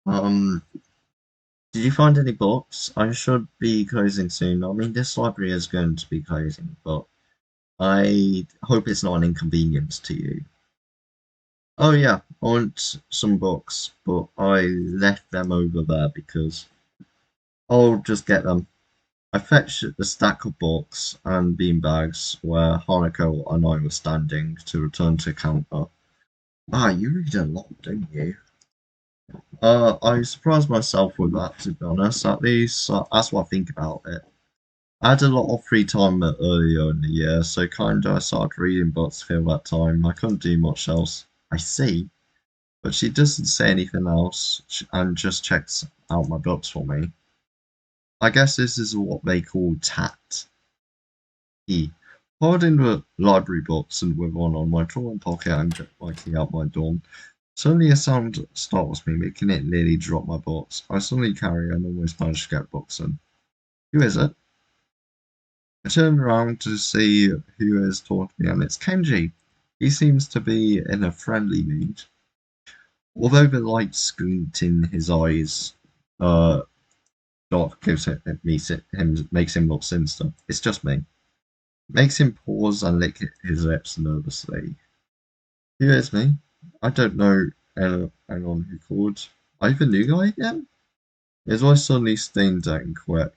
Um, did you find any books? I should be closing soon. I mean, this library is going to be closing, but I hope it's not an inconvenience to you. Oh yeah, I want some books, but I left them over there because I'll just get them. I fetched a stack of books and beanbags where Hanako and I were standing to return to counter. Ah, you read a lot, don't you? I surprised myself with that, to be honest. At least that's what I think about it. I had a lot of free time earlier in the year, so kinda I started reading books to fill that time. I couldn't do much else. I see, but she doesn't say anything else and just checks out my books for me. I guess this is what they call tact. E. Holding the library books and with one on my drawer pocket and writing out my dorm. Suddenly a sound startles me, making it nearly drop my books. I suddenly carry and almost manage to get books in. Who is it? I turn around to see who is talking to me, and it's Kenji. He seems to be in a friendly mood. Although the light squint in his eyes dark gives makes him look sinister. It's just me. Makes him pause and lick his lips nervously. Who is me? I don't know anyone who called. Are you the new guy again? His voice suddenly stained out and quick.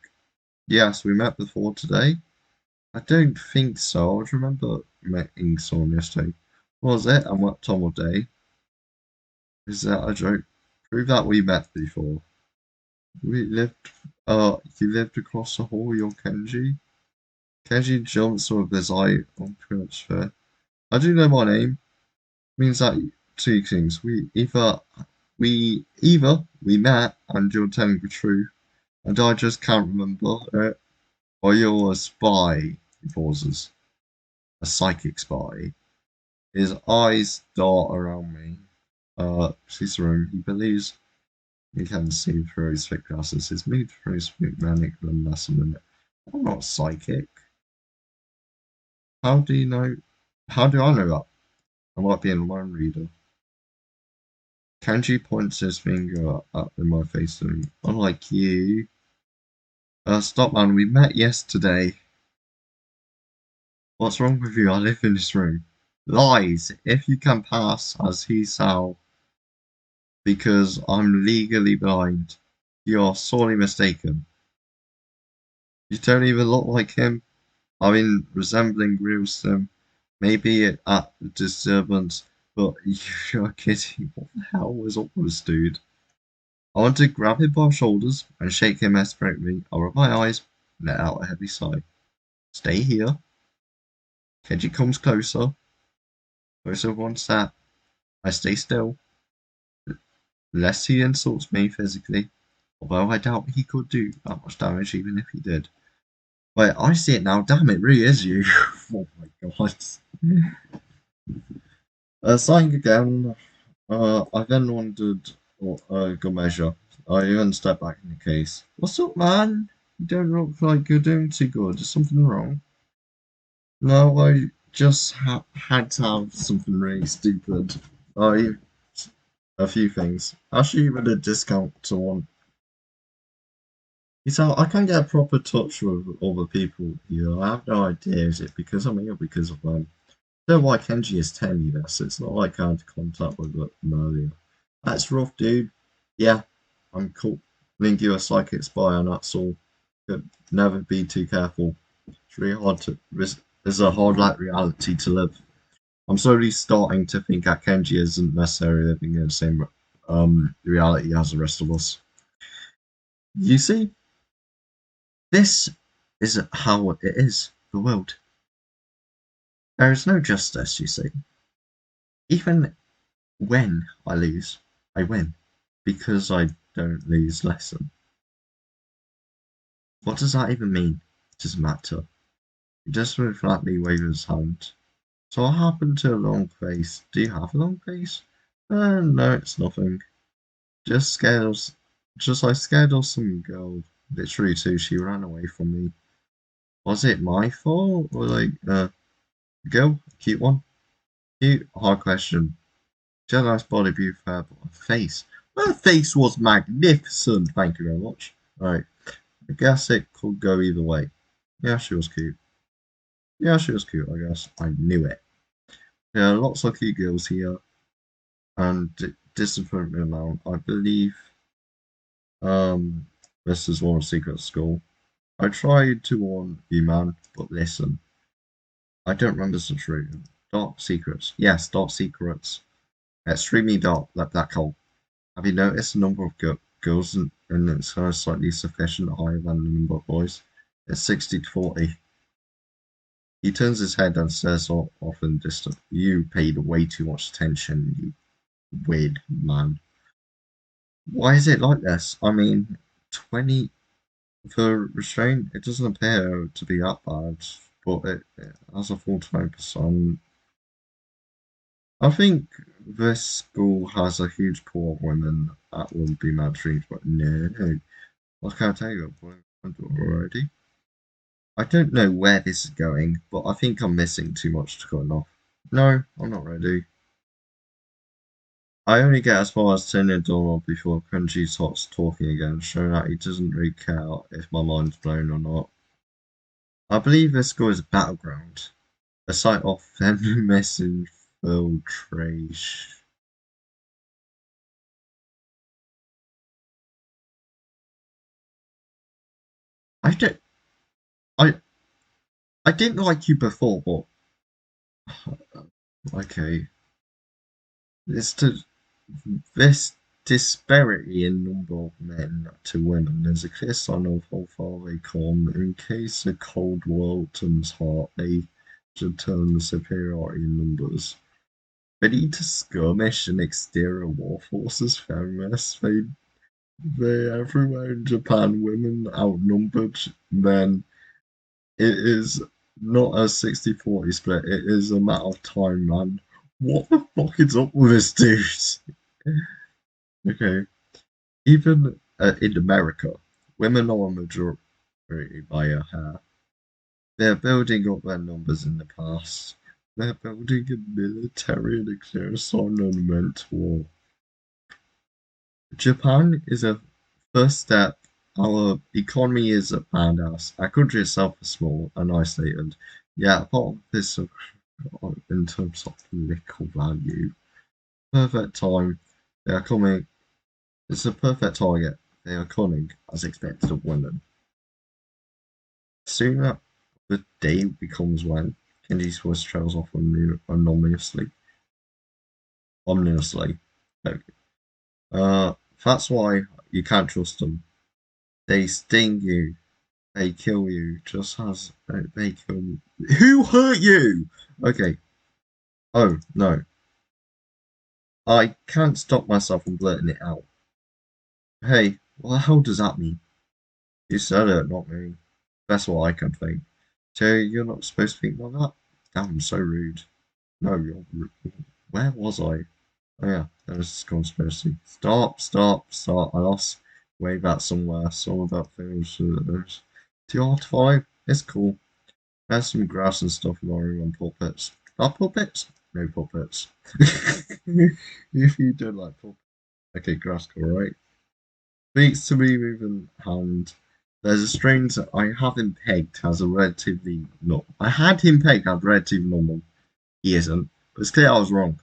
Yes, we met before today. I don't think so. I remember meeting someone yesterday. What was it? And what time of day? Is that a joke? Prove that we met before. We lived you lived across the hall, you're Kenji? Kenji jumps with his eye on transfer. I do know my name. Means that two things. We either we met and you're telling the truth, and I just can't remember it, or you're a spy. He pauses. A psychic spy. His eyes dart around me. Sees the room. He believes he can see through his thick glasses. His mood throws manic and less than a minute. I'm not psychic. How do you know? How do I know that? I might be a mind reader. Kanji points his finger up in my face to me. Unlike you. Stop, man. We met yesterday. What's wrong with you? I live in this room. Lies. If you can pass as he shall, because I'm legally blind. You are sorely mistaken. You don't even look like him. I mean, resembling real Sim. Maybe at the disturbance, but you're kidding. What the hell was up with this dude? I want to grab him by the shoulders and shake him desperately. I rub my eyes and let out a heavy sigh. Stay here. Kenji comes closer. Closer one step. I stay still. Lest he insults me physically. Although I doubt he could do that much damage even if he did. Wait, I see it now. Damn, it really is you. Oh my god. Sighing again. I then wondered what good measure. I even stepped back in the case. What's up, man? You don't look like you're doing too good. Is something wrong? No, I just had to have something really stupid. I a few things. Actually, with a discount to one. You see, I can't get a proper touch with other people here. I have no idea. Is it because I'm here because of them? I don't know why Kenji is telling me this. It's not like I had contact with them earlier. That's rough, dude. Yeah, I'm cool. Link you a psychic spy, and that's all. But never be too careful. It's really hard to. It's a hard like reality to live. I'm slowly starting to think that Kenji isn't necessarily living in the same reality as the rest of us. You see, this is how it is. The world. There is no justice. You see, even when I lose, I win because I don't lose lesson. What does that even mean? It doesn't matter. He just flatly waved his hand. So what happened to a long face? Do you have a long face? No, it's nothing. Just scared of, just I scared of some girl. Literally too, she ran away from me. Was it my fault? Or like, girl? Cute one? Cute? Hard question. She had a nice body, beautiful hair, but her face. Her face was magnificent, thank you very much. Right, I guess it could go either way. Yeah, she was cute. Yeah, she was cute, I guess. I knew it. There are lots of cute girls here, and disappointment amount. I believe this is one of Secret School. I tried to warn you, man, but listen. I don't remember such room. Dark secrets. Yes, dark secrets. Extremely dark, like black hole. Have you noticed the number of girls in its slightly sufficient higher than the number of boys? It's 60 to 40. He turns his head and stares off in the distance. You paid way too much attention, you weird man. Why is it like this? I mean, 20 for restraint, it doesn't appear to be that bad, but it has a full 20%. I think this school has a huge pool of women that would be mad dreams, but no. I can't tell you what I'm doing already. I don't know where this is going, but I think I'm missing too much to cut it off. No, I'm not ready. I only get as far as turning the door before Crunchy starts talking again, showing that he doesn't really care if my mind's blown or not. I believe this school is a battleground, a site of feminist infiltration. I don't. I I didn't like you before, but okay. This this disparity in number of men to women is a clear sign of how far they come. In case the cold world turns hot, they should turn the superiority in numbers. Ready to skirmish and exterior war forces, feminists. They everywhere in Japan, women outnumbered men. It is not a 60-40 split, it is a matter of time, man. What the fuck is up with this dude? Okay. Even in America, women are a majority by a hair. They're building up their numbers in the past. They're building a military and declaring an immense war. Japan is a first step. Our economy is a badass. Our country itself is small and isolated. Yeah, part of this in terms of political value. Perfect time. They are coming. It's a perfect target. They are coming as expected of women. Soon the day becomes when Kenji's voice trails off ominously. Ominously. Okay. That's why you can't trust them. They sting you. They kill you. Just as they kill you. Who hurt you? Okay. Oh no. I can't stop myself from blurting it out. Hey, what the hell does that mean? You said it, not me. That's what I can think. Terry, you're not supposed to think like that? Damn, so rude. No, you're rude. Where was I? Oh yeah, there was this conspiracy. Stop. I lost way back somewhere. Some about things. The art it's cool. There's some grass and stuff in my room and puppets. Are puppets? No puppets. If you don't like puppets. Okay, grass, alright. Speaks to me moving hand. There's a string that I have him pegged as a relatively not. I had him pegged as relatively normal. He isn't. But it's clear I was wrong.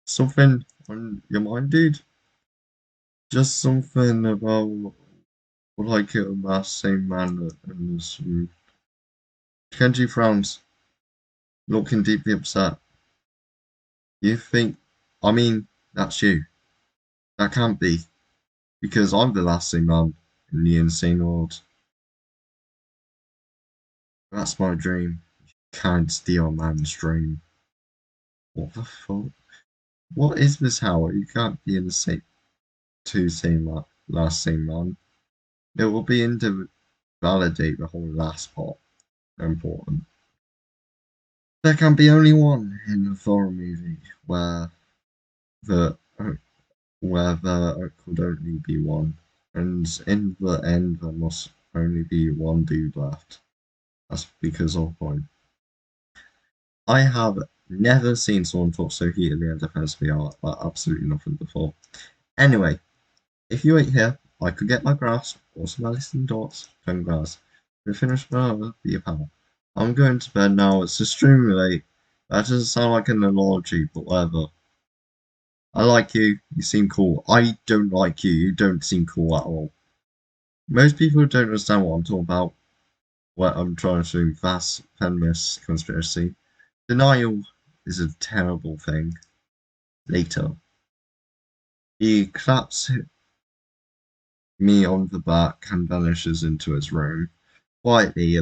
Something on your mind, dude? Just something about what I killed that same man in this room. Kenji frowns, looking deeply upset. You think, I mean, that's you. That can't be, because I'm the last sane man in the insane world. That's my dream. You can't steal a man's dream. What the fuck? What is this, Howard? You can't be in the same two same last same man. It will be invalidate the whole last part. Important. There can be only one in a horror movie the where there could only be one, and in the end there must only be one dude left. That's because of one. I have never seen someone talk so heatedly and defensively about absolutely nothing before. Anyway, if you wait here, I could get my grass, or some Alison dots, pen grass. To finish my be a pal. I'm going to bed now, it's extremely late. That doesn't sound like an analogy, but whatever. I like you, you seem cool. I don't like you, you don't seem cool at all. Most people don't understand what I'm talking about. What I'm trying to do, vast feminist conspiracy. Denial is a terrible thing. Later, he claps me on the back and vanishes into his room. Quietly,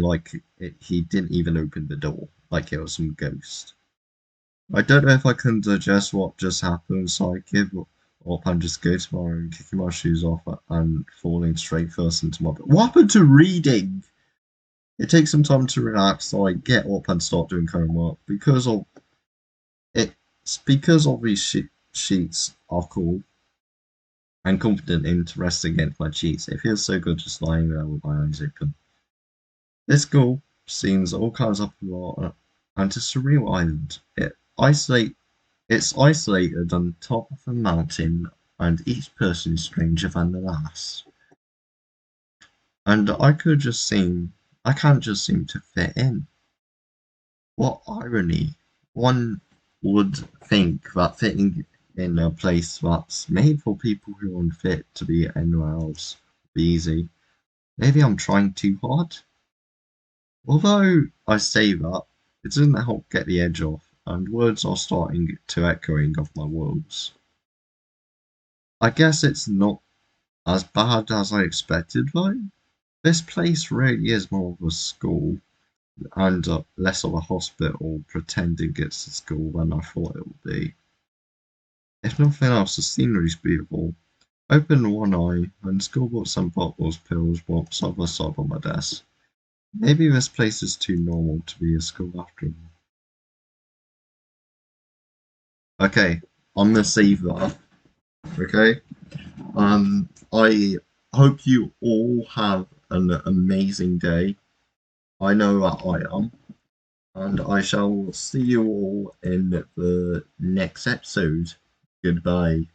he didn't even open the door, like it was some ghost. I don't know if I can digest what just happened, so I give up and just go to my room, kicking my shoes off and falling straight first into my bed. What happened to reading? It takes some time to relax, so I get up and start doing homework because of it's because of these shit. sheets are cool and confident in to rest against my cheeks. It feels so good just lying there with my eyes open. This school seems all kinds of lot and it's a surreal island. It's isolated on top of a mountain and each person is stranger than the last. And I can't just seem to fit in. What irony! One would think that fitting in a place that's made for people who aren't fit to be anywhere else would be easy. Maybe I'm trying too hard? Although I say that, it doesn't help get the edge off, and words are starting to echoing off my walls. I guess it's not as bad as I expected though. This place really is more of a school and less of a hospital pretending it's a school than I thought it would be. If nothing else, the scenery's beautiful. Open one eye and school bought some bottles, pills, books, other stuff on my desk. Maybe this place is too normal to be a school after all. Okay, I'm gonna save that. Okay. I hope you all have an amazing day. I know that I am. And I shall see you all in the next episode. Goodbye.